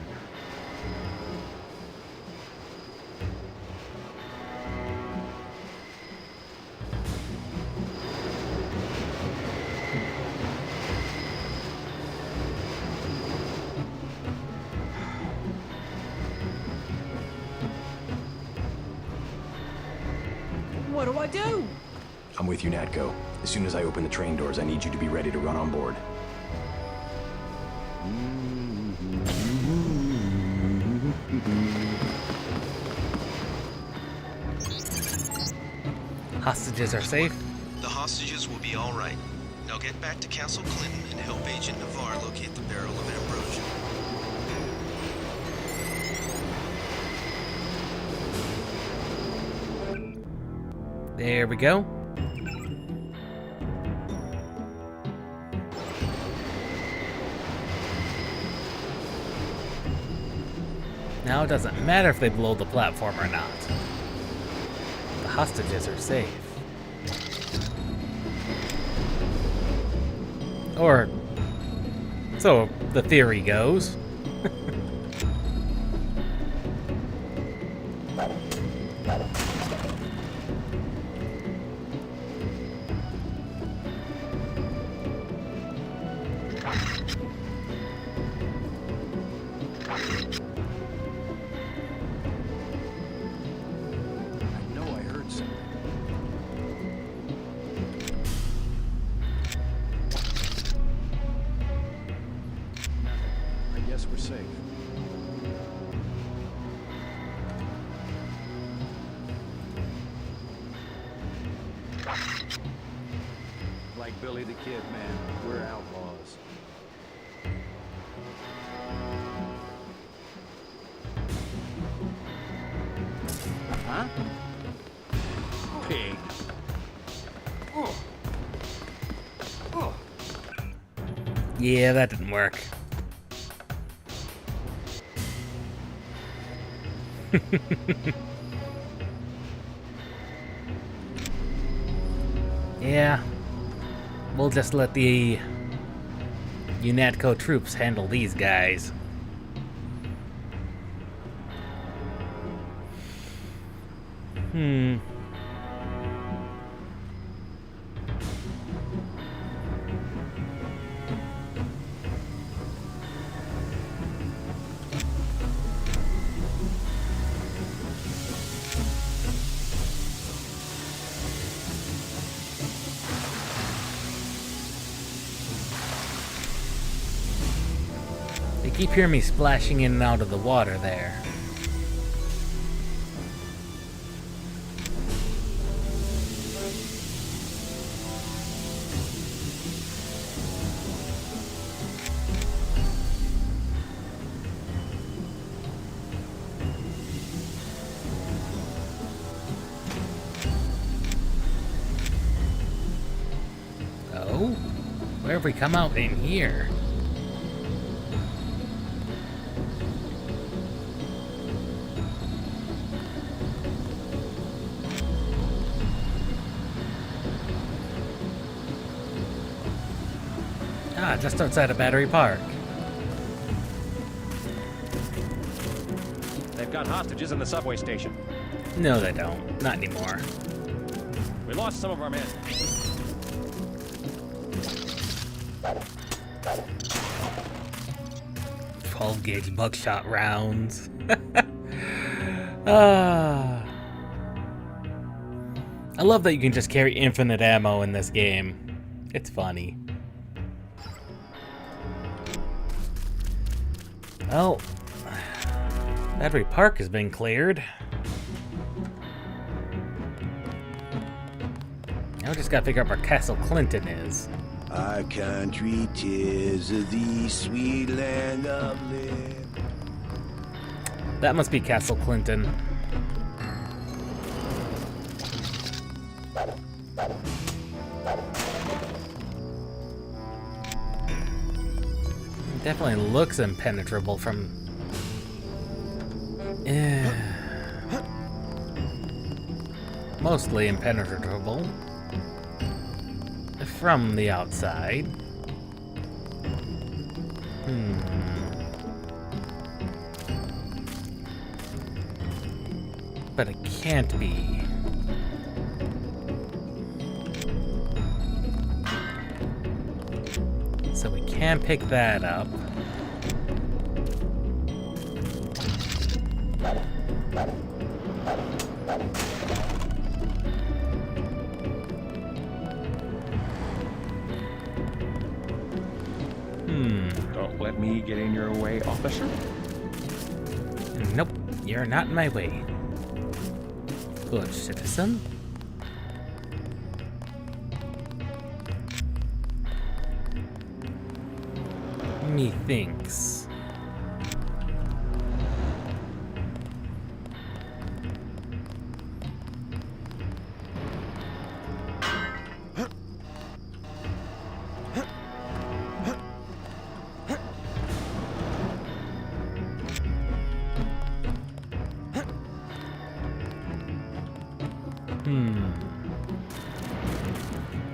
What do I do? I'm with you, Natko. As soon as I open the train doors, I need you to be ready to run on board. Hostages are safe? The hostages will be all right. Now get back to Castle Clinton and help Agent Navarre locate the barrel of ambrosia. There we go. Now it doesn't matter if they blow the platform or not. The hostages are safe. Or so the theory goes. We're safe. Like Billy the Kid, man, we're outlaws. Huh? Pig. Yeah, that didn't work. Yeah, we'll just let the UNATCO troops handle these guys. They keep hearing me splashing in and out of the water there. Oh? Where have we come out in here? Ah, just outside of Battery Park. They've got hostages in the subway station. No, they don't. Not anymore. We lost some of our men. .12 buckshot rounds. I love that you can just carry infinite ammo in this game. It's funny. Well, Battery Park has been cleared. Now we just gotta figure out where Castle Clinton is. Our country, 'tis the sweet land of live. That must be Castle Clinton. It definitely looks impenetrable from... mostly impenetrable from the outside. But it can't be. So we can pick that up. Don't let me get in your way, officer. Nope, you're not in my way. Good citizen. Methinks.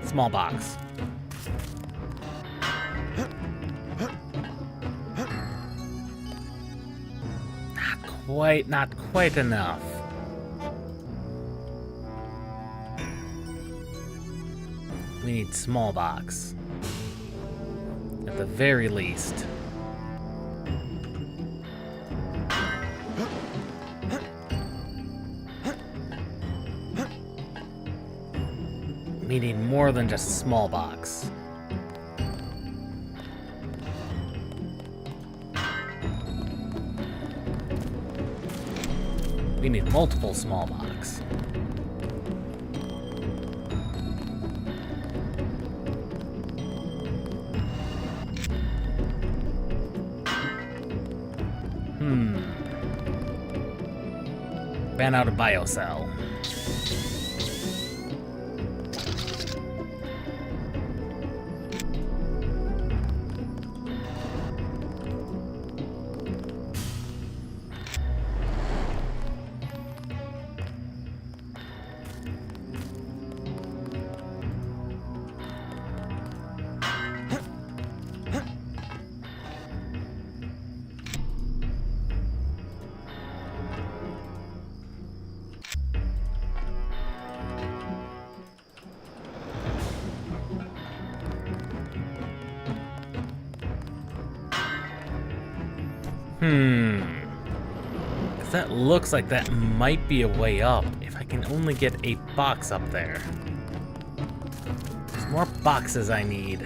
Small box. Not quite enough. We need small box. At the very least. We need more than just small box. We need multiple small box. Ran out of biocell. Because that looks like that might be a way up if I can only get a box up there. There's more boxes I need.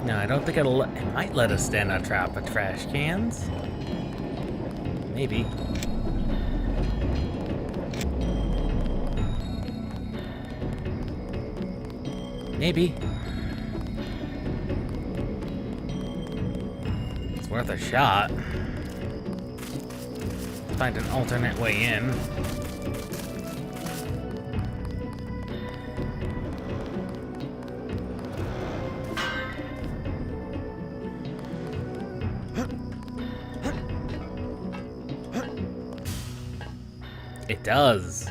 No, I don't think it might let us stand on top of trash cans. Maybe. Maybe. It's worth a shot. Find an alternate way in. It does.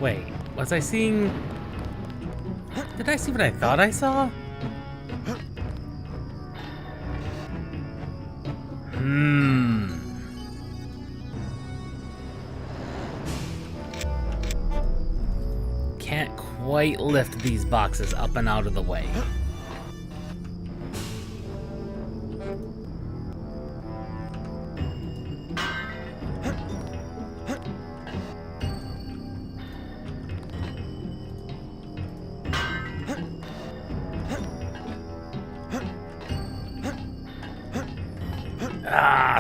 Wait, was I seeing... Did I see what I thought I saw? Can't quite lift these boxes up and out of the way.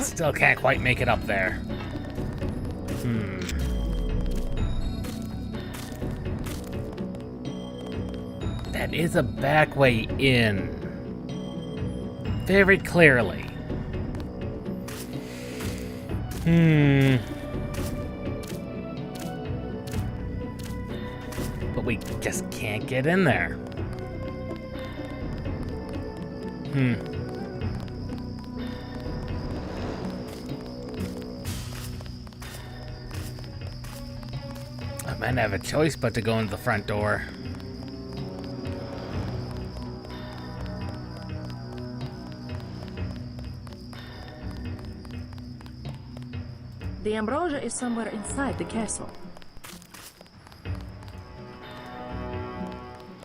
Still can't quite make it up there. That is a back way in. Very clearly. But we just can't get in there. I might have a choice but to go into the front door. The ambrosia is somewhere inside the castle.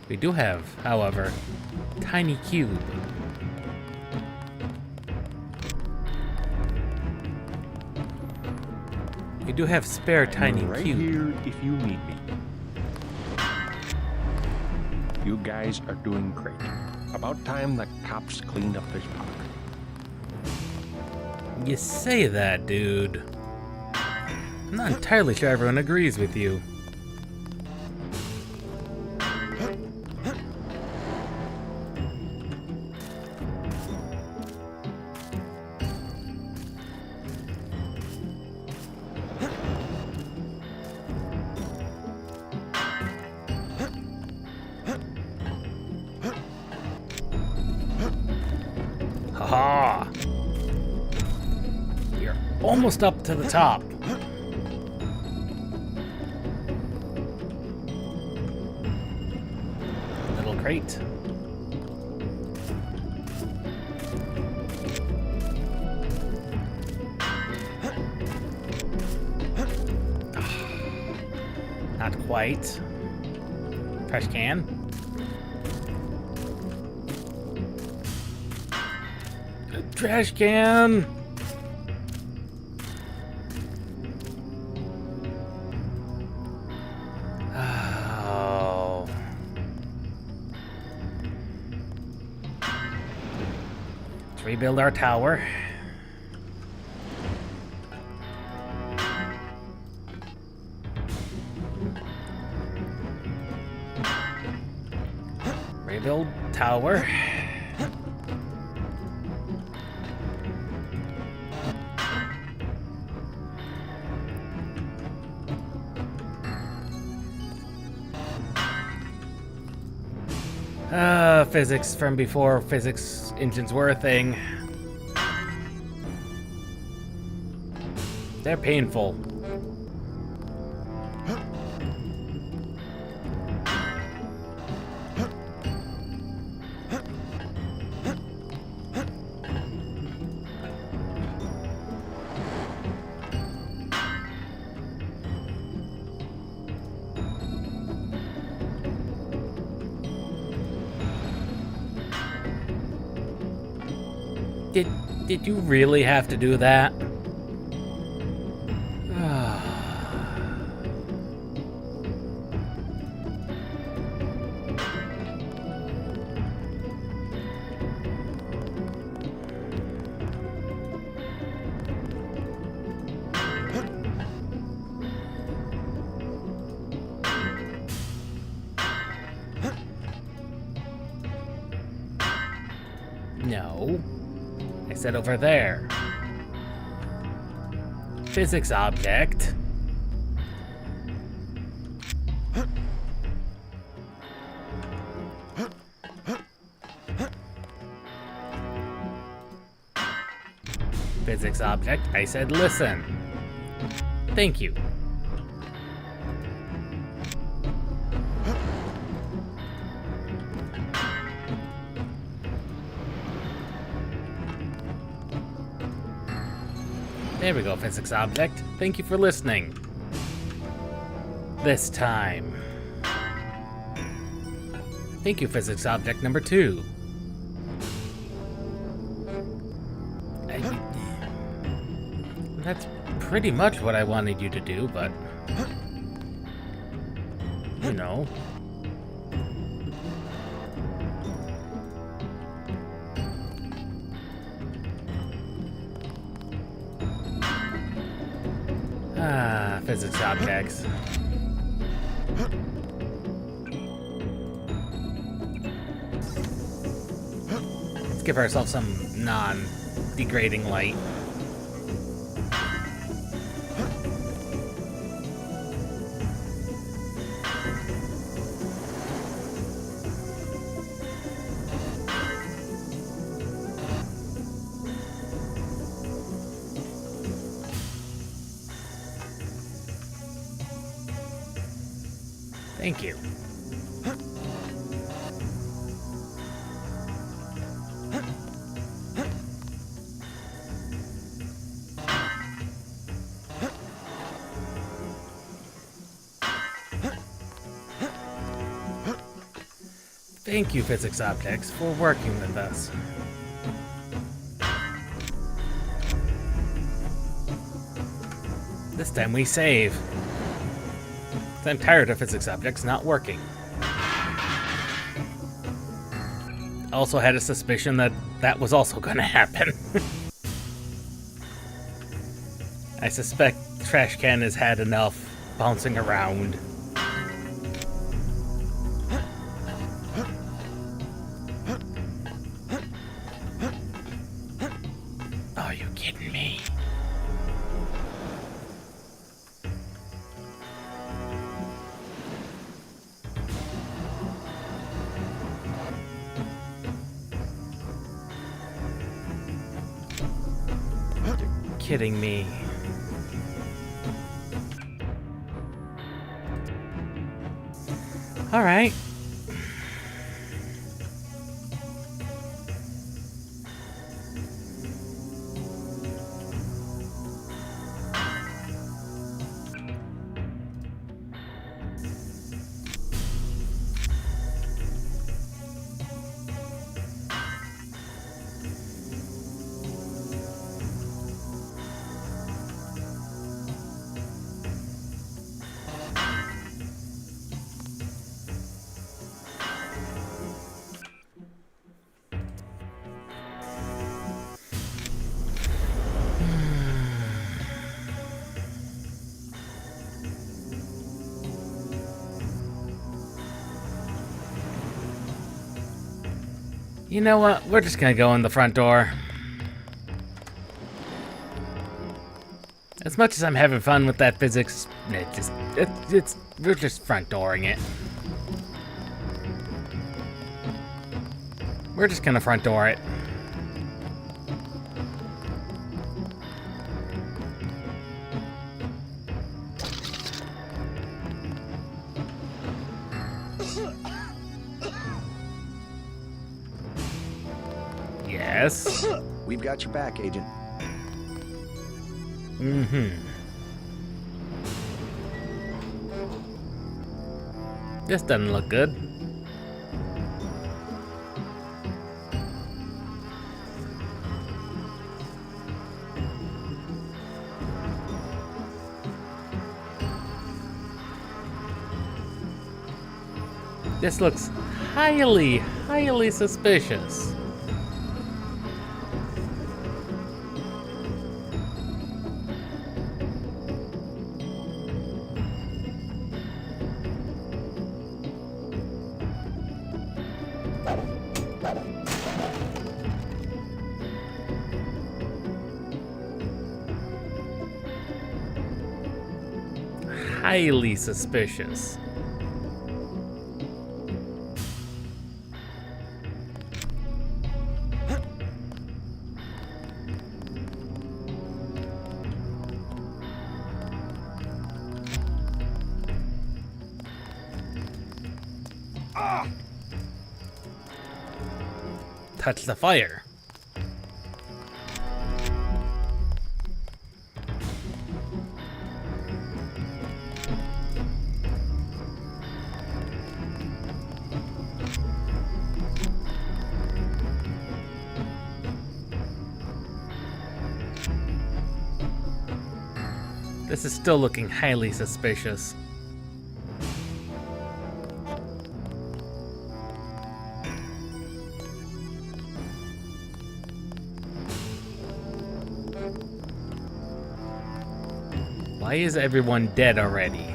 We do have, however, tiny cube. We do have spare tiny right cube. Here if you need me. You guys are doing great. About time the cops cleaned up this park. You say that, dude. I'm not entirely sure everyone agrees with you. Haha! You're almost up to the top. Little crate. Not quite. Trash can. Trash can! Oh. Let's rebuild our tower. Rebuild tower. Physics from before physics engines were a thing. They're painful. Did you really have to do that? No. I said over there. Physics object. Physics object. I said listen. Thank you. There we go, physics object. Thank you for listening. This time. Thank you, physics object number 2. That's pretty much what I wanted you to do, but... you know. Physics objects. Let's give ourselves some non-degrading light. Thank you. Thank you, physics objects, for working with us. This time we save. I'm tired of physics objects not working. Also had a suspicion that that was also going to happen. I suspect Trash Can has had enough bouncing around. Are you kidding me? Kidding me. All right. You know what? We're just gonna go in the front door. As much as I'm having fun with that physics, we're just front dooring it. We're just gonna front door it. Yes. We've got your back, Agent. Mm-hmm. This doesn't look good. This looks highly, highly suspicious. Highly suspicious. Touch the fire. This is still looking highly suspicious. Why is everyone dead already?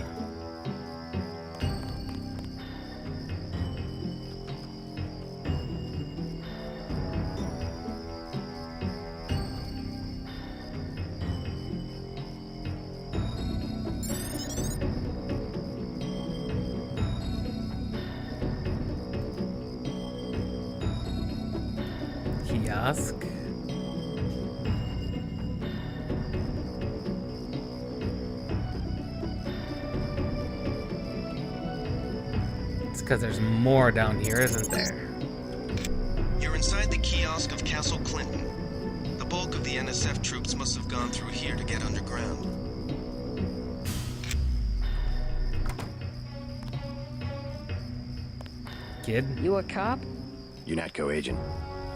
Kiosk. It's because there's more down here, isn't there? You're inside the kiosk of Castle Clinton. The bulk of the NSF troops must have gone through here to get underground. Kid? You a cop? UNATCO agent.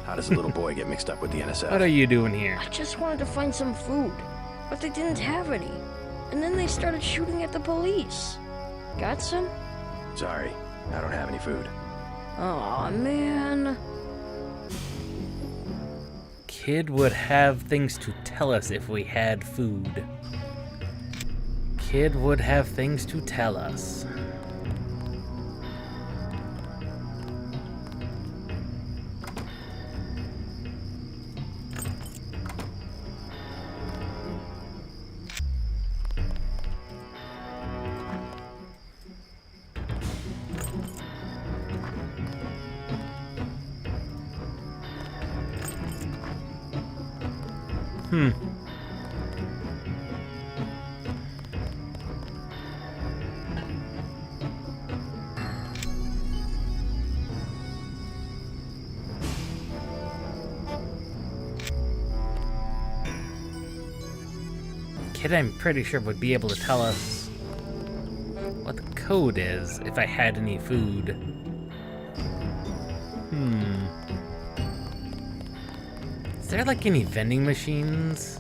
How does a little boy get mixed up with the NSF? What are you doing here? I just wanted to find some food, but they didn't have any. And then they started shooting at the police. Got some? Sorry, I don't have any food. Aw, man. Kid would have things to tell us if we had food. Kid would have things to tell us. Kid, I'm pretty sure would be able to tell us what the code is if I had any food. Is there like any vending machines?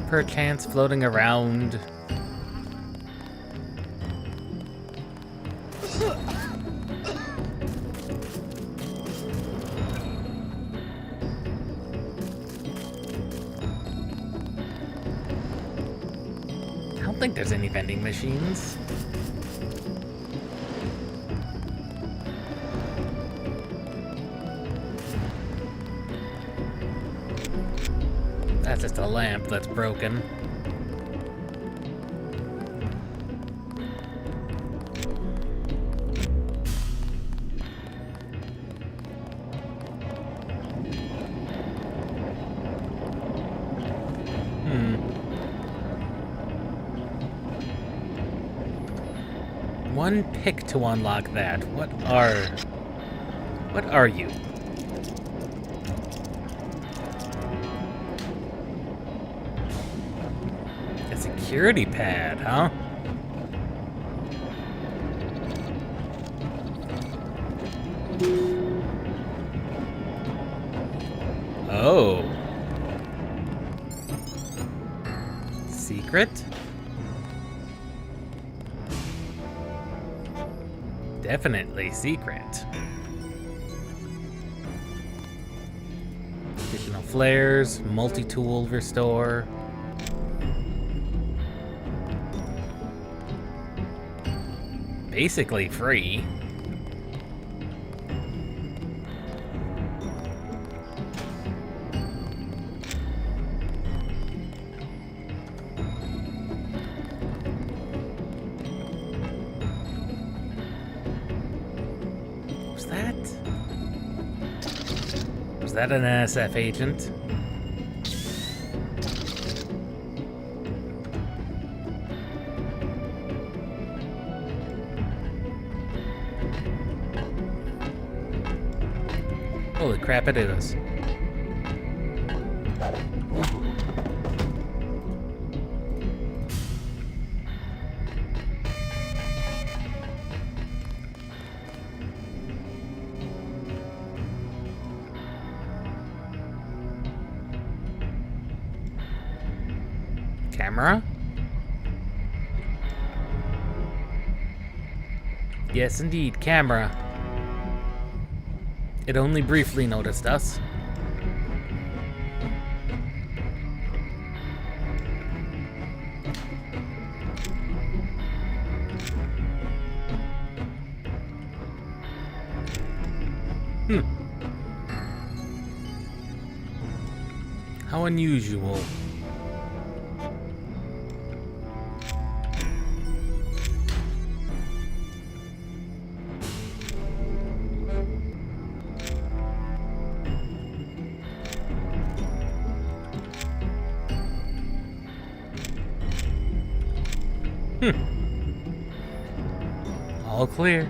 Perchance floating around? I don't think there's any vending machines. That's just a lamp that's broken. One pick to unlock that. What are you? A security pad, huh? Oh. Secret? Definitely secret. Additional flares, multi-tool restore. Basically free. Was that an NSF agent? Holy crap, it is. Camera? Yes, indeed, camera. It only briefly noticed us. How unusual. All clear.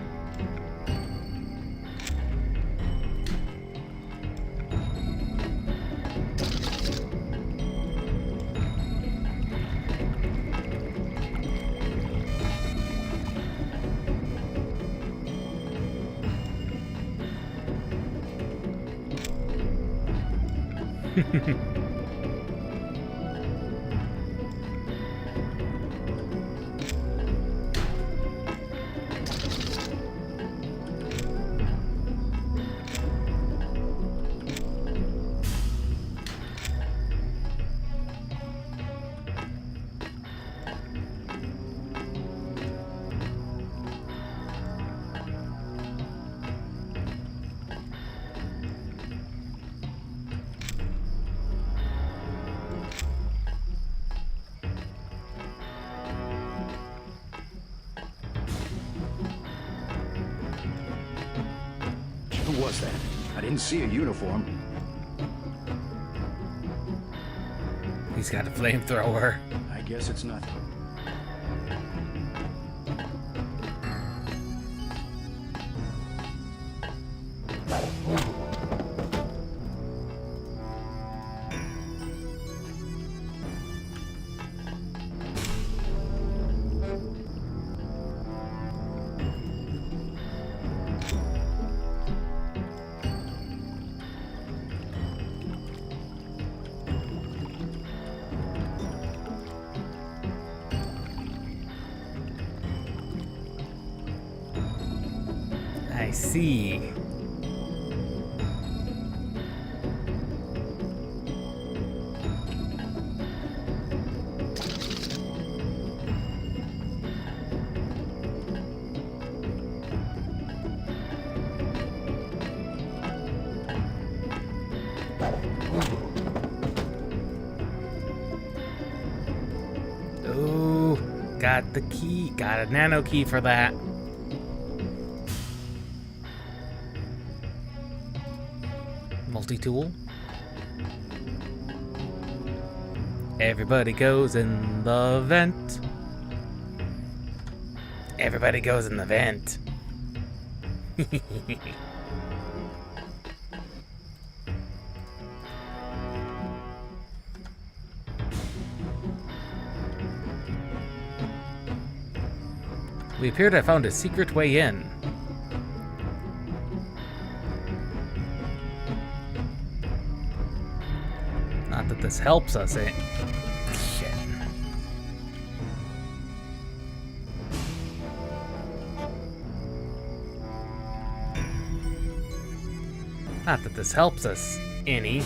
Who was that? I didn't see a uniform. He's got a flamethrower. I guess it's nothing. I see. Oh, got the key. Got a nano key for that. Multi-tool. Everybody goes in the vent. Everybody goes in the vent. We appear to have found a secret way in. Not that this helps us, eh? Shit. Not that this helps us any.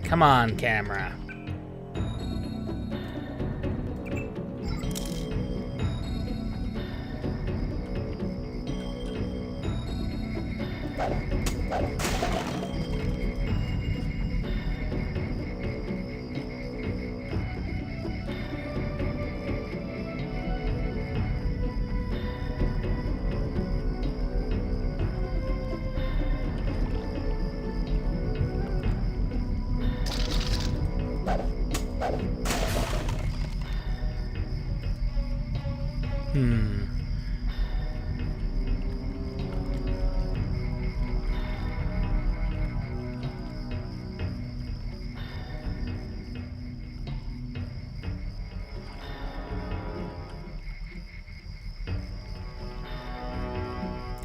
Come on, camera.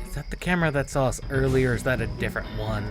Is that the camera that saw us earlier, or is that a different one?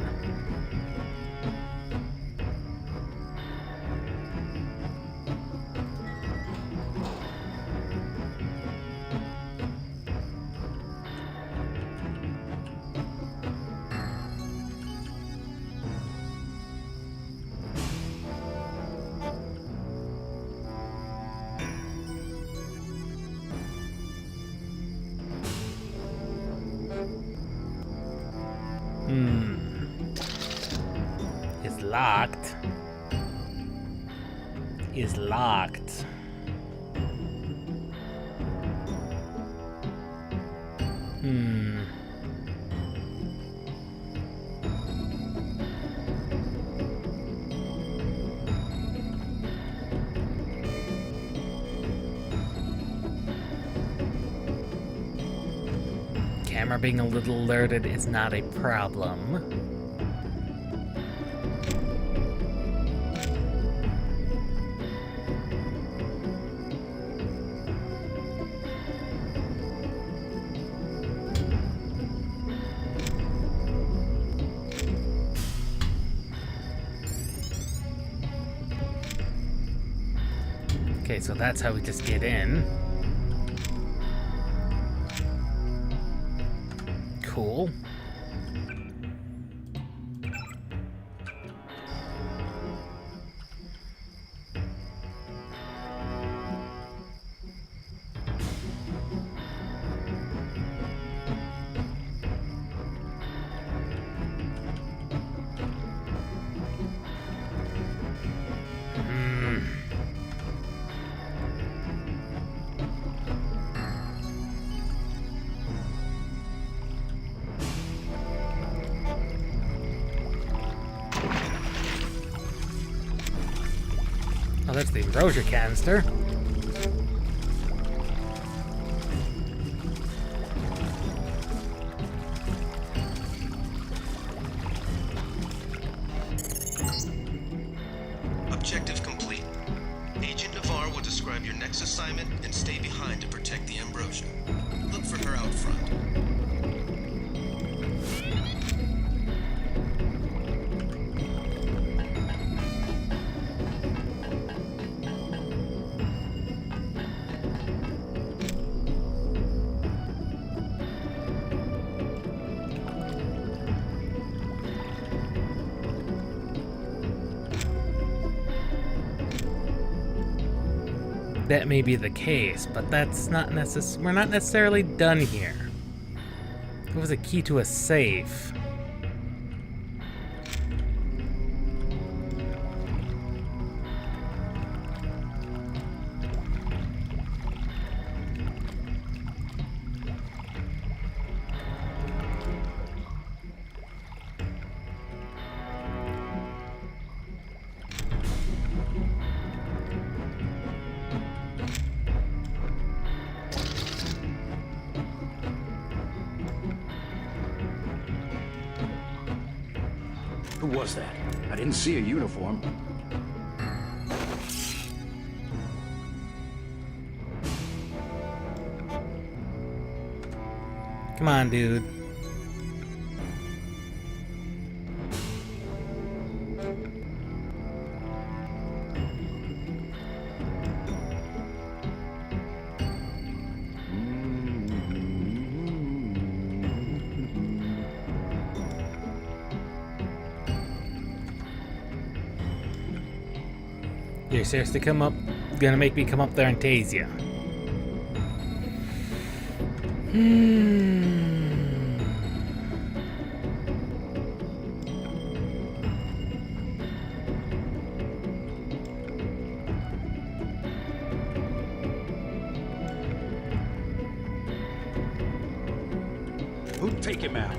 It's locked. Is locked. Camera being a little alerted is not a problem. Okay, so that's how we just get in. Cool. Oh, that's the ambrosia canister. Objective complete. Agent Navarre will describe your next assignment and stay behind to protect the ambrosia. Look for her out front. That may be the case, but that's not we're not necessarily done here. It was a key to a safe. Who was that? I didn't see a uniform. Come on, dude. You're seriously gonna make me come up there and tase you. Who'll take him out?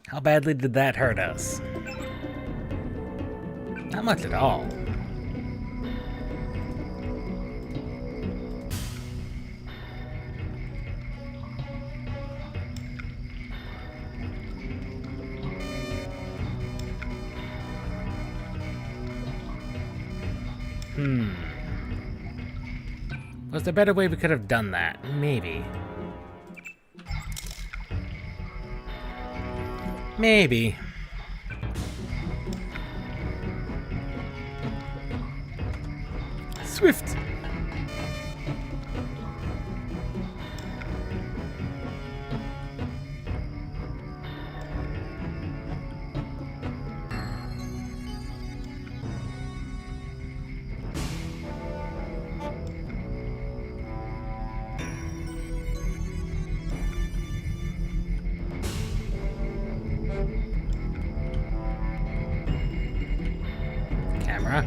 How badly did that hurt us? Not much at all. Was there a better way we could have done that? Maybe. Maybe. Swift. Camera.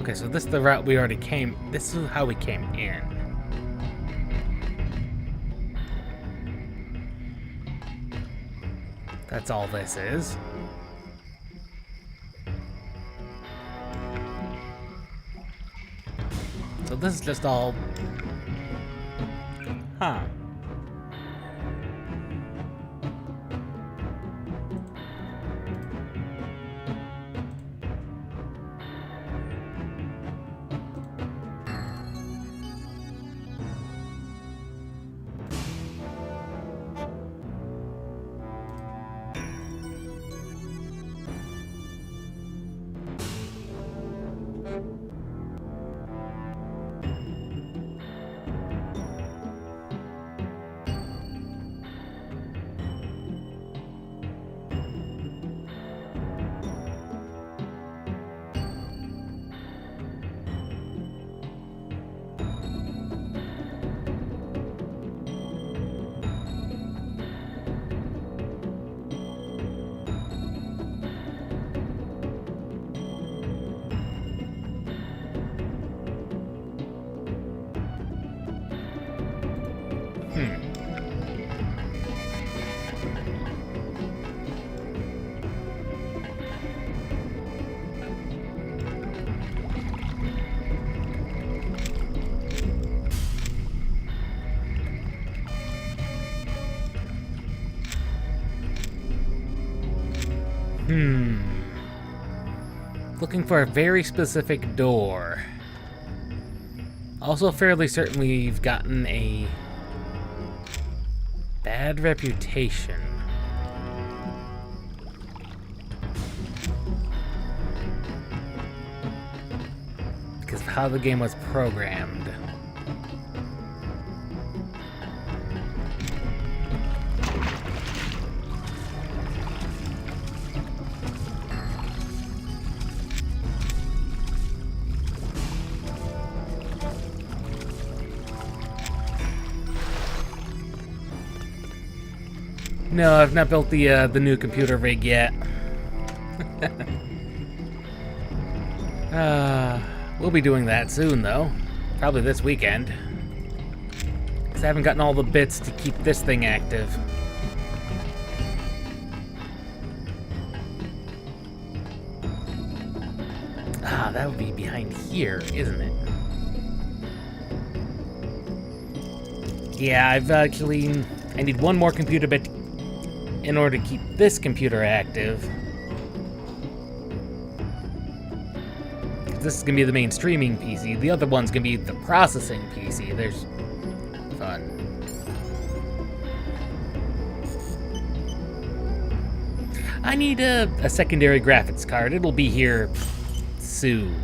Okay, so this is the route we already came. This is how we came in. That's all this is. So this is just all... Huh. Looking for a very specific door. Also fairly certain we've gotten a bad reputation. Because of how the game was programmed. No, I've not built the new computer rig yet. We'll be doing that soon, though. Probably this weekend. Because I haven't gotten all the bits to keep this thing active. Ah, that would be behind here, isn't it? Yeah, I've actually... I need one more computer bit in order to keep this computer active. This is going to be the main streaming PC. The other one's going to be the processing PC. There's fun. I need a secondary graphics card. It'll be here soon.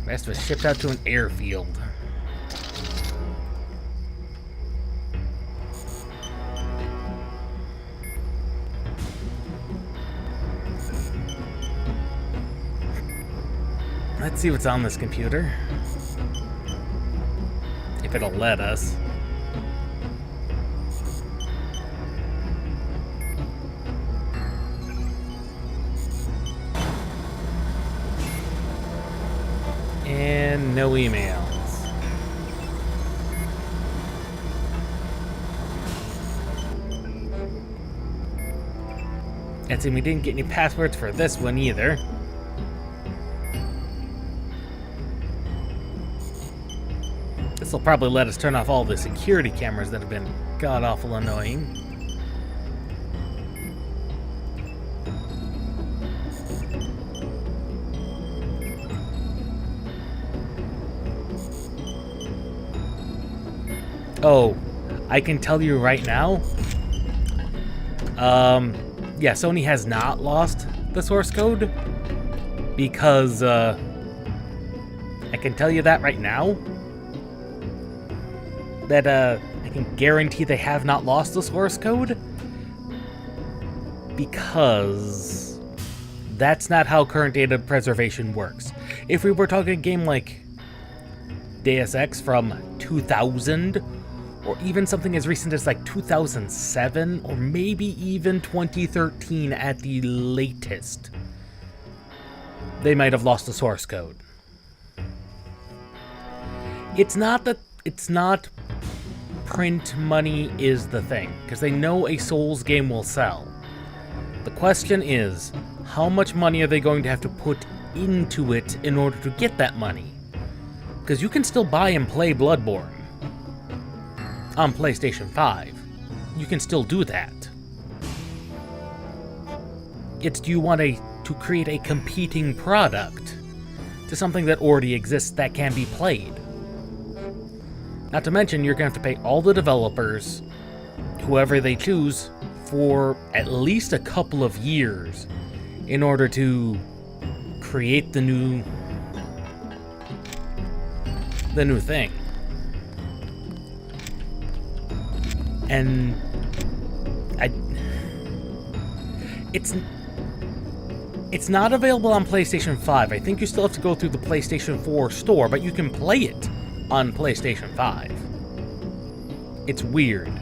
Rest was shipped out to an airfield. Let's see what's on this computer. If it'll let us. And no emails. And see, we didn't get any passwords for this one either. This will probably let us turn off all the security cameras that have been god-awful annoying. Oh, I can tell you right now. Yeah, Sony has not lost the source code because I can tell you that right now. That I can guarantee they have not lost the source code because that's not how current data preservation works. If we were talking a game like Deus Ex from 2000, or even something as recent as like 2007, or maybe even 2013 at the latest, they might have lost the source code. It's not print money is the thing, because they know a Souls game will sell. The question is, how much money are they going to have to put into it in order to get that money? Because you can still buy and play Bloodborne on PlayStation 5. You can still do that. It's, do you want to create a competing product to something that already exists that can be played? Not to mention, you're going to have to pay all the developers, whoever they choose, for at least a couple of years in order to create the new thing. And it's not available on PlayStation 5. I think you still have to go through the PlayStation 4 store, but you can play it on PlayStation 5. It's weird.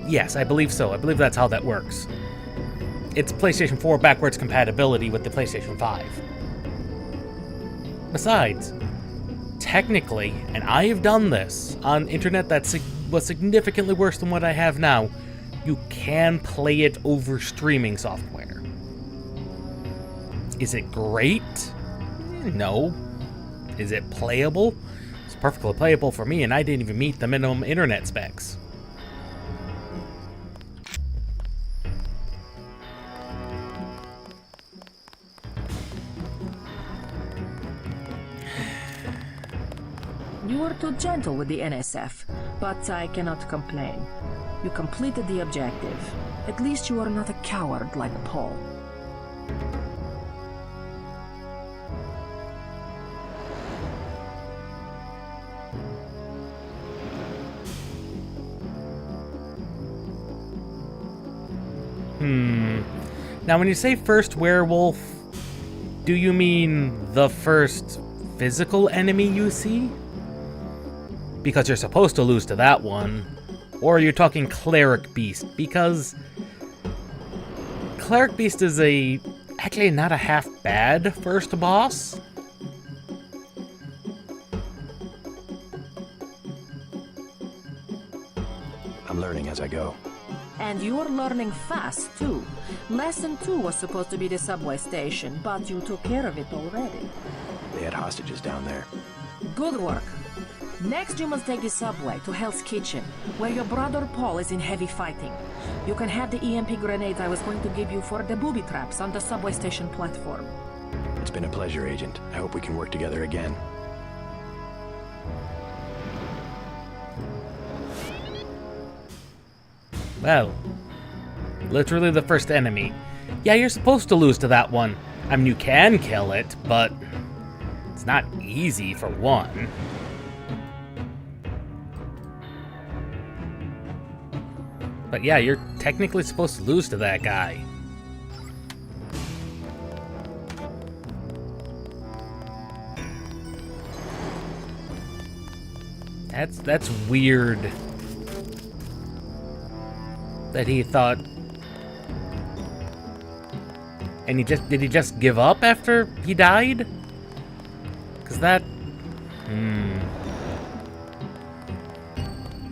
Yes, I believe so. I believe that's how that works. It's PlayStation 4 backwards compatibility with the PlayStation 5. Besides, technically, and I have done this on internet that was significantly worse than what I have now, you can play it over streaming software. Is it great? No. Is it playable? It's perfectly playable for me, and I didn't even meet the minimum internet specs. You were too gentle with the NSF, but I cannot complain. You completed the objective. At least you are not a coward like Paul. Now, when you say first werewolf, do you mean the first physical enemy you see? Because you're supposed to lose to that one. Or are you talking Cleric Beast? Because Cleric Beast is actually not a half bad first boss. I'm learning as I go. And you're learning fast, too. Lesson 2 was supposed to be the subway station, but you took care of it already. They had hostages down there. Good work. Next, you must take the subway to Hell's Kitchen, where your brother Paul is in heavy fighting. You can have the EMP grenades I was going to give you for the booby traps on the subway station platform. It's been a pleasure, Agent. I hope we can work together again. Well, literally the first enemy. Yeah, you're supposed to lose to that one. I mean, you can kill it, but it's not easy for one. But yeah, you're technically supposed to lose to that guy. That's weird. That he thought... And did he just give up after he died? Because that...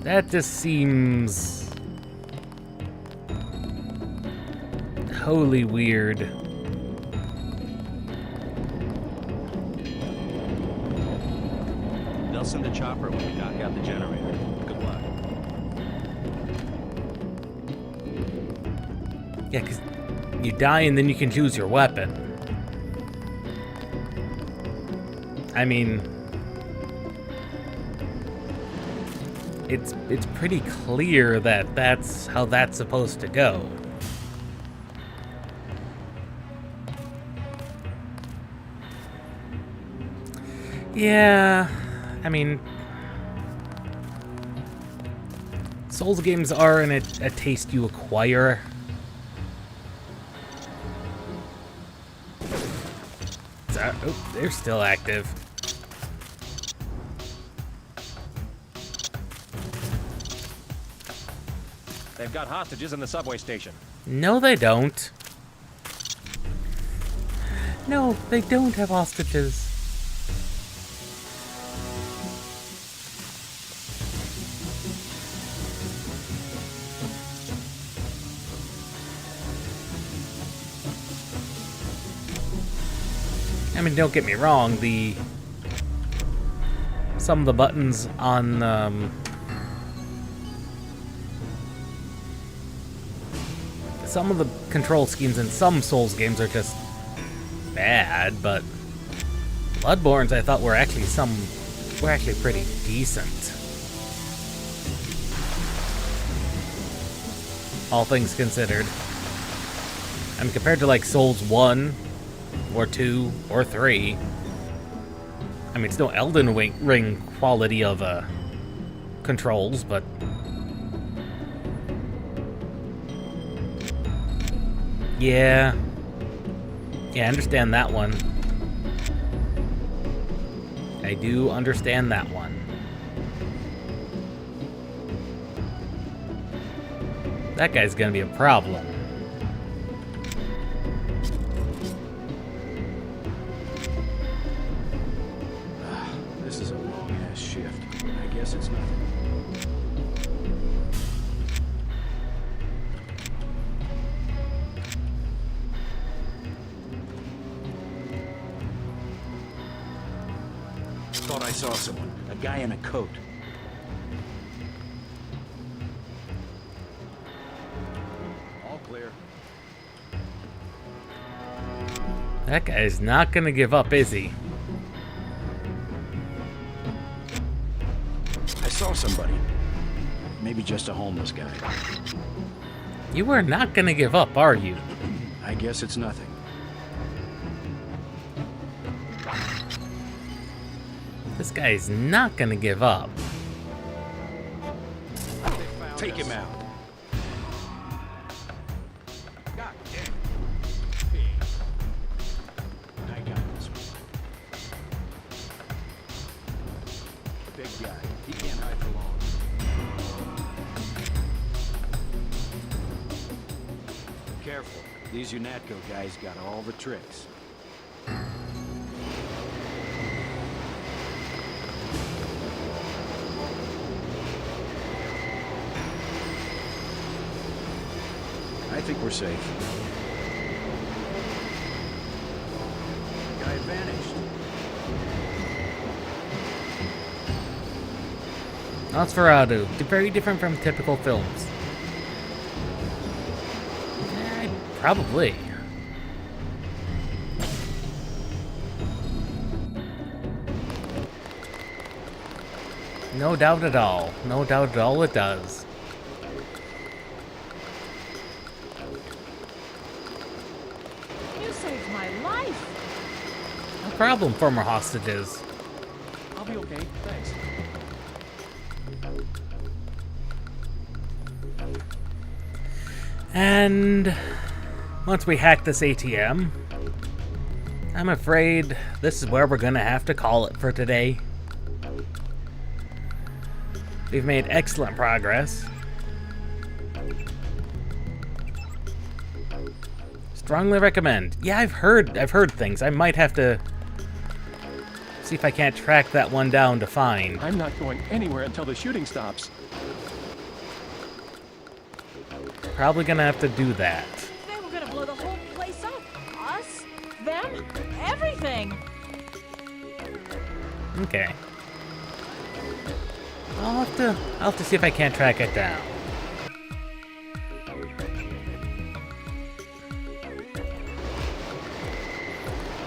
That just seems... wholly weird. They'll send a chopper when we knock out the generator. Good luck. Yeah, because you die and then you can choose your weapon. I mean... It's pretty clear that that's how that's supposed to go. Yeah, I mean, Souls games are a taste you acquire. Oh, they're still active. They've got hostages in the subway station. No, they don't. No, they don't have hostages. I mean, don't get me wrong, some of the buttons on, some of the control schemes in some Souls games are just bad, but Bloodborne's I thought were actually pretty decent. All things considered. I mean, compared to like Souls 1, or 2, or 3, I mean, it's no Elden Ring quality of controls, but yeah, I understand that one. I do understand that one. That guy's gonna be a problem. This is a long-ass shift. I guess it's nothing. Thought I saw someone. A guy in a coat. All clear. That guy's not gonna give up, is he? I saw somebody. Maybe just a homeless guy. You are not gonna give up, are you? I guess it's nothing. This guy's not gonna give up. Take him out. God damn. I got this one. Big guy. He can't hide for long. Careful. These UNATCO guys got all the tricks. I think we're safe. Guy vanished. Nosferatu, very different from typical films. Probably. No doubt at all. No doubt at all it does. You saved my life! No problem, former hostages. I'll be okay, thanks. And once we hack this ATM, I'm afraid this is where we're gonna have to call it for today. We've made excellent progress. Strongly recommend. Yeah, I've heard things. I might have to see if I can't track that one down to find. I'm not going anywhere until the shooting stops. Probably gonna have to do that. They were gonna blow the whole place up. Us, them, everything. Okay. I'll have to see if I can't track it down.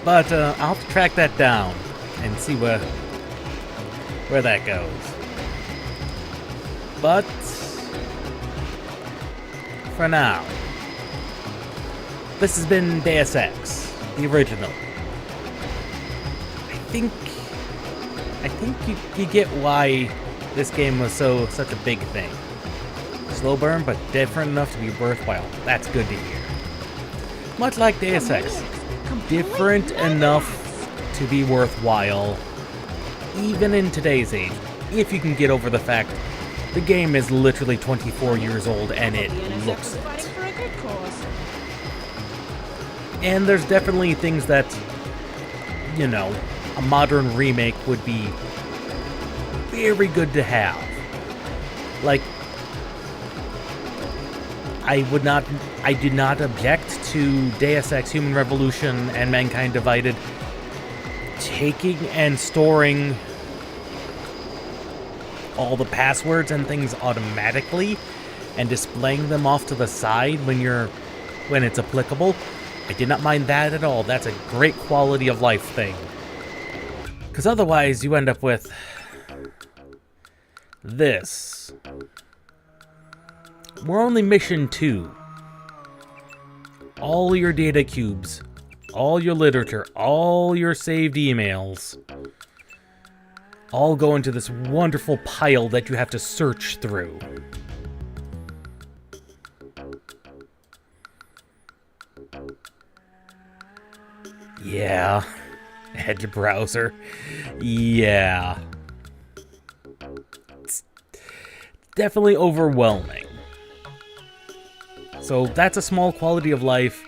But I'll have to track that down and see where that goes. But for now, this has been Deus Ex, the original. I think you get why this game was such a big thing. Slow burn, but different enough to be worthwhile. That's good to hear. Much like Deus Ex, different enough to be worthwhile, even in today's age, if you can get over the fact The game is literally 24 years old, and it looks it. Fighting for a good cause. And there's definitely things that, you know, a modern remake would be very good to have. Like, I did not object to Deus Ex Human Revolution and Mankind Divided taking and storing all the passwords and things automatically and displaying them off to the side when it's applicable. I did not mind that at all. That's a great quality of life thing. Because otherwise you end up with this. We're only mission 2. All your data cubes, all your literature, all your saved emails, all go into this wonderful pile that you have to search through. Yeah. Edge browser. Yeah. It's definitely overwhelming. So that's a small quality of life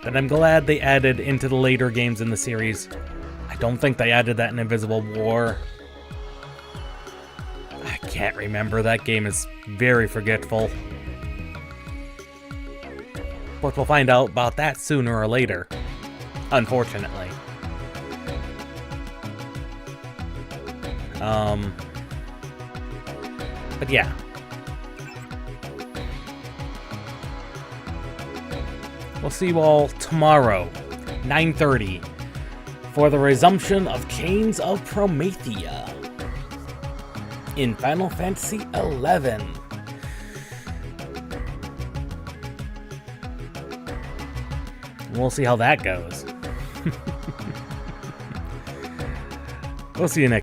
that I'm glad they added into the later games in the series. I don't think they added that in Invisible War. I can't remember. That game is very forgetful. But we'll find out about that sooner or later. Unfortunately. But yeah. We'll see you all tomorrow, 9:30, for the resumption of Chains of Promethea in Final Fantasy XI. We'll see how that goes. We'll see you next